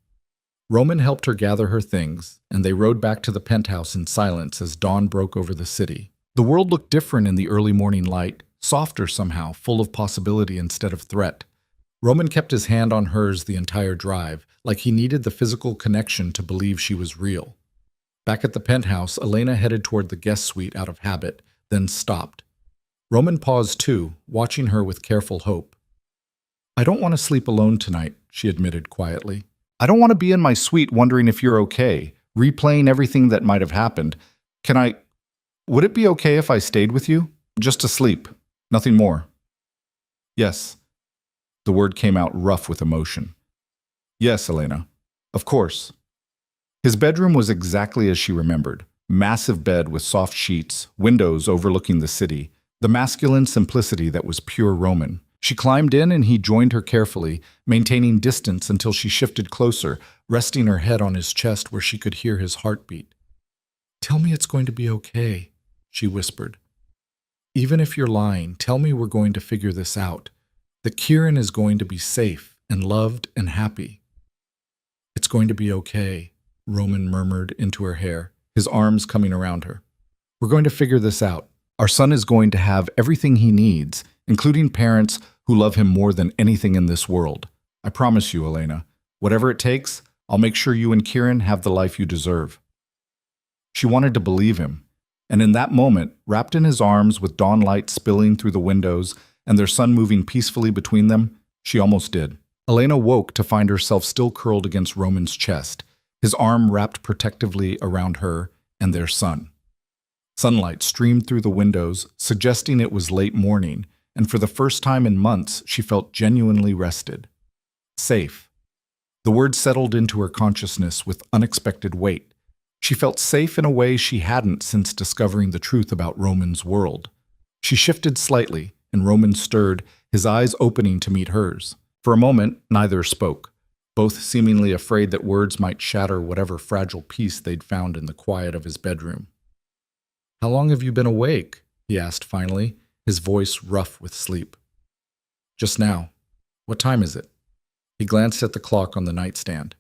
S2: Roman helped her gather her things, and they rode back to the penthouse in silence as dawn broke over the city. The world looked different in the early morning light, softer somehow, full of possibility instead of threat. Roman kept his hand on hers the entire drive, like he needed the physical connection to believe she was real. Back at the penthouse, Elena headed toward the guest suite out of habit, then stopped. Roman paused too, watching her with careful hope. "I don't want to sleep alone tonight," she admitted quietly.
S1: "I don't want to be in my suite wondering if you're okay, replaying everything that might have happened. Would it be okay if I stayed with you? Just to sleep. Nothing more." "Yes." The word came out rough with emotion. "Yes, Elena. Of course." His bedroom was exactly as she remembered. Massive bed with soft sheets, windows overlooking the city, the masculine simplicity that was pure Roman. She climbed in and he joined her carefully, maintaining distance until she shifted closer, resting her head on his chest where she could hear his heartbeat. "Tell me it's going to be okay," she whispered. "Even if you're lying, tell me we're going to figure this out, that Kieran is going to be safe and loved and happy." "It's going to be okay," Roman murmured into her hair, his arms coming around her. "We're going to figure this out. Our son is going to have everything he needs, including parents who love him more than anything in this world. I promise you, Elena. Whatever it takes, I'll make sure you and Kieran have the life you deserve." She wanted to believe him, and in that moment, wrapped in his arms with dawn light spilling through the windows and their son moving peacefully between them, she almost did. Elena woke to find herself still curled against Roman's chest, his arm wrapped protectively around her and their son. Sunlight streamed through the windows, suggesting it was late morning, and for the first time in months, she felt genuinely rested. Safe. The word settled into her consciousness with unexpected weight. She felt safe in a way she hadn't since discovering the truth about Roman's world. She shifted slightly, and Roman stirred, his eyes opening to meet hers. For a moment, neither spoke, both seemingly afraid that words might shatter whatever fragile peace they'd found in the quiet of his bedroom. "How long have you been awake?" he asked finally, his voice rough with sleep. "Just now. What time is it?" He glanced at the clock on the nightstand.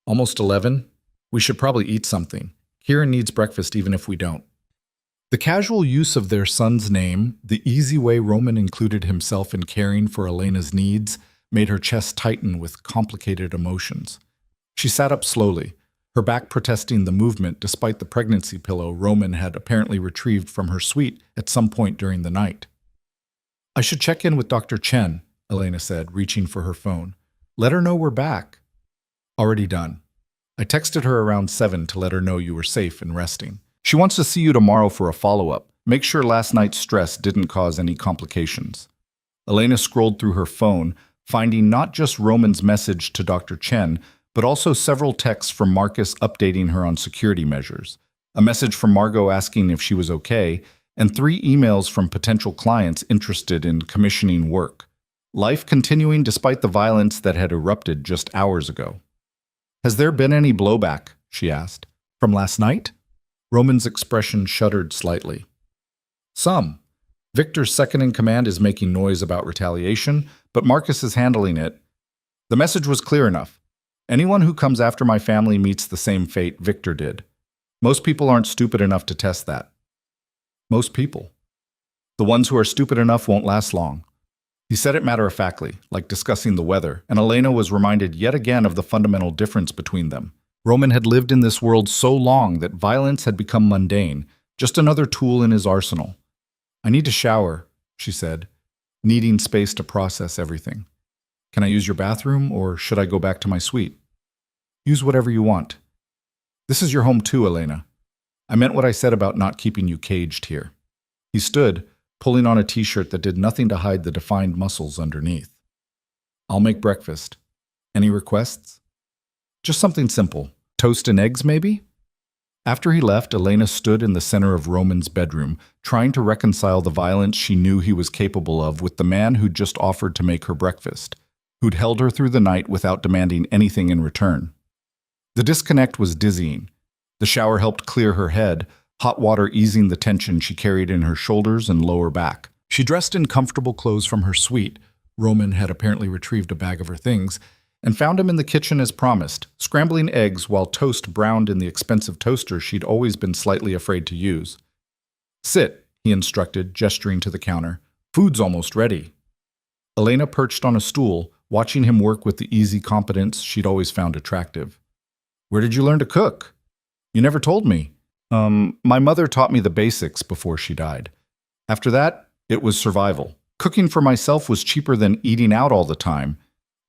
S1: "Almost 11. We should probably eat something. Kieran needs breakfast even if we don't." The casual use of their son's name, the easy way Roman included himself in caring for Elena's needs, made her chest tighten with complicated emotions. She sat up slowly, her back protesting the movement despite the pregnancy pillow Roman had apparently retrieved from her suite at some point during the night. "I should check in with Dr. Chen," Elena said, reaching for her phone. "Let her know we're back." "Already done. I texted her around 7 to let her know you were safe and resting. She wants to see you tomorrow for a follow-up. Make sure last night's stress didn't cause any complications." Elena scrolled through her phone, finding not just Roman's message to Dr. Chen, but also several texts from Marcus updating her on security measures, a message from Margot asking if she was okay, and 3 emails from potential clients interested in commissioning work. Life continuing despite the violence that had erupted just hours ago. "Has there been any blowback?" she asked. "From last night?" Roman's expression shuddered slightly. "Some. Victor's second-in-command is making noise about retaliation, but Marcus is handling it. The message was clear enough. Anyone who comes after my family meets the same fate Victor did. Most people aren't stupid enough to test that." "Most people. The ones who are stupid enough won't last long. He said it matter-of-factly, like discussing the weather, and Elena was reminded yet again of the fundamental difference between them. Roman had lived in this world so long that violence had become mundane, just another tool in his arsenal. "I need to shower," she said, needing space to process everything. "Can I use your bathroom, or should I go back to my suite?" "Use whatever you want. This is your home too, Elena. I meant what I said about not keeping you caged here." He stood, pulling on a t-shirt that did nothing to hide the defined muscles underneath. "I'll make breakfast. Any requests?" "Just something simple. Toast and eggs, maybe?" After he left, Elena stood in the center of Roman's bedroom, trying to reconcile the violence she knew he was capable of with the man who'd just offered to make her breakfast, who'd held her through the night without demanding anything in return. The disconnect was dizzying. The shower helped clear her head, hot water easing the tension she carried in her shoulders and lower back. She dressed in comfortable clothes from her suite. Roman had apparently retrieved a bag of her things, and found him in the kitchen as promised, scrambling eggs while toast browned in the expensive toaster she'd always been slightly afraid to use. "Sit," he instructed, gesturing to the counter. "Food's almost ready." Elena perched on a stool, watching him work with the easy competence she'd always found attractive. "Where did you learn to cook? You never told me." My mother taught me the basics before she died. After that, it was survival. Cooking for myself was cheaper than eating out all the time,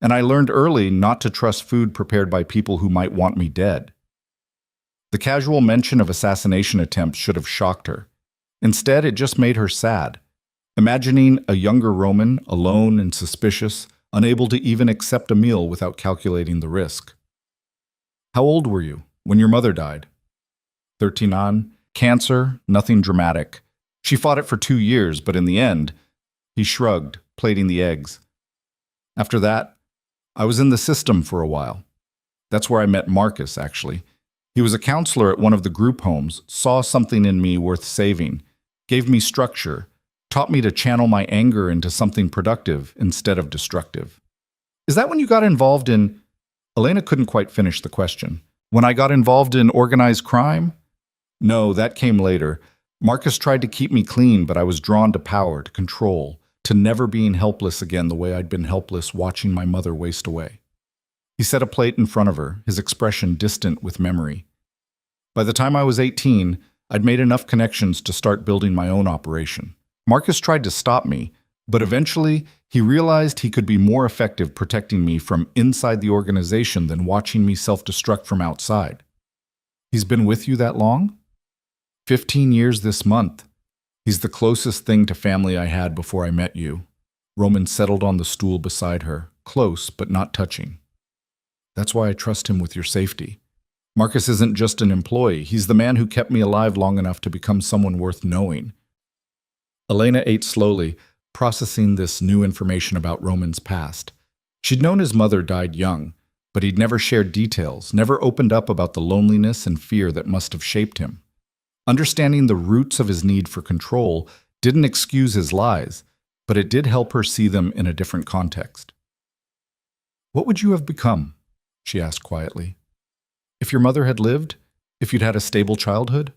S1: and I learned early not to trust food prepared by people who might want me dead." The casual mention of assassination attempts should have shocked her. Instead, it just made her sad, imagining a younger Roman, alone and suspicious, unable to even accept a meal without calculating the risk. "How old were you when your mother died?" 13 on. Cancer, nothing dramatic. She fought it for 2 years, but in the end, he shrugged, plating the eggs. "After that, I was in the system for a while. That's where I met Marcus, actually. He was a counselor at one of the group homes, saw something in me worth saving, gave me structure, taught me to channel my anger into something productive instead of destructive." "Is that when you got involved in—" Elena couldn't quite finish the question. "When I got involved in organized crime?" "No, that came later. Marcus tried to keep me clean, but I was drawn to power, to control, to never being helpless again the way I'd been helpless watching my mother waste away." He set a plate in front of her, his expression distant with memory. "By the time I was 18, I'd made enough connections to start building my own operation. Marcus tried to stop me, but eventually he realized he could be more effective protecting me from inside the organization than watching me self-destruct from outside." "He's been with you that long?" 15 years this month. He's the closest thing to family I had before I met you." Roman settled on the stool beside her, close but not touching. "That's why I trust him with your safety. Marcus isn't just an employee. He's the man who kept me alive long enough to become someone worth knowing." Elena ate slowly, processing this new information about Roman's past. She'd known his mother died young, but he'd never shared details, never opened up about the loneliness and fear that must have shaped him. Understanding the roots of his need for control didn't excuse his lies, but it did help her see them in a different context. "What would you have become?" she asked quietly. "If your mother had lived? If you'd had a stable childhood?"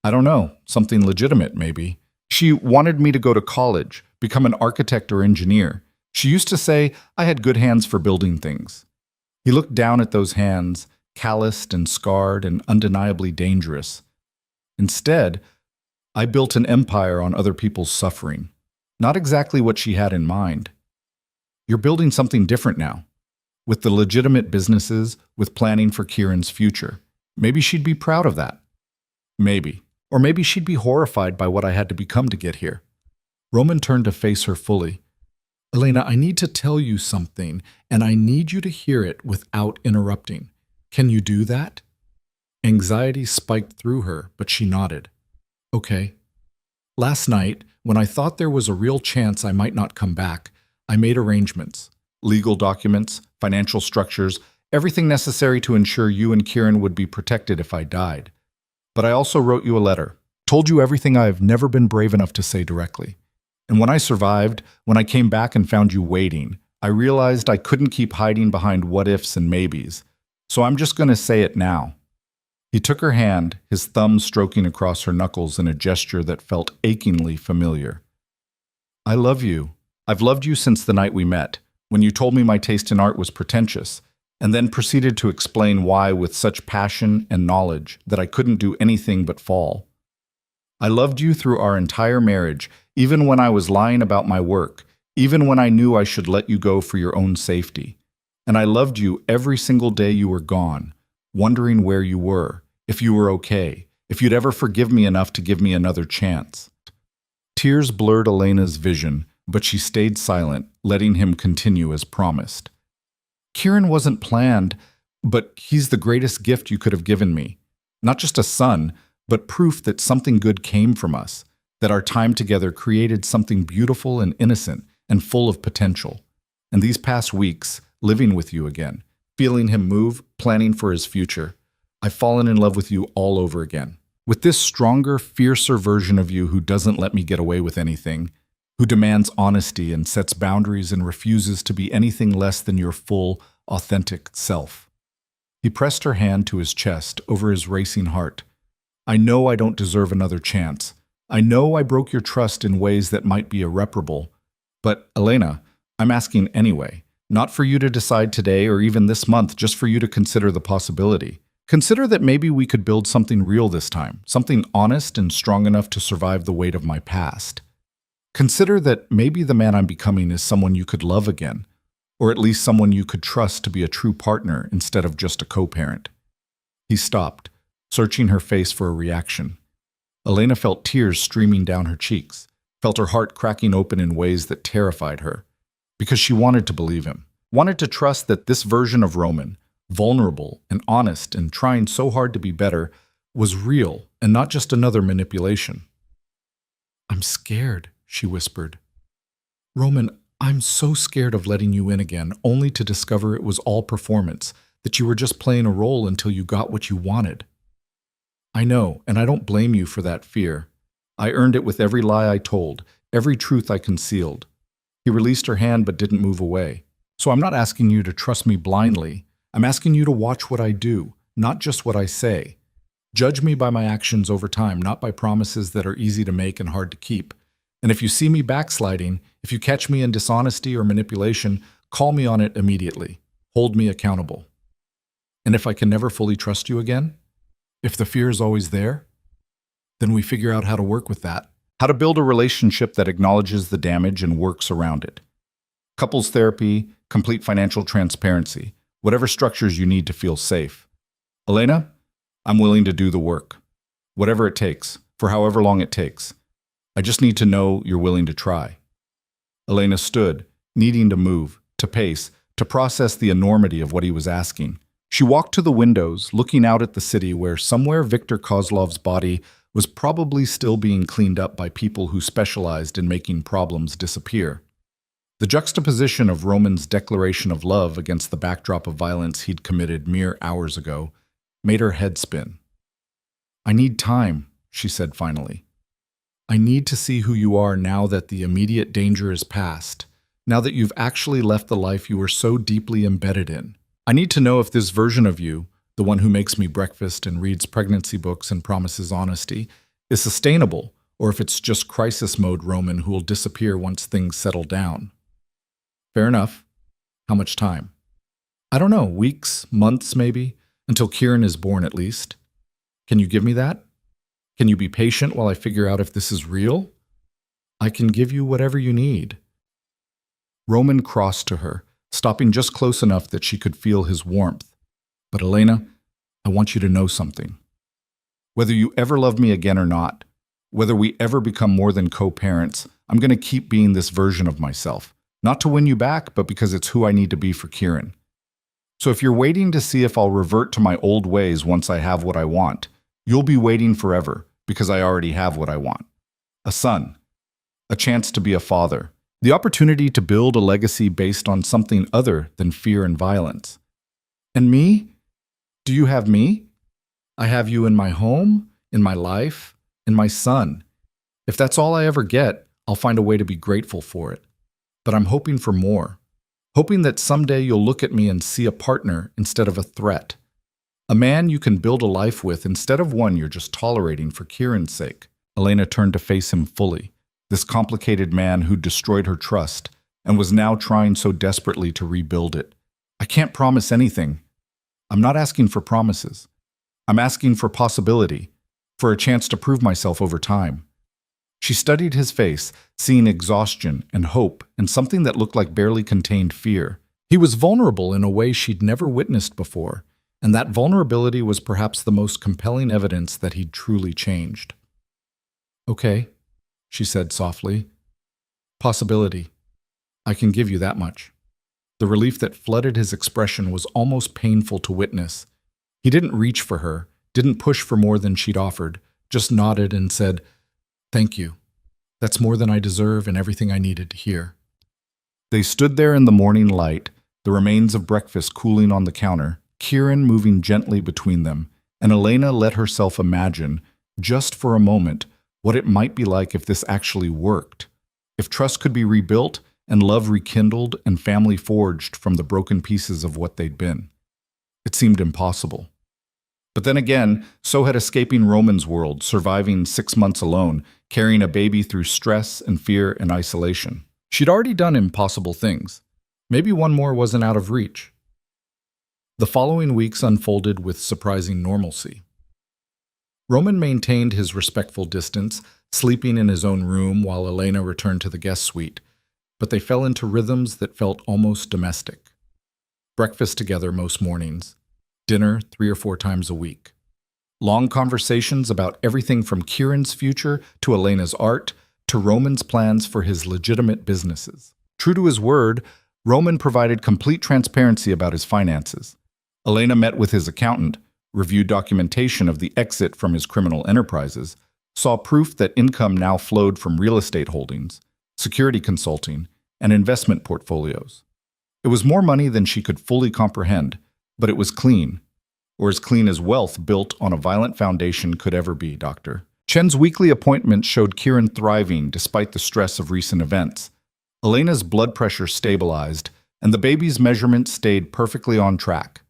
S1: "I don't know. Something legitimate, maybe. She wanted me to go to college, become an architect or engineer. She used to say I had good hands for building things." He looked down at those hands, calloused and scarred and undeniably dangerous. "Instead, I built an empire on other people's suffering. Not exactly what she had in mind." "You're building something different now. With the legitimate businesses, with planning for Kieran's future. Maybe she'd be proud of that." "Maybe. Or maybe she'd be horrified by what I had to become to get here." Roman turned to face her fully. "Elena, I need to tell you something, and I need you to hear it without interrupting. Can you do that?" Anxiety spiked through her, but she nodded. "Okay. Last night, when I thought there was a real chance I might not come back, I made arrangements. Legal documents, financial structures, everything necessary to ensure you and Kieran would be protected if I died. But I also wrote you a letter, told you everything I have never been brave enough to say directly. And when I survived, when I came back and found you waiting, I realized I couldn't keep hiding behind what-ifs and maybes. So I'm just going to say it now." He took her hand, his thumb stroking across her knuckles in a gesture that felt achingly familiar. "I love you. I've loved you since the night we met, when you told me my taste in art was pretentious, and then proceeded to explain why with such passion and knowledge that I couldn't do anything but fall. I loved you through our entire marriage, even when I was lying about my work, even when I knew I should let you go for your own safety. And I loved you every single day you were gone, wondering where you were, if you were okay, if you'd ever forgive me enough to give me another chance. Tears blurred Elena's vision, but she stayed silent, letting him continue as promised. Kieran wasn't planned, but he's the greatest gift you could have given me. Not just a son, but proof that something good came from us, that our time together created something beautiful and innocent and full of potential. And these past weeks, living with you again, feeling him move, planning for his future, I've fallen in love with you all over again. With this stronger, fiercer version of you who doesn't let me get away with anything, who demands honesty and sets boundaries and refuses to be anything less than your full, authentic self. He pressed her hand to his chest over his racing heart. I know I don't deserve another chance. I know I broke your trust in ways that might be irreparable. But, Elena, I'm asking anyway, not for you to decide today or even this month, just for you to consider the possibility. Consider that maybe we could build something real this time, something honest and strong enough to survive the weight of my past. Consider that maybe the man I'm becoming is someone you could love again, or at least someone you could trust to be a true partner instead of just a co-parent. He stopped, searching her face for a reaction. Elena felt tears streaming down her cheeks, felt her heart cracking open in ways that terrified her, because she wanted to believe him, wanted to trust that this version of Roman, vulnerable and honest and trying so hard to be better, was real and not just another manipulation. I'm scared, she whispered. Roman, I'm so scared of letting you in again, only to discover it was all performance, that you were just playing a role until you got what you wanted. I know, and I don't blame you for that fear. I earned it with every lie I told, every truth I concealed. He released her hand but didn't move away. So I'm not asking you to trust me blindly. I'm asking you to watch what I do, not just what I say. Judge me by my actions over time, not by promises that are easy to make and hard to keep. And if you see me backsliding, if you catch me in dishonesty or manipulation, call me on it immediately. Hold me accountable. And if I can never fully trust you again, if the fear is always there, then we figure out how to work with that. How to build a relationship that acknowledges the damage and works around it. Couples therapy, complete financial transparency, whatever structures you need to feel safe. Elena, I'm willing to do the work. Whatever it takes, for however long it takes. I just need to know you're willing to try. Elena stood, needing to move, to pace, to process the enormity of what he was asking. She walked to the windows, looking out at the city where somewhere Viktor Kozlov's body was probably still being cleaned up by people who specialized in making problems disappear. The juxtaposition of Roman's declaration of love against the backdrop of violence he'd committed mere hours ago made her head spin. I need time, she said finally. I need to see who you are now that the immediate danger is past, now that you've actually left the life you were so deeply embedded in. I need to know if this version of you, the one who makes me breakfast and reads pregnancy books and promises honesty, is sustainable, or if it's just crisis mode Roman who will disappear once things settle down. Fair enough. How much time? I don't know, weeks, months maybe, until Kieran is born at least. Can you give me that? Can you be patient while I figure out if this is real? I can give you whatever you need. Roman crossed to her, stopping just close enough that she could feel his warmth. But Elena, I want you to know something. Whether you ever love me again or not, whether we ever become more than co-parents, I'm going to keep being this version of myself. Not to win you back, but because it's who I need to be for Kieran. So if you're waiting to see if I'll revert to my old ways once I have what I want, you'll be waiting forever because I already have what I want. A son, a chance to be a father, the opportunity to build a legacy based on something other than fear and violence. And me? Do you have me? I have you in my home, in my life, in my son. If that's all I ever get, I'll find a way to be grateful for it. But I'm hoping for more. Hoping that someday you'll look at me and see a partner instead of a threat. A man you can build a life with instead of one you're just tolerating for Kieran's sake. Elena turned to face him fully. This complicated man who destroyed her trust, and was now trying so desperately to rebuild it. I can't promise anything. I'm not asking for promises. I'm asking for possibility, for a chance to prove myself over time. She studied his face, seeing exhaustion and hope and something that looked like barely contained fear. He was vulnerable in a way she'd never witnessed before, and that vulnerability was perhaps the most compelling evidence that he'd truly changed. "Okay," she said softly. "Possibility. I can give you that much." The relief that flooded his expression was almost painful to witness. He didn't reach for her, didn't push for more than she'd offered, just nodded and said, "Thank you. That's more than I deserve and everything I needed to hear." They stood there in the morning light, the remains of breakfast cooling on the counter, Kieran moving gently between them, and Elena let herself imagine, just for a moment, what it might be like if this actually worked. If trust could be rebuilt and love rekindled and family forged from the broken pieces of what they'd been. It seemed impossible. But then again, so had escaping Roman's world, surviving 6 months alone, carrying a baby through stress and fear and isolation. She'd already done impossible things. Maybe one more wasn't out of reach. The following weeks unfolded with surprising normalcy. Roman maintained his respectful distance, sleeping in his own room while Elena returned to the guest suite, but they fell into rhythms that felt almost domestic. Breakfast together most mornings, dinner 3 or 4 times a week. Long conversations about everything from Kieran's future to Elena's art to Roman's plans for his legitimate businesses. True to his word, Roman provided complete transparency about his finances. Elena met with his accountant, reviewed documentation of the exit from his criminal enterprises, saw proof that income now flowed from real estate holdings, security consulting, and investment portfolios. It was more money than she could fully comprehend, but it was clean, or as clean as wealth built on a violent foundation could ever be, Doctor. Chen's weekly appointments showed Kieran thriving despite the stress of recent events. Elena's blood pressure stabilized, and the baby's measurements stayed perfectly on track.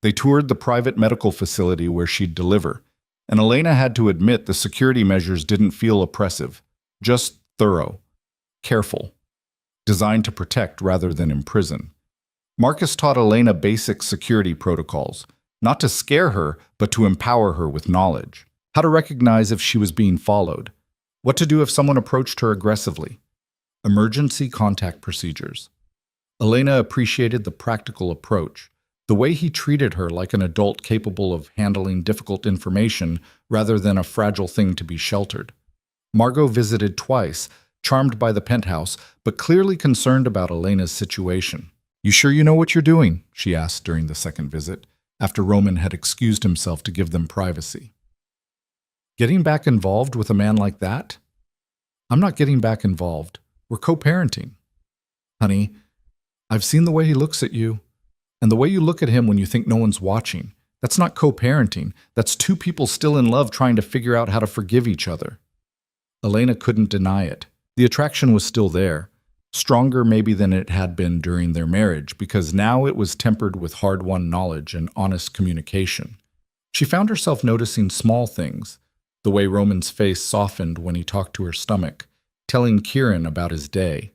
S1: They toured the private medical facility where she'd deliver, and Elena had to admit the security measures didn't feel oppressive, just thorough, careful, designed to protect rather than imprison. Marcus taught Elena basic security protocols, not to scare her, but to empower her with knowledge. How to recognize if she was being followed, what to do if someone approached her aggressively, emergency contact procedures. Elena appreciated the practical approach, the way he treated her like an adult capable of handling difficult information rather than a fragile thing to be sheltered. Margot visited twice, charmed by the penthouse, but clearly concerned about Elena's situation. "You sure you know what you're doing?" she asked during the second visit, after Roman had excused himself to give them privacy. "Getting back involved with a man like that?" "I'm not getting back involved. We're co-parenting." "Honey, I've seen the way he looks at you, and the way you look at him when you think no one's watching. That's not co-parenting. That's 2 people still in love trying to figure out how to forgive each other." Elena couldn't deny it. The attraction was still there, stronger maybe than it had been during their marriage, because now it was tempered with hard-won knowledge and honest communication. She found herself noticing small things, the way Roman's face softened when he talked to her stomach, telling Kieran about his day,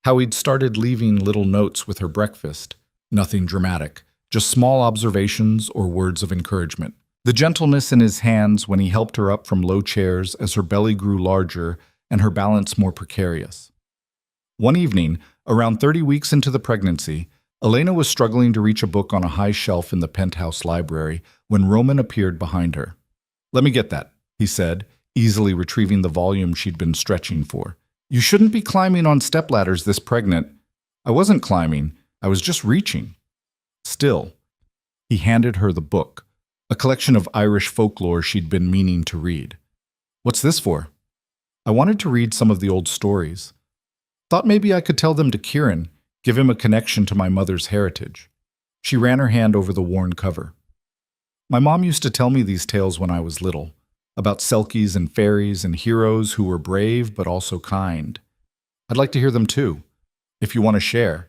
S1: how he'd started leaving little notes with her breakfast, nothing dramatic, just small observations or words of encouragement. The gentleness in his hands when he helped her up from low chairs as her belly grew larger and her balance more precarious. One evening, around 30 weeks into the pregnancy, Elena was struggling to reach a book on a high shelf in the penthouse library when Roman appeared behind her. "Let me get that," he said, easily retrieving the volume she'd been stretching for. "You shouldn't be climbing on stepladders this pregnant." "I wasn't climbing, I was just reaching." Still, he handed her the book, a collection of Irish folklore she'd been meaning to read. "What's this for?" "I wanted to read some of the old stories. Thought maybe I could tell them to Kieran, give him a connection to my mother's heritage." She ran her hand over the worn cover. "My mom used to tell me these tales when I was little, about selkies and fairies and heroes who were brave but also kind. I'd like to hear them too, if you want to share."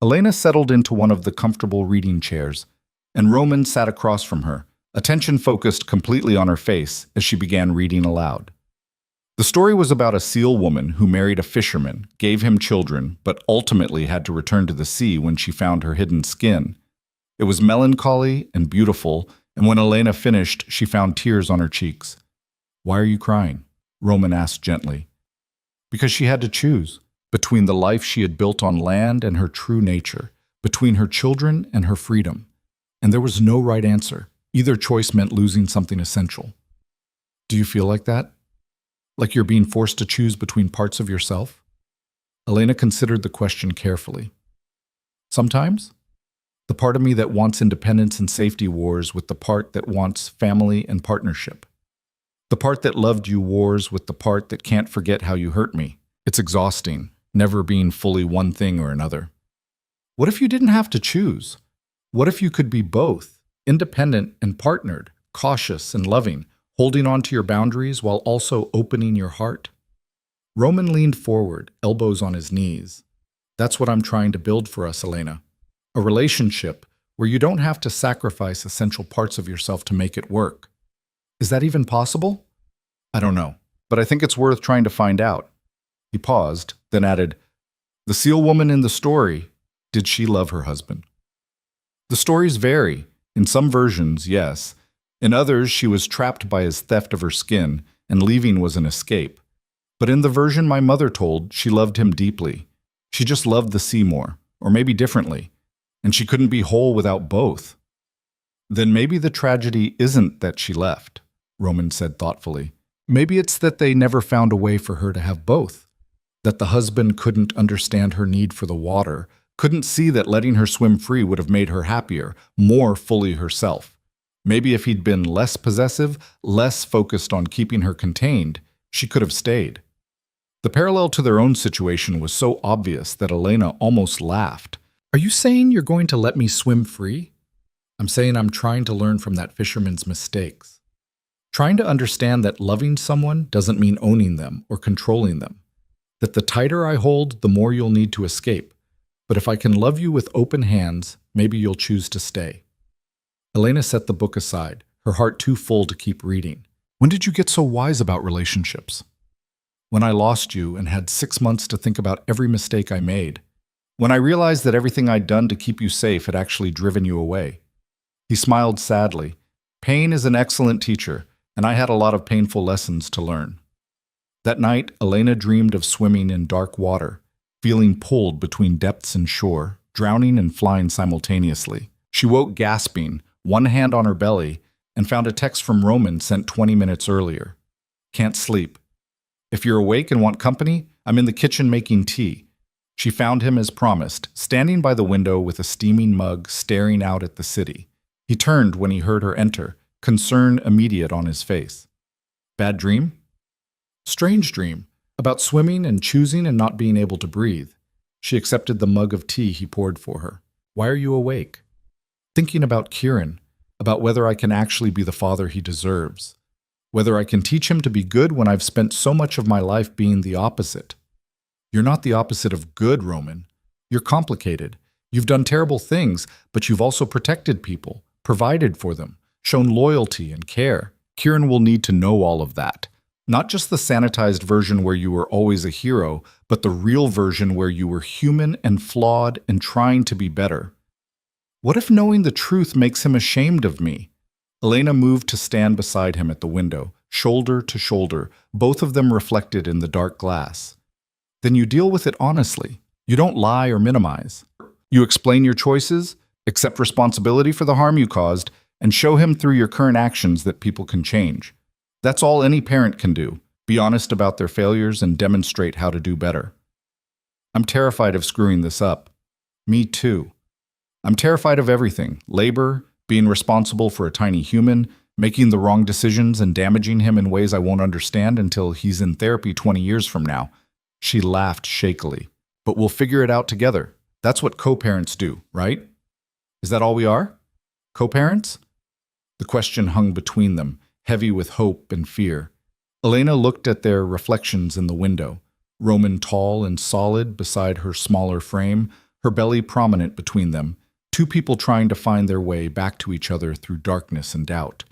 S1: Elena settled into one of the comfortable reading chairs, and Roman sat across from her, attention focused completely on her face as she began reading aloud. The story was about a seal woman who married a fisherman, gave him children, but ultimately had to return to the sea when she found her hidden skin. It was melancholy and beautiful, and when Elena finished, she found tears on her cheeks. "Why are you crying?" Roman asked gently. Because she had to choose between the life she had built on land and her true nature, between her children and her freedom. And there was no right answer. Either choice meant losing something essential. Do you feel like that? Like you're being forced to choose between parts of yourself? Elena considered the question carefully. Sometimes, the part of me that wants independence and safety wars with the part that wants family and partnership. The part that loved you wars with the part that can't forget how you hurt me. It's exhausting, never being fully one thing or another. What if you didn't have to choose? What if you could be both, independent and partnered, cautious and loving, holding on to your boundaries while also opening your heart? Roman leaned forward, elbows on his knees. That's what I'm trying to build for us, Elena. A relationship where you don't have to sacrifice essential parts of yourself to make it work. Is that even possible? I don't know, but I think it's worth trying to find out. He paused, then added, "The seal woman in the story, did she love her husband?" The stories vary. In some versions, yes. In others, she was trapped by his theft of her skin, and leaving was an escape. But in the version my mother told, she loved him deeply. She just loved the sea more, or maybe differently, and she couldn't be whole without both. Then maybe the tragedy isn't that she left, Roman said thoughtfully. Maybe it's that they never found a way for her to have both. That the husband couldn't understand her need for the water, couldn't see that letting her swim free would have made her happier, more fully herself. Maybe if he'd been less possessive, less focused on keeping her contained, she could have stayed. The parallel to their own situation was so obvious that Elena almost laughed. "Are you saying you're going to let me swim free?" "I'm saying I'm trying to learn from that fisherman's mistakes. Trying to understand that loving someone doesn't mean owning them or controlling them. That the tighter I hold, the more you'll need to escape. But if I can love you with open hands, maybe you'll choose to stay." Elena set the book aside, her heart too full to keep reading. "When did you get so wise about relationships?" "When I lost you and had 6 months to think about every mistake I made. When I realized that everything I'd done to keep you safe had actually driven you away." He smiled sadly. "Pain is an excellent teacher, and I had a lot of painful lessons to learn." That night, Elena dreamed of swimming in dark water, feeling pulled between depths and shore, drowning and flying simultaneously. She woke gasping, one hand on her belly, and found a text from Roman sent 20 minutes earlier. "Can't sleep. If you're awake and want company, I'm in the kitchen making tea." She found him as promised, standing by the window with a steaming mug, staring out at the city. He turned when he heard her enter, concern immediate on his face. "Bad dream?" "Strange dream, about swimming and choosing and not being able to breathe." She accepted the mug of tea he poured for her. "Why are you awake?" "Thinking about Kieran, about whether I can actually be the father he deserves. Whether I can teach him to be good when I've spent so much of my life being the opposite." "You're not the opposite of good, Roman. You're complicated. You've done terrible things, but you've also protected people, provided for them, shown loyalty and care. Kieran will need to know all of that. Not just the sanitized version where you were always a hero, but the real version where you were human and flawed and trying to be better. What if knowing the truth makes him ashamed of me?" Elena moved to stand beside him at the window, shoulder to shoulder, both of them reflected in the dark glass. "Then you deal with it honestly. You don't lie or minimize. You explain your choices, accept responsibility for the harm you caused, and show him through your current actions that people can change. That's all any parent can do. Be honest about their failures and demonstrate how to do better." "I'm terrified of screwing this up." "Me too. I'm terrified of everything. Labor, being responsible for a tiny human, making the wrong decisions and damaging him in ways I won't understand until he's in therapy 20 years from now." She laughed shakily. "But we'll figure it out together. That's what co-parents do, right? Is that all we are? Co-parents?" The question hung between them, heavy with hope and fear. Elena looked at their reflections in the window, Roman tall and solid beside her smaller frame, her belly prominent between them, two people trying to find their way back to each other through darkness and doubt.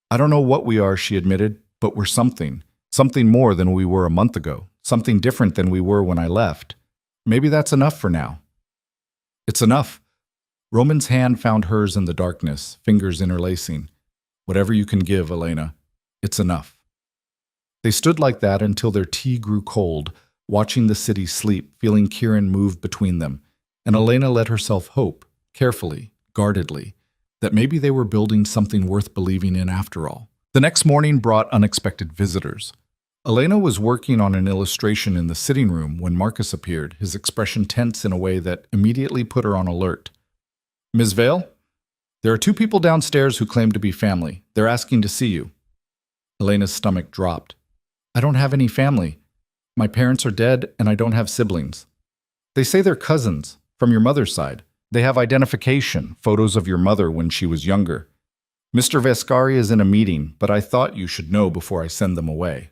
S1: "I don't know what we are," she admitted, "but we're something Something more than we were a month ago. Something different than we were when I left. Maybe that's enough for now. It's enough. Roman's hand found hers in the darkness, fingers interlacing. Whatever you can give, Elena. It's enough. They stood like that until their tea grew cold, watching the city sleep, feeling Kieran move between them. And Elena let herself hope, carefully, guardedly, that maybe they were building something worth believing in after all. The next morning brought unexpected visitors. Elena was working on an illustration in the sitting room when Marcus appeared, his expression tense in a way that immediately put her on alert. Ms. Vale, there are two people downstairs who claim to be family. They're asking to see you. Elena's stomach dropped. I don't have any family. My parents are dead and I don't have siblings. They say they're cousins, from your mother's side. They have identification, photos of your mother when she was younger. Mr. Vescari is in a meeting, but I thought you should know before I send them away.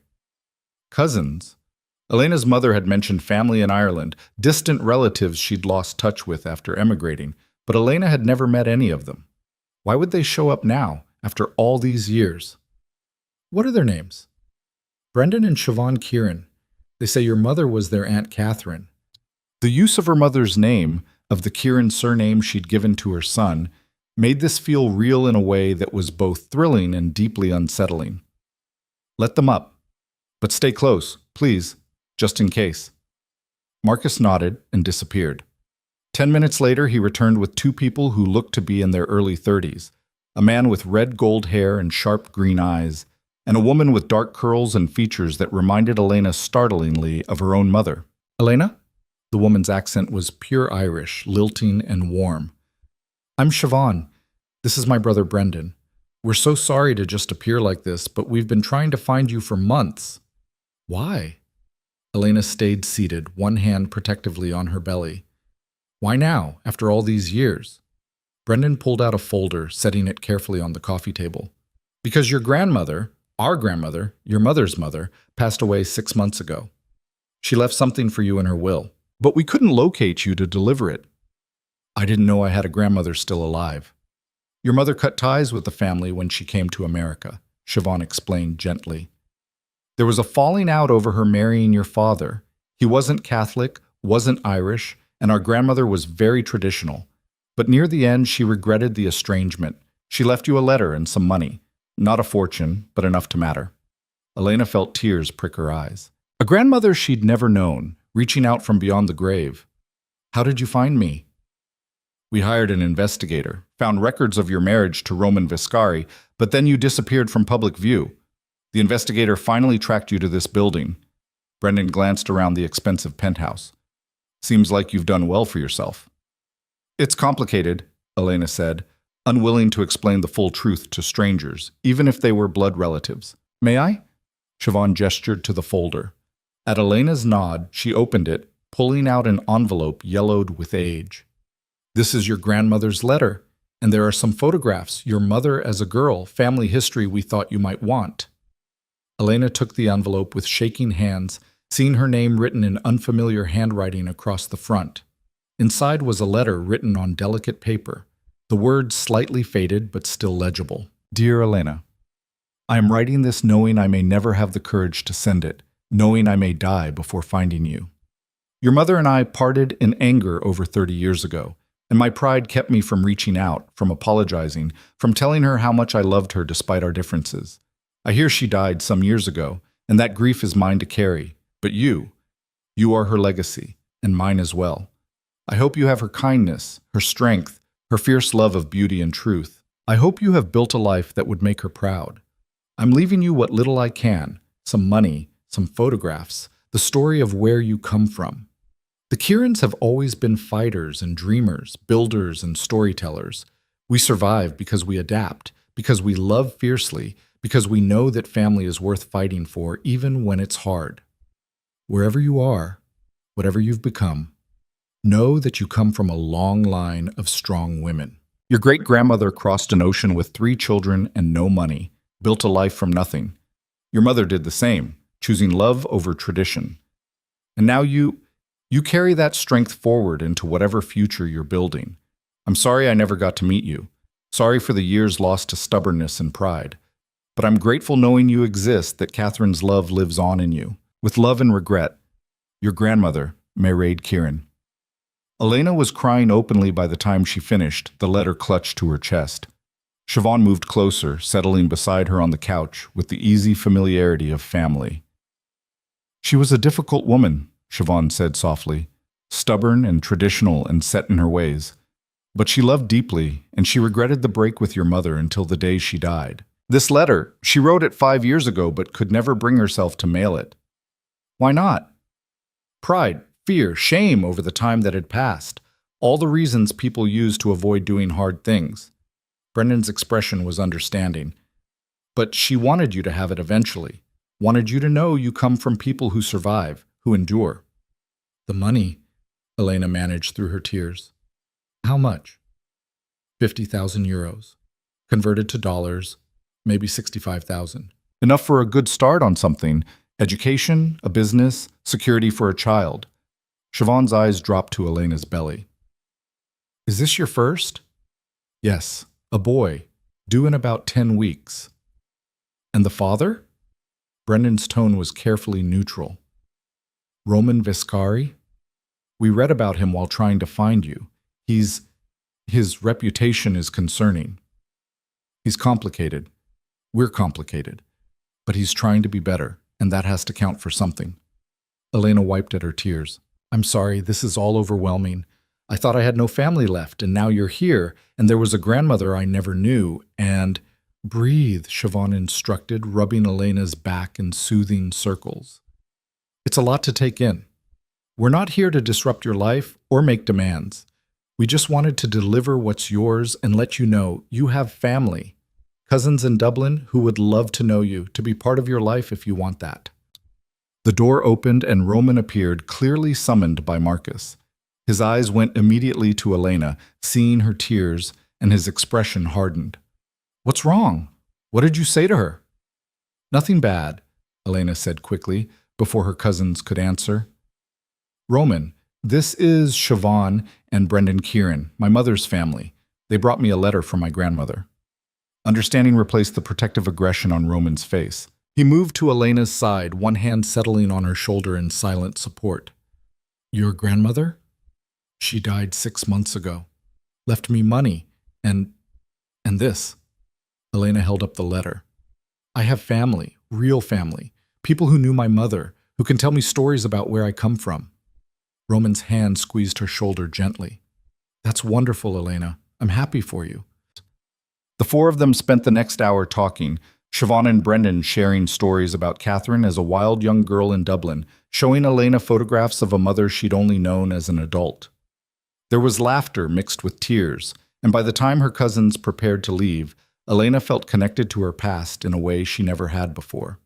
S1: Cousins? Elena's mother had mentioned family in Ireland, distant relatives she'd lost touch with after emigrating, but Elena had never met any of them. Why would they show up now, after all these years? What are their names? Brendan and Siobhan Kieran. They say your mother was their Aunt Catherine. The use of her mother's name, of the Kieran surname she'd given to her son, made this feel real in a way that was both thrilling and deeply unsettling. Let them up. But stay close, please, just in case. Marcus nodded and disappeared. 10 minutes later, he returned with two people who looked to be in their early 30s, a man with red gold hair and sharp green eyes, and a woman with dark curls and features that reminded Elena startlingly of her own mother. Elena? The woman's accent was pure Irish, lilting and warm. I'm Siobhan. This is my brother Brendan. We're so sorry to just appear like this, but we've been trying to find you for months. Why? Elena stayed seated, one hand protectively on her belly. Why now, after all these years? Brendan pulled out a folder, setting it carefully on the coffee table. Because your grandmother, our grandmother, your mother's mother, passed away 6 months ago. She left something for you in her will. But we couldn't locate you to deliver it. I didn't know I had a grandmother still alive. Your mother cut ties with the family when she came to America, Siobhan explained gently. There was a falling out over her marrying your father. He wasn't Catholic, wasn't Irish, and our grandmother was very traditional. But near the end, she regretted the estrangement. She left you a letter and some money. Not a fortune, but enough to matter. Elena felt tears prick her eyes. A grandmother she'd never known, reaching out from beyond the grave. How did you find me? We hired an investigator, found records of your marriage to Roman Vescari, but then you disappeared from public view. The investigator finally tracked you to this building. Brendan glanced around the expensive penthouse. Seems like you've done well for yourself. It's complicated, Elena said, unwilling to explain the full truth to strangers, even if they were blood relatives. May I? Siobhan gestured to the folder. At Elena's nod, she opened it, pulling out an envelope yellowed with age. This is your grandmother's letter, and there are some photographs, your mother as a girl, family history we thought you might want. Elena took the envelope with shaking hands, seeing her name written in unfamiliar handwriting across the front. Inside was a letter written on delicate paper, the words slightly faded but still legible. Dear Elena, I am writing this knowing I may never have the courage to send it, knowing I may die before finding you. Your mother and I parted in anger over 30 years ago, and my pride kept me from reaching out, from apologizing, from telling her how much I loved her despite our differences. I hear she died some years ago, and that grief is mine to carry. But you are her legacy, and mine as well. I hope you have her kindness, her strength, her fierce love of beauty and truth. I hope you have built a life that would make her proud. I'm leaving you what little I can, some money, some photographs, the story of where you come from. The Kierans have always been fighters and dreamers, builders and storytellers. We survive because we adapt, because we love fiercely, because we know that family is worth fighting for even when it's hard. Wherever you are, whatever you've become, know that you come from a long line of strong women. Your great-grandmother crossed an ocean with 3 children and no money, built a life from nothing. Your mother did the same, choosing love over tradition. And now you carry that strength forward into whatever future you're building. I'm sorry I never got to meet you. Sorry for the years lost to stubbornness and pride. But I'm grateful knowing you exist, that Catherine's love lives on in you. With love and regret, your grandmother, Mairead Kieran. Elena was crying openly by the time she finished, the letter clutched to her chest. Siobhan moved closer, settling beside her on the couch with the easy familiarity of family. She was a difficult woman, Siobhan said softly, stubborn and traditional and set in her ways. But she loved deeply, and she regretted the break with your mother until the day she died. This letter, she wrote it 5 years ago but could never bring herself to mail it. Why not? Pride, fear, shame over the time that had passed. All the reasons people use to avoid doing hard things. Brendan's expression was understanding. But she wanted you to have it eventually. Wanted you to know you come from people who survive, who endure. The money, Elena managed through her tears. How much? 50,000 euros. Converted to dollars, maybe 65,000. Enough for a good start on something. Education, a business, security for a child. Siobhan's eyes dropped to Elena's belly. Is this your first? Yes, a boy, due in about 10 weeks. And the father? Brendan's tone was carefully neutral. Roman Viscari? We read about him while trying to find you. His reputation is concerning. He's complicated. We're complicated. But he's trying to be better, and that has to count for something. Elena wiped at her tears. I'm sorry, this is all overwhelming. I thought I had no family left, and now you're here, and there was a grandmother I never knew, and... Breathe, Siobhan instructed, rubbing Elena's back in soothing circles. It's a lot to take in. We're not here to disrupt your life or make demands. We just wanted to deliver what's yours and let you know you have family. Cousins in Dublin who would love to know you, to be part of your life if you want that. The door opened and Roman appeared, clearly summoned by Marcus. His eyes went immediately to Elena, seeing her tears, and his expression hardened. What's wrong? What did you say to her? Nothing bad, Elena said quickly, before her cousins could answer. Roman, this is Siobhan and Brendan Kieran, my mother's family. They brought me a letter from my grandmother. Understanding replaced the protective aggression on Roman's face. He moved to Elena's side, one hand settling on her shoulder in silent support. Your grandmother? She died 6 months ago. Left me money and this. Elena held up the letter. I have family, real family, people who knew my mother, who can tell me stories about where I come from. Roman's hand squeezed her shoulder gently. That's wonderful, Elena. I'm happy for you. The four of them spent the next hour talking, Siobhan and Brendan sharing stories about Catherine as a wild young girl in Dublin, showing Elena photographs of a mother she'd only known as an adult. There was laughter mixed with tears, and by the time her cousins prepared to leave, Elena felt connected to her past in a way she never had before.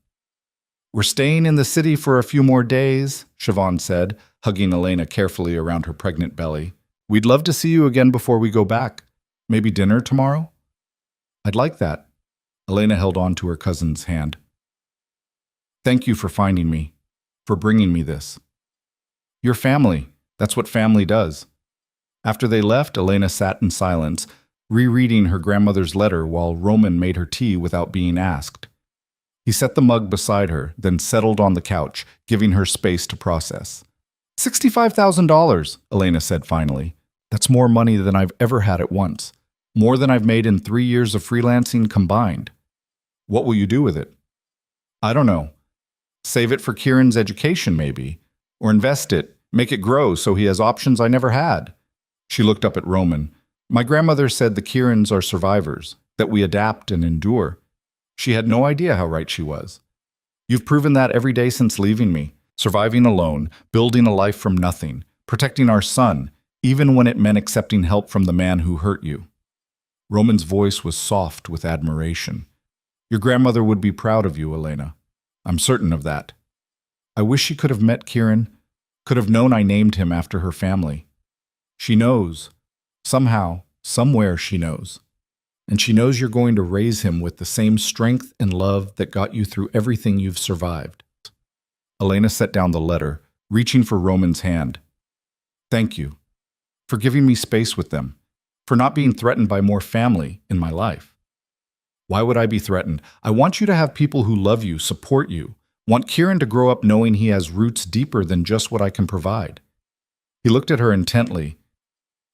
S1: We're staying in the city for a few more days, Siobhan said, hugging Elena carefully around her pregnant belly. We'd love to see you again before we go back. Maybe dinner tomorrow? I'd like that. Elena held on to her cousin's hand. Thank you for finding me, for bringing me this. Your family, that's what family does. After they left, Elena sat in silence, rereading her grandmother's letter while Roman made her tea without being asked. He set the mug beside her, then settled on the couch, giving her space to process. $65,000, Elena said finally. That's more money than I've ever had at once. More than I've made in 3 years of freelancing combined. What will you do with it? I don't know. Save it for Kieran's education, maybe. Or invest it, make it grow so he has options I never had. She looked up at Roman. My grandmother said the Kierans are survivors, that we adapt and endure. She had no idea how right she was. You've proven that every day since leaving me, surviving alone, building a life from nothing, protecting our son, even when it meant accepting help from the man who hurt you. Roman's voice was soft with admiration. Your grandmother would be proud of you, Elena. I'm certain of that. I wish she could have met Kieran, could have known I named him after her family. She knows. Somehow, somewhere she knows. And she knows you're going to raise him with the same strength and love that got you through everything you've survived. Elena set down the letter, reaching for Roman's hand. Thank you. For giving me space with them. For not being threatened by more family in my life. Why would I be threatened? I want you to have people who love you, support you. Want Kieran to grow up knowing he has roots deeper than just what I can provide. He looked at her intently.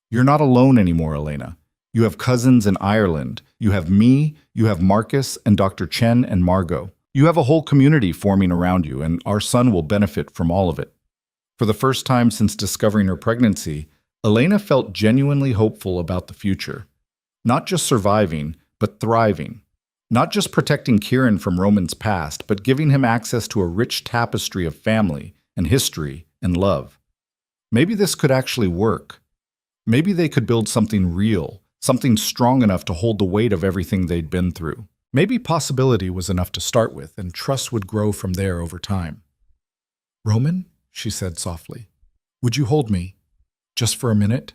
S1: You're not alone anymore, Elena. You have cousins in Ireland. You have me, you have Marcus and Dr. Chen and Margot. You have a whole community forming around you, and our son will benefit from all of it. For the first time since discovering her pregnancy, Elena felt genuinely hopeful about the future. Not just surviving, but thriving. Not just protecting Kieran from Roman's past, but giving him access to a rich tapestry of family and history and love. Maybe this could actually work. Maybe they could build something real, something strong enough to hold the weight of everything they'd been through. Maybe possibility was enough to start with, and trust would grow from there over time. "Roman," she said softly, "would you hold me? Just for a minute?"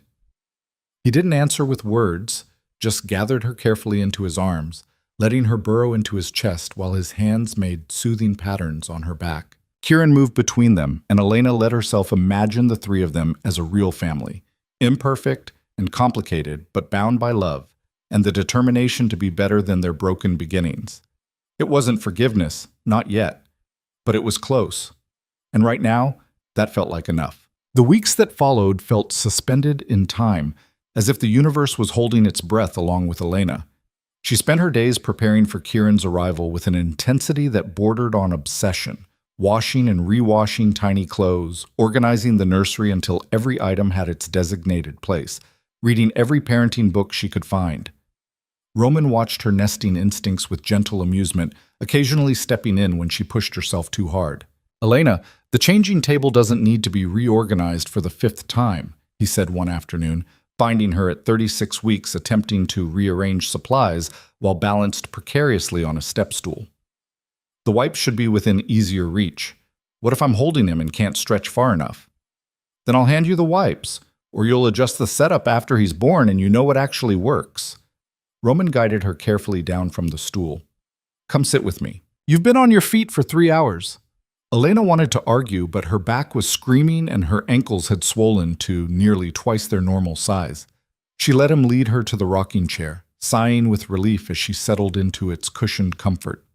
S1: He didn't answer with words, just gathered her carefully into his arms, letting her burrow into his chest while his hands made soothing patterns on her back. Kieran moved between them, and Elena let herself imagine the three of them as a real family, imperfect and complicated, but bound by love, and the determination to be better than their broken beginnings. It wasn't forgiveness, not yet, but it was close. And right now, that felt like enough. The weeks that followed felt suspended in time, as if the universe was holding its breath along with Elena. She spent her days preparing for Kieran's arrival with an intensity that bordered on obsession, washing and rewashing tiny clothes, organizing the nursery until every item had its designated place, reading every parenting book she could find. Roman watched her nesting instincts with gentle amusement, occasionally stepping in when she pushed herself too hard. "Elena, the changing table doesn't need to be reorganized for the 5th time," he said one afternoon, finding her at 36 weeks attempting to rearrange supplies while balanced precariously on a step stool. "The wipes should be within easier reach. What if I'm holding him and can't stretch far enough? Then I'll hand you the wipes, or you'll adjust the setup after he's born and you know what actually works." Roman guided her carefully down from the stool. "Come sit with me. You've been on your feet for 3 hours. Elena wanted to argue, but her back was screaming and her ankles had swollen to nearly twice their normal size. She let him lead her to the rocking chair, sighing with relief as she settled into its cushioned comfort.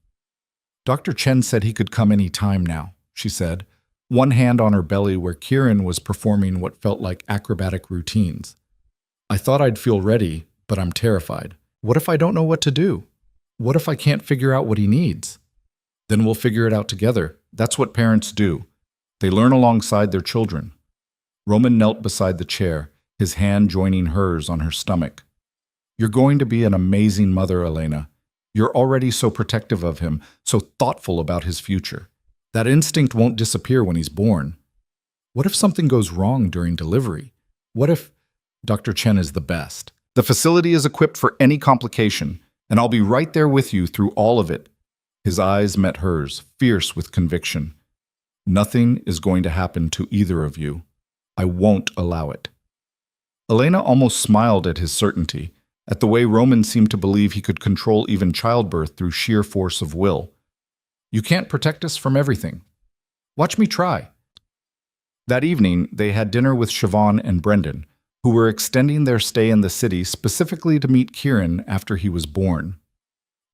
S1: "Dr. Chen said he could come any time now," she said, one hand on her belly where Kieran was performing what felt like acrobatic routines. "I thought I'd feel ready, but I'm terrified. What if I don't know what to do? What if I can't figure out what he needs? Then we'll figure it out together. That's what parents do. They learn alongside their children." Roman knelt beside the chair, his hand joining hers on her stomach. "You're going to be an amazing mother, Elena. You're already so protective of him, so thoughtful about his future. That instinct won't disappear when he's born. What if something goes wrong during delivery? What if Dr. Chen is the best? The facility is equipped for any complication, and I'll be right there with you through all of it." His eyes met hers, fierce with conviction. "Nothing is going to happen to either of you. I won't allow it." Elena almost smiled at his certainty, at the way Roman seemed to believe he could control even childbirth through sheer force of will. "You can't protect us from everything. Watch me try." That evening, they had dinner with Siobhan and Brendan, who were extending their stay in the city specifically to meet Kieran after he was born.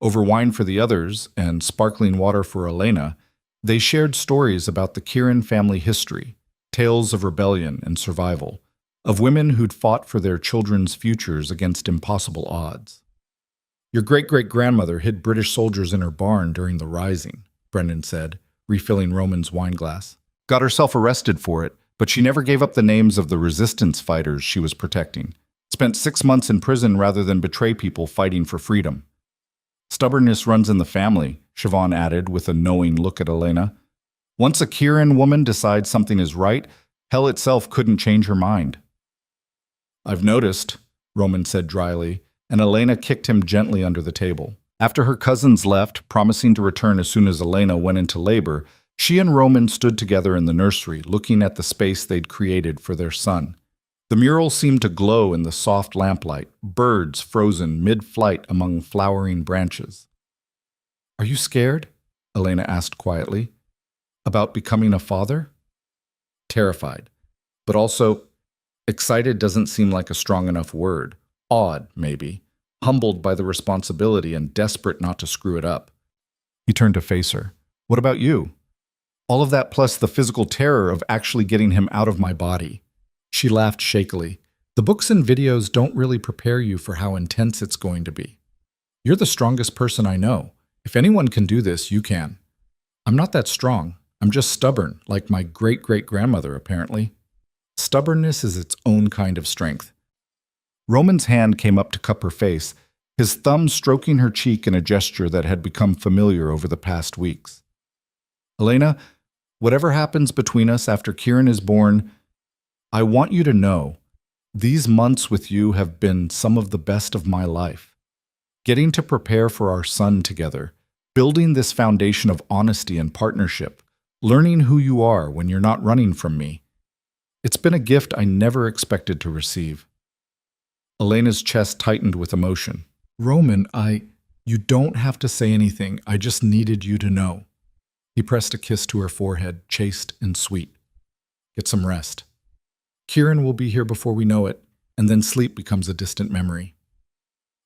S1: Over wine for the others and sparkling water for Elena, they shared stories about the Kieran family history, tales of rebellion and survival, of women who'd fought for their children's futures against impossible odds. "Your great-great-grandmother hid British soldiers in her barn during the Rising," Brendan said, refilling Roman's wineglass. "Got herself arrested for it, but she never gave up the names of the resistance fighters she was protecting. Spent 6 months in prison rather than betray people fighting for freedom." "Stubbornness runs in the family," Siobhan added with a knowing look at Elena. "Once a Kieran woman decides something is right, hell itself couldn't change her mind." "I've noticed," Roman said dryly, and Elena kicked him gently under the table. After her cousins left, promising to return as soon as Elena went into labor, she and Roman stood together in the nursery, looking at the space they'd created for their son. The mural seemed to glow in the soft lamplight, birds frozen mid-flight among flowering branches. "Are you scared?" Elena asked quietly. "About becoming a father?" "Terrified. But also, excited doesn't seem like a strong enough word. Awed, maybe. humbled by the responsibility and desperate not to screw it up. He turned to face her. What about you? All of that plus the physical terror of actually getting him out of my body.
S2: She laughed shakily. The books and videos don't really prepare you for how intense it's going to be. You're the strongest person I know. If anyone can do this, you can. I'm not that strong. I'm just stubborn, like my great-great-grandmother, apparently. Stubbornness is its own kind of strength.
S1: Roman's hand came up to cup her face, his thumb stroking her cheek in a gesture that had become familiar over the past weeks. Elena, whatever happens between us after Kieran is born, I want you to know, these months with you have been some of the best of my life. Getting to prepare for our son together, building this foundation of honesty and partnership, learning who you are when you're not running from me. It's been a gift I never expected to receive. Elena's chest tightened with emotion.
S2: Roman, you don't have to say anything. I just needed you to know. He pressed a kiss to her forehead, chaste and sweet. Get some rest. Kieran will be here before we know it, and then sleep becomes a distant memory.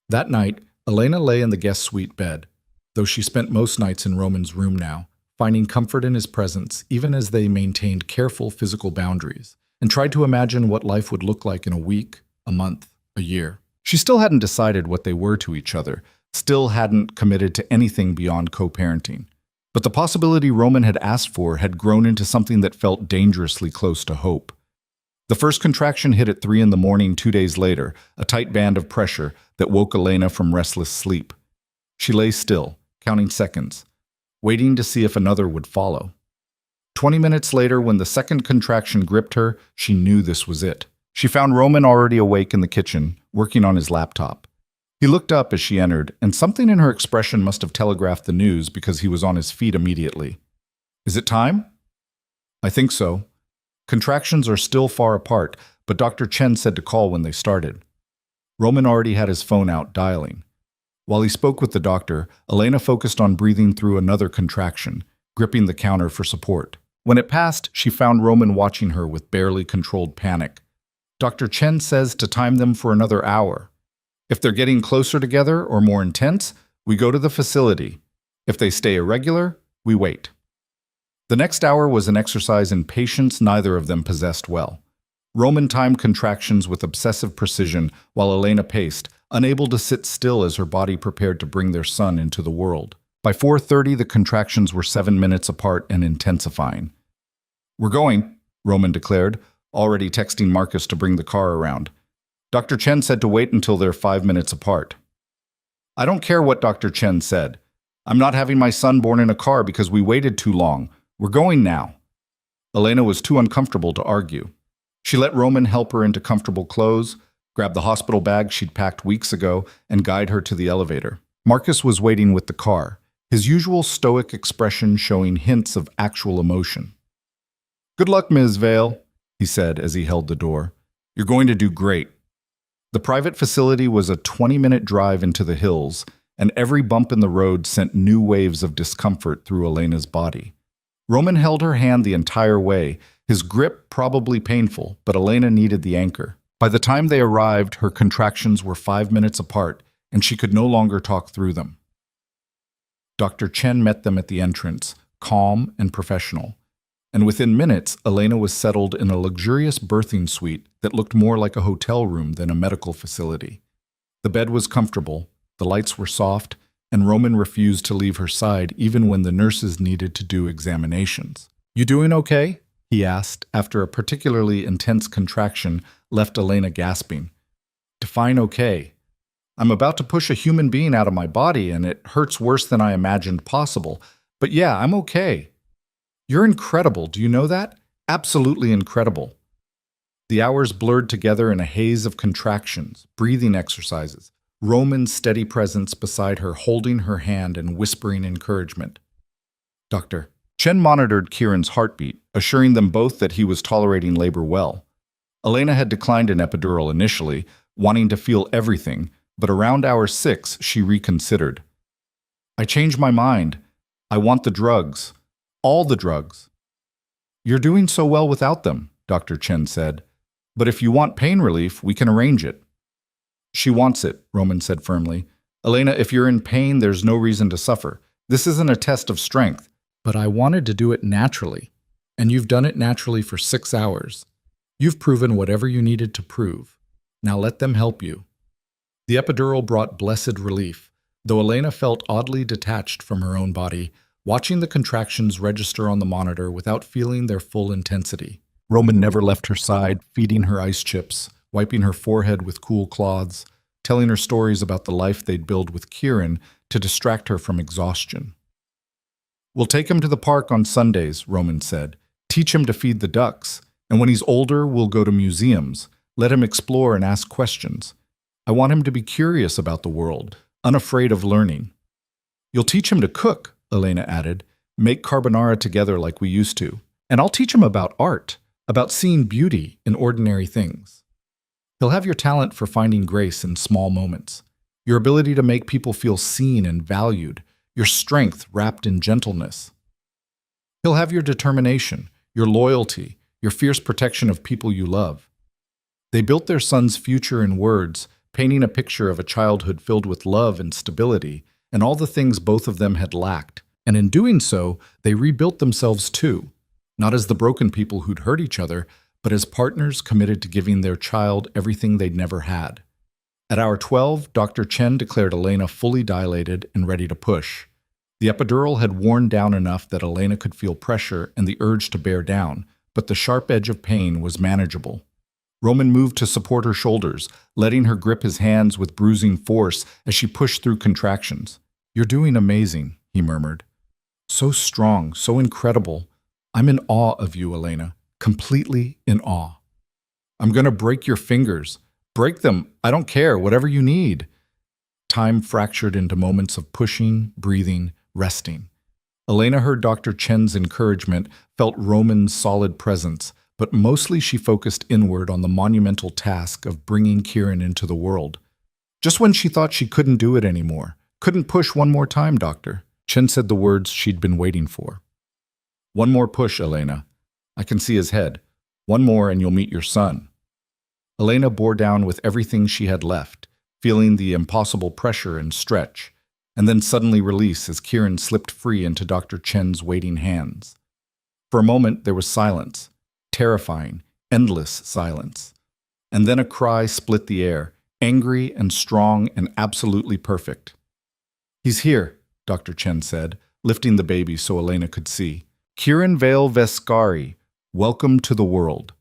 S2: That night, Elena lay in the guest suite bed, though she spent most nights in Roman's room now, finding comfort in his presence even as they maintained careful physical boundaries, and tried to imagine what life would look like in a week, a month, a year.
S1: She still hadn't decided what they were to each other, still hadn't committed to anything beyond co-parenting. But the possibility Roman had asked for had grown into something that felt dangerously close to hope. The first contraction hit at 3 a.m. 2 days later, a tight band of pressure that woke Elena from restless sleep. She lay still, counting seconds, waiting to see if another would follow. 20 minutes later, when the second contraction gripped her, she knew this was it. She found Roman already awake in the kitchen, working on his laptop. He looked up as she entered, and something in her expression must have telegraphed the news because he was on his feet immediately. Is it time? I think so. Contractions are still far apart, but Dr. Chen said to call when they started. Roman already had his phone out, dialing. While he spoke with the doctor, Elena focused on breathing through another contraction, gripping the counter for support. When it passed, she found Roman watching her with barely controlled panic. Dr. Chen says to time them for another hour. If they're getting closer together or more intense, we go to the facility. If they stay irregular, we wait. The next hour was an exercise in patience neither of them possessed well. Roman timed contractions with obsessive precision while Elena paced, unable to sit still as her body prepared to bring their son into the world. By 4:30, the contractions were 7 minutes apart and intensifying. We're going, Roman declared, already texting Marcus to bring the car around. Dr. Chen said to wait until they're 5 minutes apart. I don't care what Dr. Chen said. I'm not having my son born in a car because we waited too long. We're going now. Elena was too uncomfortable to argue. She let Roman help her into comfortable clothes, grab the hospital bag she'd packed weeks ago, and guide her to the elevator. Marcus was waiting with the car, his usual stoic expression showing hints of actual emotion. Good luck, Ms. Vale, he said as he held the door. You're going to do great. The private facility was a 20-minute drive into the hills, and every bump in the road sent new waves of discomfort through Elena's body. Roman held her hand the entire way, his grip probably painful, but Elena needed the anchor. By the time they arrived, her contractions were 5 minutes apart, and she could no longer talk through them. Dr. Chen met them at the entrance, calm and professional. And within minutes, Elena was settled in a luxurious birthing suite that looked more like a hotel room than a medical facility. The bed was comfortable, the lights were soft, and Roman refused to leave her side even when the nurses needed to do examinations. You doing okay? He asked, after a particularly intense contraction left Elena gasping. Define okay. I'm about to push a human being out of my body, and it hurts worse than I imagined possible. But yeah, I'm okay. You're incredible, do you know that? Absolutely incredible. The hours blurred together in a haze of contractions, breathing exercises, Roman's steady presence beside her holding her hand and whispering encouragement. Doctor. Chen monitored Kieran's heartbeat, assuring them both that he was tolerating labor well. Elena had declined an epidural initially, wanting to feel everything, but around hour 6 she reconsidered. I changed my mind. I want the drugs. All the drugs. You're doing so well without them, Dr. Chen said. But if you want pain relief, we can arrange it. She wants it, Roman said firmly. Elena, if you're in pain, there's no reason to suffer. This isn't a test of strength.
S2: But I wanted to do it naturally, and you've done it naturally for 6 hours. You've proven whatever you needed to prove. Now let them help you. The epidural brought blessed relief, though Elena felt oddly detached from her own body, watching the contractions register on the monitor without feeling their full intensity. Roman never left her side, feeding her ice chips, wiping her forehead with cool cloths, telling her stories about the life they'd build with Kieran to distract her from exhaustion. We'll take him to the park on Sundays, Roman said. Teach him to feed the ducks, and when he's older, we'll go to museums. Let him explore and ask questions. I want him to be curious about the world, unafraid of learning. You'll teach him to cook, Elena added, make carbonara together like we used to. And I'll teach him about art, about seeing beauty in ordinary things. He'll have your talent for finding grace in small moments, your ability to make people feel seen and valued, your strength wrapped in gentleness. He'll have your determination, your loyalty, your fierce protection of people you love. They built their son's future in words, painting a picture of a childhood filled with love and stability, and all the things both of them had lacked. And in doing so, they rebuilt themselves too, not as the broken people who'd hurt each other, but as partners committed to giving their child everything they'd never had. At hour 12, Dr. Chen declared Elena fully dilated and ready to push. The epidural had worn down enough that Elena could feel pressure and the urge to bear down, but the sharp edge of pain was manageable. Roman moved to support her shoulders, letting her grip his hands with bruising force as she pushed through contractions. You're doing amazing, he murmured. So strong, so incredible. I'm in awe of you, Elena, completely in awe. I'm going to break your fingers. Break them. I don't care, whatever you need. Time fractured into moments of pushing, breathing, resting. Elena heard Dr. Chen's encouragement, felt Roman's solid presence, but mostly she focused inward on the monumental task of bringing Kieran into the world. Just when she thought she couldn't do it anymore, couldn't push one more time, Doctor, Chen said the words she'd been waiting for. One more push, Elena. I can see his head. One more and you'll meet your son. Elena bore down with everything she had left, feeling the impossible pressure and stretch, and then suddenly release as Kieran slipped free into Dr. Chen's waiting hands. For a moment there was silence, terrifying, endless silence. And then a cry split the air, angry and strong and absolutely perfect. He's here, Dr. Chen said, lifting the baby so Elena could see. Kieran Vale Vescari, welcome to the world.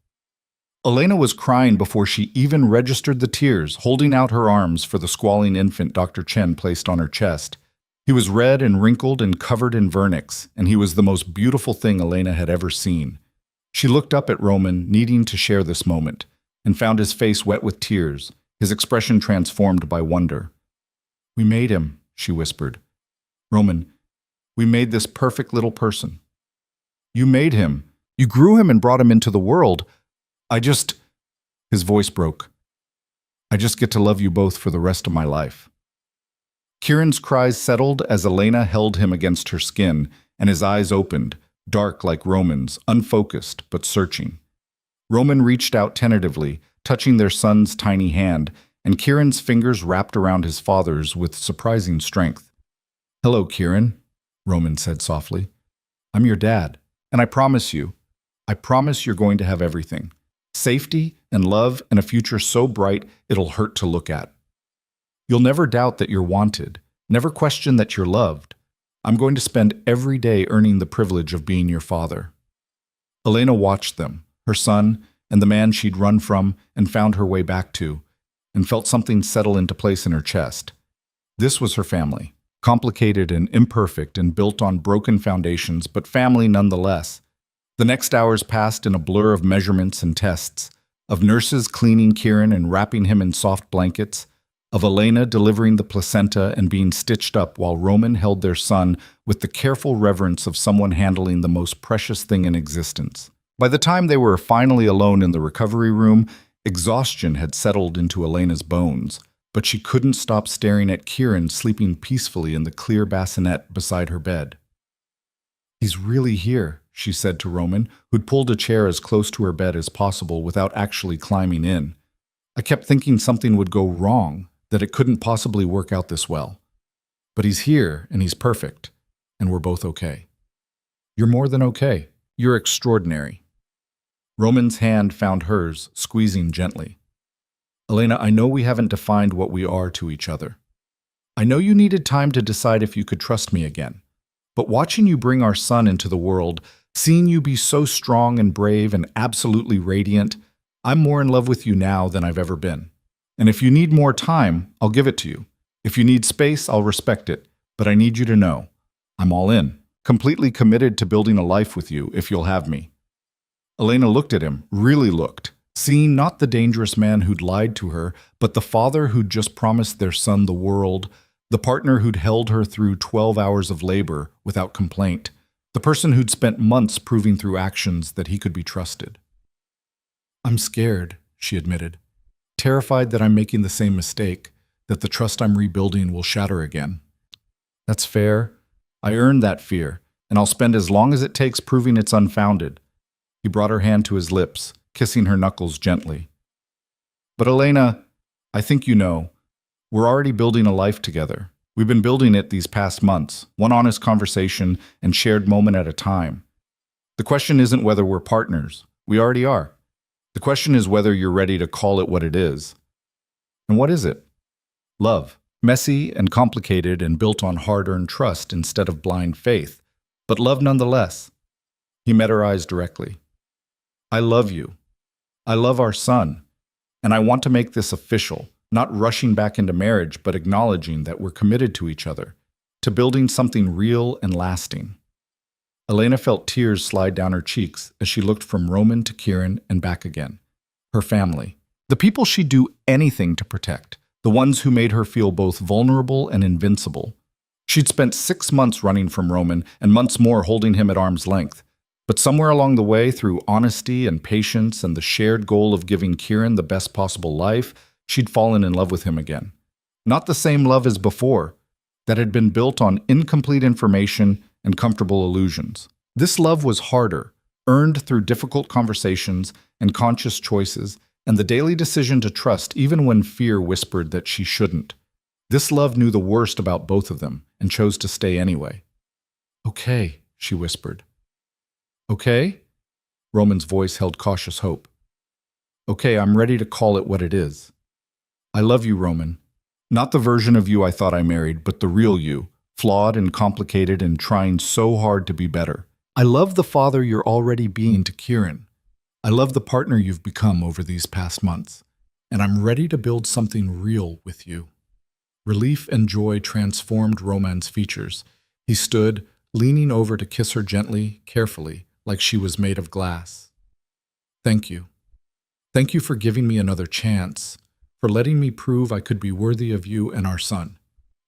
S2: Elena was crying before she even registered the tears, holding out her arms for the squalling infant Dr. Chen placed on her chest. He was red and wrinkled and covered in vernix, and he was the most beautiful thing Elena had ever seen. She looked up at Roman, needing to share this moment, and found his face wet with tears, his expression transformed by wonder. We made him, she whispered. Roman, we made this perfect little person. You made him. You grew him and brought him into the world. His voice broke. I just get to love you both for the rest of my life. Kieran's cries settled as Elena held him against her skin, and his eyes opened, dark like Roman's, unfocused but searching. Roman reached out tentatively, touching their son's tiny hand, and Kieran's fingers wrapped around his father's with surprising strength. Hello, Kieran, Roman said softly. I'm your dad, and I promise you're going to have everything. Safety and love and a future so bright it'll hurt to look at. You'll never doubt that you're wanted, never question that you're loved. I'm going to spend every day earning the privilege of being your father. Elena watched them, her son, and the man she'd run from and found her way back to, and felt something settle into place in her chest. This was her family, complicated and imperfect and built on broken foundations, but family nonetheless. The next hours passed in a blur of measurements and tests, of nurses cleaning Kieran and wrapping him in soft blankets, of Elena delivering the placenta and being stitched up while Roman held their son with the careful reverence of someone handling the most precious thing in existence. By the time they were finally alone in the recovery room, exhaustion had settled into Elena's bones, but she couldn't stop staring at Kieran sleeping peacefully in the clear bassinet beside her bed. He's really here, she said to Roman, who'd pulled a chair as close to her bed as possible without actually climbing in.
S1: I kept thinking something would go wrong, that it couldn't possibly work out this well. But he's here, and he's perfect, and we're both okay. You're more than okay. You're extraordinary. Roman's hand found hers, squeezing gently. Elena, I know we haven't defined what we are to each other. I know you needed time to decide if you could trust me again. But watching you bring our son into the world, seeing you be so strong and brave and absolutely radiant, I'm more in love with you now than I've ever been. And if you need more time, I'll give it to you. If you need space, I'll respect it. But I need you to know, I'm all in, completely committed to building a life with you if you'll have me. Elena looked at him, really looked, seeing not the dangerous man who'd lied to her, but the father who'd just promised their son the world, the partner who'd held her through 12 hours of labor without complaint, the person who'd spent months proving through actions that he could be trusted. I'm scared, she admitted, terrified that I'm making the same mistake, that the trust I'm rebuilding will shatter again. That's fair. I earned that fear, and I'll spend as long as it takes proving it's unfounded. He brought her hand to his lips, kissing her knuckles gently. But Elena, I think you know, we're already building a life together. We've been building it these past months, one honest conversation and shared moment at a time. The question isn't whether we're partners. We already are. The question is whether you're ready to call it what it is. And what is it? Love. Messy and complicated and built on hard-earned trust instead of blind faith, but love nonetheless. He met her eyes directly. I love you. I love our son. And I want to make this official, not rushing back into marriage, but acknowledging that we're committed to each other, to building something real and lasting. Elena felt tears slide down her cheeks as she looked from Roman to Kieran and back again. Her family. The people she'd do anything to protect. The ones who made her feel both vulnerable and invincible. She'd spent 6 months running from Roman and months more holding him at arm's length. But somewhere along the way, through honesty and patience and the shared goal of giving Kieran the best possible life, she'd fallen in love with him again. Not the same love as before, that had been built on incomplete information and comfortable illusions. This love was harder, earned through difficult conversations and conscious choices, and the daily decision to trust even when fear whispered that she shouldn't. This love knew the worst about both of them and chose to stay anyway. Okay, she whispered. Okay? Roman's voice held cautious hope. Okay, I'm ready to call it what it is. I love you, Roman. Not the version of you I thought I married, but the real you, flawed and complicated and trying so hard to be better. I love the father you're already being to Kieran. I love the partner you've become over these past months, and I'm ready to build something real with you. Relief and joy transformed Roman's features. He stood, leaning over to kiss her gently, carefully, like she was made of glass. Thank you. Thank you for giving me another chance, for letting me prove I could be worthy of you and our son.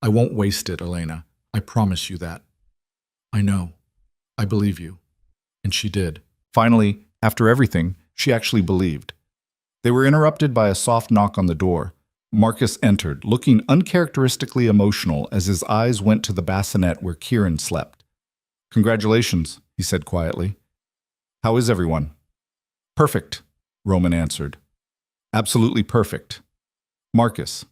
S1: I won't waste it, Elena. I promise you that. I know. I believe you. And she did. Finally, after everything, she actually believed. They were interrupted by a soft knock on the door. Marcus entered, looking uncharacteristically emotional as his eyes went to the bassinet where Kieran slept. Congratulations, he said quietly. How is everyone? Perfect, Roman answered. Absolutely perfect. Marcus.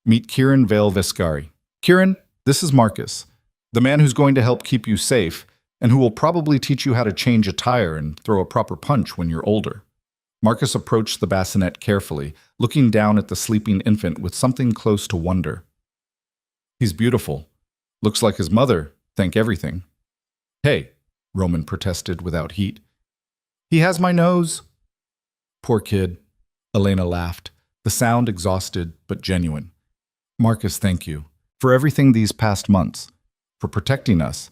S1: Meet Kieran Vale Vescari. Kieran, this is Marcus, the man who's going to help keep you safe and who will probably teach you how to change a tire and throw a proper punch when you're older. Marcus approached the bassinet carefully, looking down at the sleeping infant with something close to wonder. He's beautiful. Looks like his mother, thank everything. Hey, Roman protested without heat. He has my nose. Poor kid, Elena laughed, the sound exhausted but genuine. Marcus, thank you for everything these past months, for protecting us,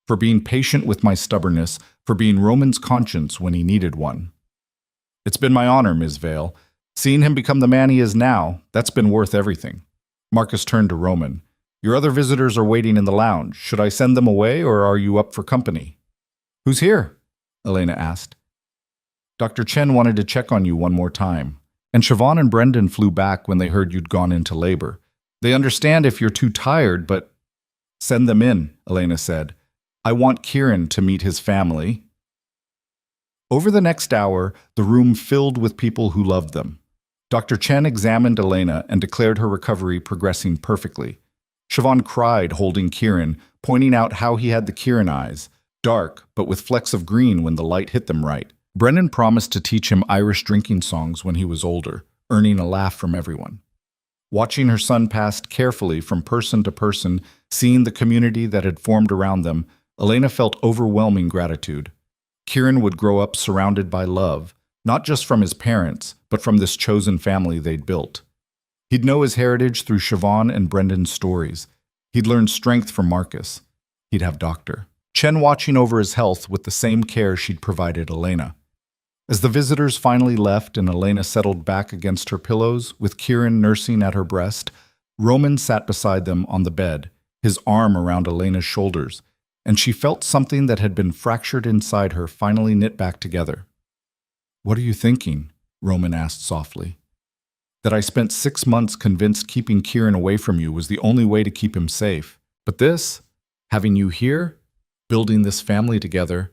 S1: for being patient with my stubbornness, for being Roman's conscience when he needed one. It's been my honor, Ms. Vale. Seeing him become the man he is now, that's been worth everything. Marcus turned to Roman. Your other visitors are waiting in the lounge. Should I send them away, or are you up for company? Who's here? Elena asked. Dr. Chen wanted to check on you one more time, and Siobhan and Brendan flew back when they heard you'd gone into labor. They understand if you're too tired, but... Send them in, Elena said. I want Kieran to meet his family. Over the next hour, the room filled with people who loved them. Dr. Chen examined Elena and declared her recovery progressing perfectly. Siobhan cried, holding Kieran, pointing out how he had the Kieran eyes, dark, but with flecks of green when the light hit them right. Brennan promised to teach him Irish drinking songs when he was older, earning a laugh from everyone. Watching her son pass carefully from person to person, seeing the community that had formed around them, Elena felt overwhelming gratitude. Kieran would grow up surrounded by love, not just from his parents, but from this chosen family they'd built. He'd know his heritage through Siobhan and Brendan's stories. He'd learn strength from Marcus. He'd have Dr. Chen watching over his health with the same care she'd provided Elena. As the visitors finally left and Elena settled back against her pillows, with Kieran nursing at her breast, Roman sat beside them on the bed, his arm around Elena's shoulders, and she felt something that had been fractured inside her finally knit back together. "What are you thinking?" Roman asked softly. "That I spent 6 months convinced keeping Kieran away from you was the only way to keep him safe. But this, having you here, building this family together,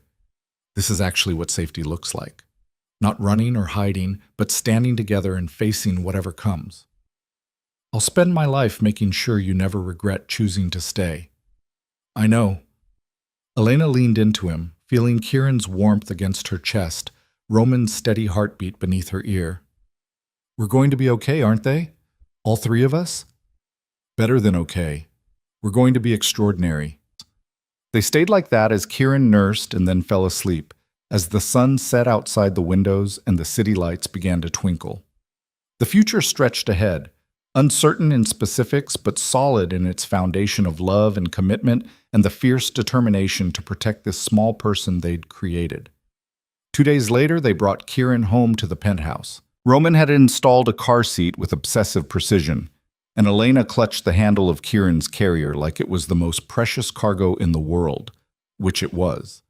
S1: this is actually what safety looks like. Not running or hiding, but standing together and facing whatever comes. I'll spend my life making sure you never regret choosing to stay." "I know." Elena leaned into him, feeling Kieran's warmth against her chest, Roman's steady heartbeat beneath her ear. "We're going to be okay, aren't they? All three of us?" "Better than okay. We're going to be extraordinary." They stayed like that as Kieran nursed and then fell asleep, as the sun set outside the windows and the city lights began to twinkle. The future stretched ahead, uncertain in specifics but solid in its foundation of love and commitment and the fierce determination to protect this small person they'd created. 2 days later, they brought Kieran home to the penthouse. Roman had installed a car seat with obsessive precision, and Elena clutched the handle of Kieran's carrier like it was the most precious cargo in the world, which it was.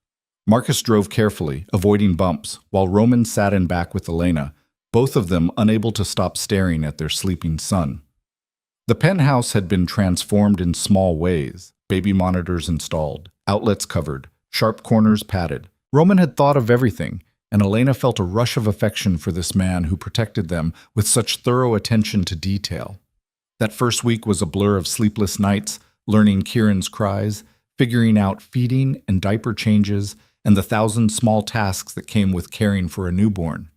S1: Marcus drove carefully, avoiding bumps, while Roman sat in back with Elena, both of them unable to stop staring at their sleeping son. The penthouse had been transformed in small ways, baby monitors installed, outlets covered, sharp corners padded. Roman had thought of everything, and Elena felt a rush of affection for this man who protected them with such thorough attention to detail. That first week was a blur of sleepless nights, learning Kieran's cries, figuring out feeding and diaper changes, and the 1,000 small tasks that came with caring for a newborn.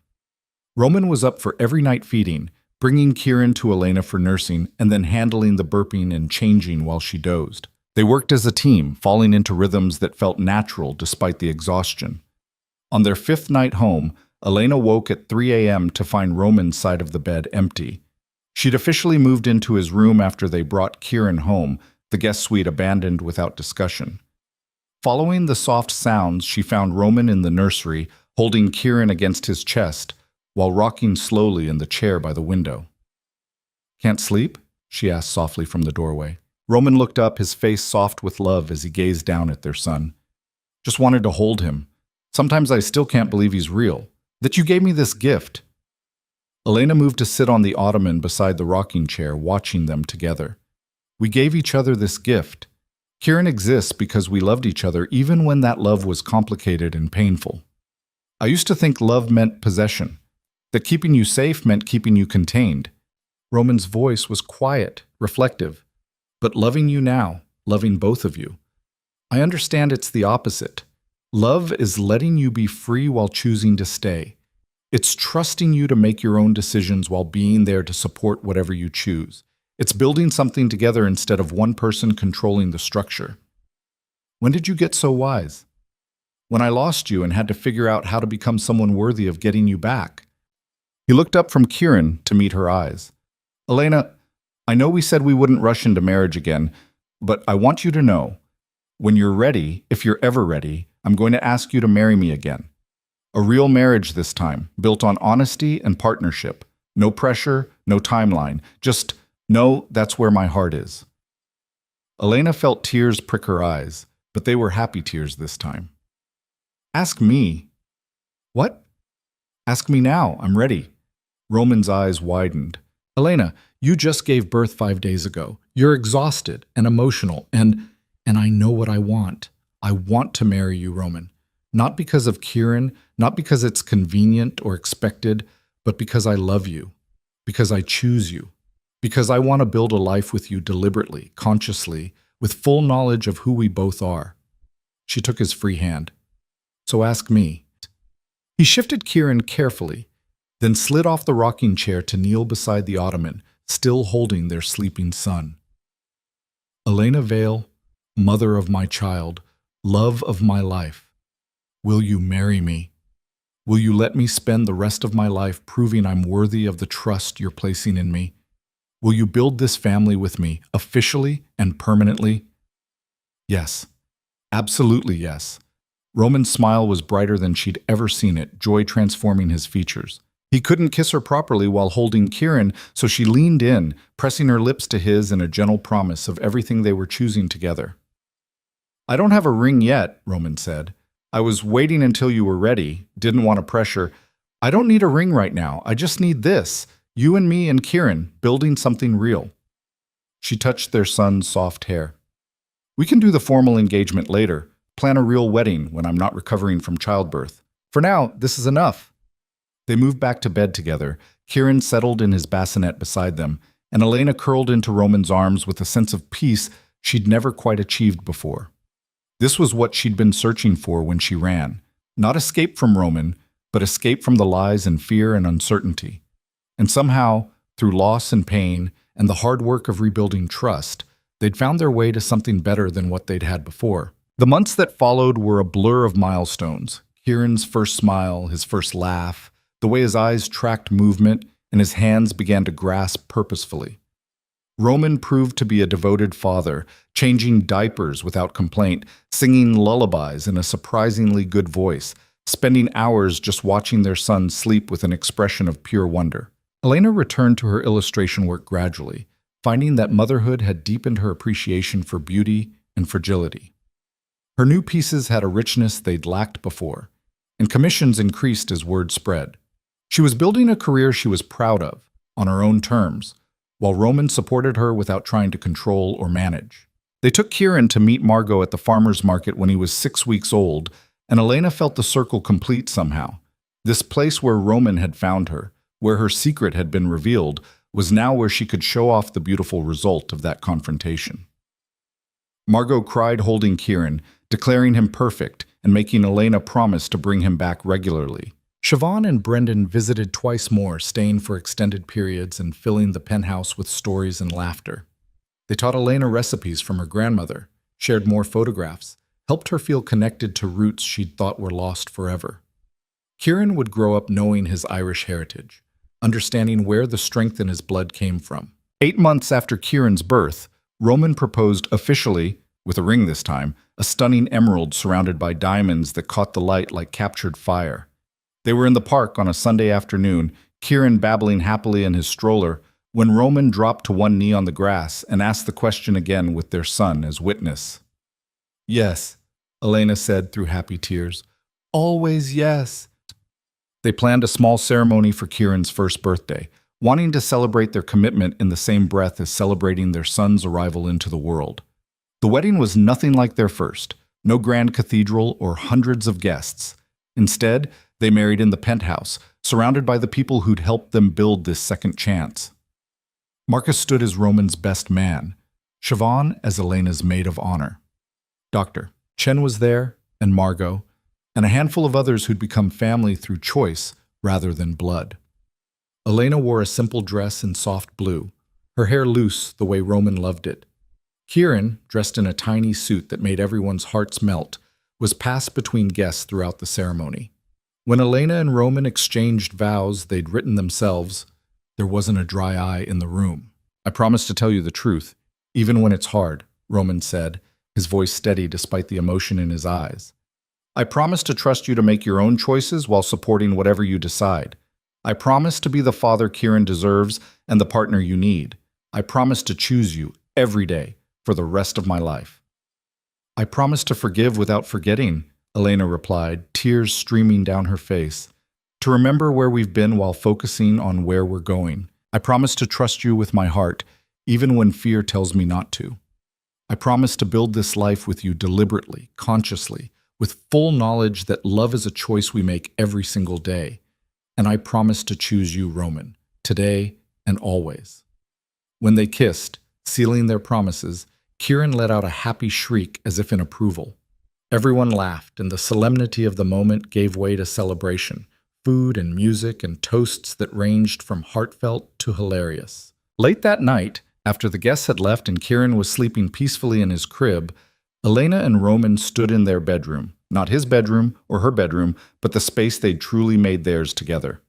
S1: Roman was up for every night feeding, bringing Kieran to Elena for nursing, and then handling the burping and changing while she dozed. They worked as a team, falling into rhythms that felt natural despite the exhaustion. On their 5th night home, Elena woke at 3 a.m. to find Roman's side of the bed empty. She'd officially moved into his room after they brought Kieran home, the guest suite abandoned without discussion. Following the soft sounds, she found Roman in the nursery, holding Kieran against his chest, while rocking slowly in the chair by the window. "Can't sleep?" she asked softly from the doorway. Roman looked up, his face soft with love as he gazed down at their son. "Just wanted to hold him. Sometimes I still can't believe he's real. That you gave me this gift." Elena moved to sit on the ottoman beside the rocking chair, watching them together. "We gave each other this gift. Kieran exists because we loved each other even when that love was complicated and painful. I used to think love meant possession, that keeping you safe meant keeping you contained." Roman's voice was quiet, reflective. "But loving you now, loving both of you, I understand it's the opposite. Love is letting you be free while choosing to stay. It's trusting you to make your own decisions while being there to support whatever you choose. It's building something together instead of one person controlling the structure." "When did you get so wise?" "When I lost you and had to figure out how to become someone worthy of getting you back." He looked up from Kieran to meet her eyes. "Elena, I know we said we wouldn't rush into marriage again, but I want you to know, when you're ready, if you're ever ready, I'm going to ask you to marry me again. A real marriage this time, built on honesty and partnership. No pressure, no timeline, just know that's where my heart is." Elena felt tears prick her eyes, but they were happy tears this time. "Ask me." "What?" "Ask me now, I'm ready." Roman's eyes widened. "Elena, you just gave birth 5 days ago. You're exhausted and emotional, and I know what I want. I want to marry you, Roman. Not because of Kieran, not because it's convenient or expected, but because I love you.
S2: Because I choose you. Because I want to build a life with you deliberately, consciously, with full knowledge of who we both are. She took his free hand. So ask me. He shifted Kieran carefully, then slid off the rocking chair to kneel beside the ottoman, still holding their sleeping son. Elena Vale, mother of my child, love of my life, will you marry me? Will you let me spend the rest of my life proving I'm worthy of the trust you're placing in me? Will you build this family with me, officially and permanently? Yes, absolutely yes. Roman's smile was brighter than she'd ever seen it, joy transforming his features. He couldn't kiss her properly while holding Kieran, so she leaned in, pressing her lips to his in a gentle promise of everything they were choosing together. I don't have a ring yet, Roman said. I was waiting until you were ready, didn't want to pressure. I don't need a ring right now, I just need this, you and me and Kieran, building something real. She touched their son's soft hair. We can do the formal engagement later, plan a real wedding when I'm not recovering from childbirth. For now, this is enough. They moved back to bed together. Kieran settled in his bassinet beside them, and Elena curled into Roman's arms with a sense of peace she'd never quite achieved before. This was what she'd been searching for when she ran. Not escape from Roman, but escape from the lies and fear and uncertainty. And somehow, through loss and pain and the hard work of rebuilding trust, they'd found their way to something better than what they'd had before. The months that followed were a blur of milestones. Kieran's first smile, his first laugh, the way his eyes tracked movement, and his hands began to grasp purposefully. Roman proved to be a devoted father, changing diapers without complaint, singing lullabies in a surprisingly good voice, spending hours just watching their son sleep with an expression of pure wonder. Elena returned to her illustration work gradually, finding that motherhood had deepened her appreciation for beauty and fragility. Her new pieces had a richness they'd lacked before, and commissions increased as word spread. She was building a career she was proud of, on her own terms, while Roman supported her without trying to control or manage. They took Kieran to meet Margot at the farmer's market when he was 6 weeks old, and Elena felt the circle complete somehow. This place where Roman had found her, where her secret had been revealed, was now where she could show off the beautiful result of that confrontation. Margot cried holding Kieran, declaring him perfect and making Elena promise to bring him back regularly. Siobhan and Brendan visited twice more, staying for extended periods and filling the penthouse with stories and laughter. They taught Elena recipes from her grandmother, shared more photographs, helped her feel connected to roots she'd thought were lost forever. Kieran would grow up knowing his Irish heritage, understanding where the strength in his blood came from. 8 months after Kieran's birth, Roman proposed officially, with a ring this time, a stunning emerald surrounded by diamonds that caught the light like captured fire. They were in the park on a Sunday afternoon, Kieran babbling happily in his stroller, when Roman dropped to one knee on the grass and asked the question again with their son as witness. Yes, Elena said through happy tears. Always yes. They planned a small ceremony for Kieran's first birthday, wanting to celebrate their commitment in the same breath as celebrating their son's arrival into the world. The wedding was nothing like their first, no grand cathedral or hundreds of guests. Instead, they married in the penthouse, surrounded by the people who'd helped them build this second chance. Marcus stood as Roman's best man, Siobhan as Elena's maid of honor. Dr. Chen was there, and Margot, and a handful of others who'd become family through choice rather than blood. Elena wore a simple dress in soft blue, her hair loose the way Roman loved it. Kieran, dressed in a tiny suit that made everyone's hearts melt, was passed between guests throughout the ceremony. When Elena and Roman exchanged vows they'd written themselves, there wasn't a dry eye in the room. I promise to tell you the truth, even when it's hard, Roman said, his voice steady despite the emotion in his eyes. I promise to trust you to make your own choices while supporting whatever you decide. I promise to be the father Kieran deserves and the partner you need. I promise to choose you every day for the rest of my life. I promise to forgive without forgetting, Elena replied, tears streaming down her face. To remember where we've been while focusing on where we're going. I promise to trust you with my heart, even when fear tells me not to. I promise to build this life with you deliberately, consciously, with full knowledge that love is a choice we make every single day. And I promise to choose you, Roman, today and always. When they kissed, sealing their promises, Kieran let out a happy shriek as if in approval. Everyone laughed, and the solemnity of the moment gave way to celebration, food and music and toasts that ranged from heartfelt to hilarious. Late that night, after the guests had left and Kieran was sleeping peacefully in his crib, Elena and Roman stood in their bedroom, not his bedroom or her bedroom, but the space they'd truly made theirs together.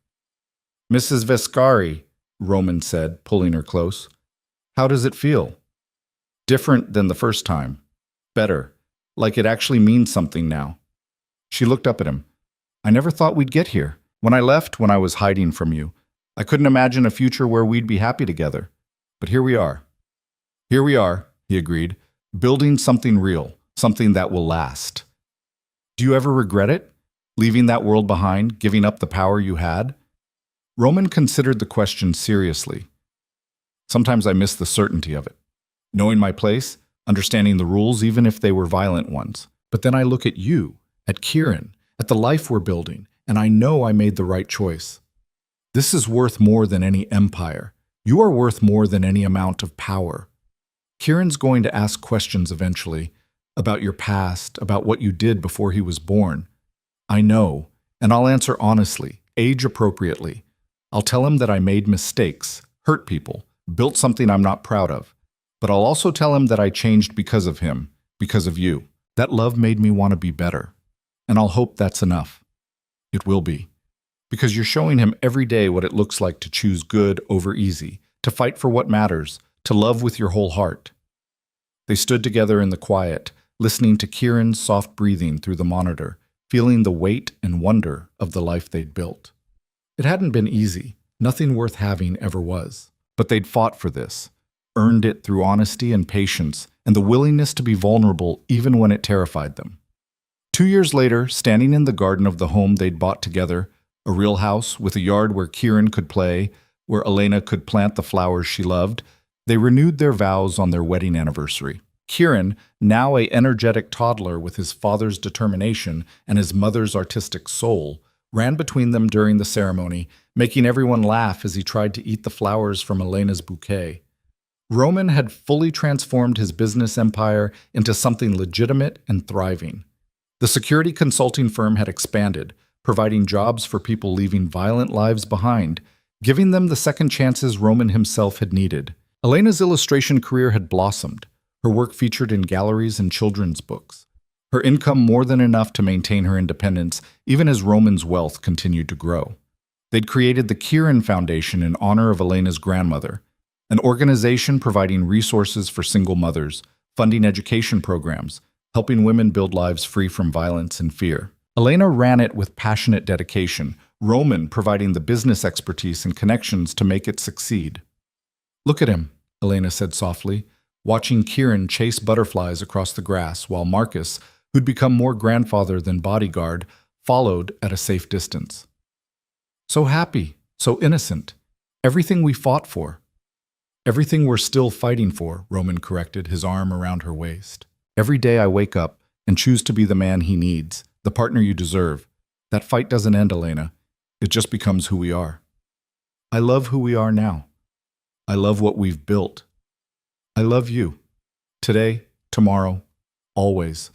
S2: "Mrs. Vescari," Roman said, pulling her close, "how does it feel?" "Different than the first time. Better. Like it actually means something now." She looked up at him. "I never thought we'd get here. When I left, when I was hiding from you, I couldn't imagine a future where we'd be happy together. But here we are." "Here we are," he agreed, "building something real, something that will last." "Do you ever regret it? Leaving that world behind, giving up the power you had?" Roman considered the question seriously. "Sometimes I miss the certainty of it. Knowing my place, understanding the rules, even if they were violent ones. But then I look at you, at Kieran, at the life we're building, and I know I made the right choice. This is worth more than any empire. You are worth more than any amount of power. Kieran's going to ask questions eventually, about your past, about what you did before he was born. I know, and I'll answer honestly, age appropriately. I'll tell him that I made mistakes, hurt people, built something I'm not proud of. But I'll also tell him that I changed because of him, because of you. That love made me want to be better. And I'll hope that's enough. It will be. Because you're showing him every day what it looks like to choose good over easy, to fight for what matters, to love with your whole heart." They stood together in the quiet, listening to Kieran's soft breathing through the monitor, feeling the weight and wonder of the life they'd built. It hadn't been easy. Nothing worth having ever was. But they'd fought for this, earned it through honesty and patience, and the willingness to be vulnerable even when it terrified them. 2 years later, standing in the garden of the home they'd bought together, a real house with a yard where Kieran could play, where Elena could plant the flowers she loved, they renewed their vows on their wedding anniversary. Kieran, now an energetic toddler with his father's determination and his mother's artistic soul, ran between them during the ceremony, making everyone laugh as he tried to eat the flowers from Elena's bouquet. Roman had fully transformed his business empire into something legitimate and thriving. The security consulting firm had expanded, providing jobs for people leaving violent lives behind, giving them the second chances Roman himself had needed. Elena's illustration career had blossomed, her work featured in galleries and children's books. Her income more than enough to maintain her independence, even as Roman's wealth continued to grow. They'd created the Kieran Foundation in honor of Elena's grandmother, an organization providing resources for single mothers, funding education programs, helping women build lives free from violence and fear. Elena ran it with passionate dedication, Roman providing the business expertise and connections to make it succeed. "Look at him," Elena said softly, watching Kieran chase butterflies across the grass while Marcus, who'd become more grandfather than bodyguard, followed at a safe distance. "So happy, so innocent. Everything we fought for." "Everything we're still fighting for," Roman corrected, his arm around her waist. "Every day I wake up and choose to be the man he needs, the partner you deserve. That fight doesn't end, Elena. It just becomes who we are. I love who we are now. I love what we've built. I love you. Today, tomorrow, always."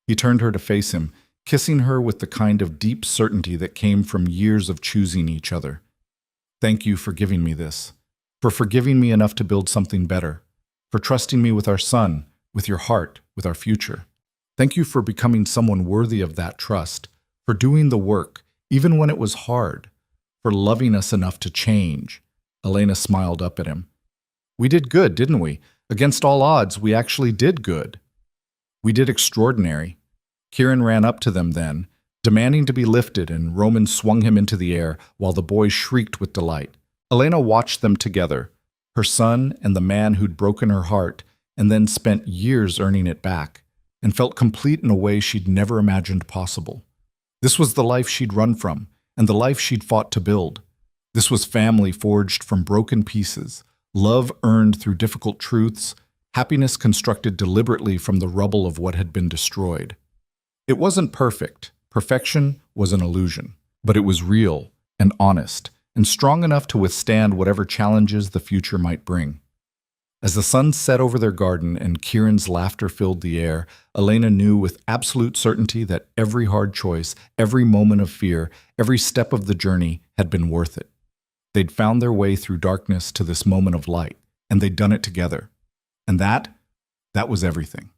S2: He turned her to face him, kissing her with the kind of deep certainty that came from years of choosing each other. "Thank you for giving me this, for forgiving me enough to build something better, for trusting me with our son, with your heart, with our future. Thank you for becoming someone worthy of that trust, for doing the work, even when it was hard, for loving us enough to change." Elena smiled up at him. "We did good, didn't we? Against all odds, we actually did good. We did extraordinary." Kieran ran up to them then, demanding to be lifted, and Roman swung him into the air while the boys shrieked with delight. Elena watched them together, her son and the man who'd broken her heart and then spent years earning it back, and felt complete in a way she'd never imagined possible. This was the life she'd run from, and the life she'd fought to build. This was family forged from broken pieces, love earned through difficult truths, happiness constructed deliberately from the rubble of what had been destroyed. It wasn't perfect. Perfection was an illusion. But it was real and honest,
S1: and strong enough to withstand whatever challenges the future might bring. As the sun set over their garden and Kieran's laughter filled the air, Elena knew with absolute certainty that every hard choice, every moment of fear, every step of the journey had been worth it. They'd found their way through darkness to this moment of light, and they'd done it together. And that was everything.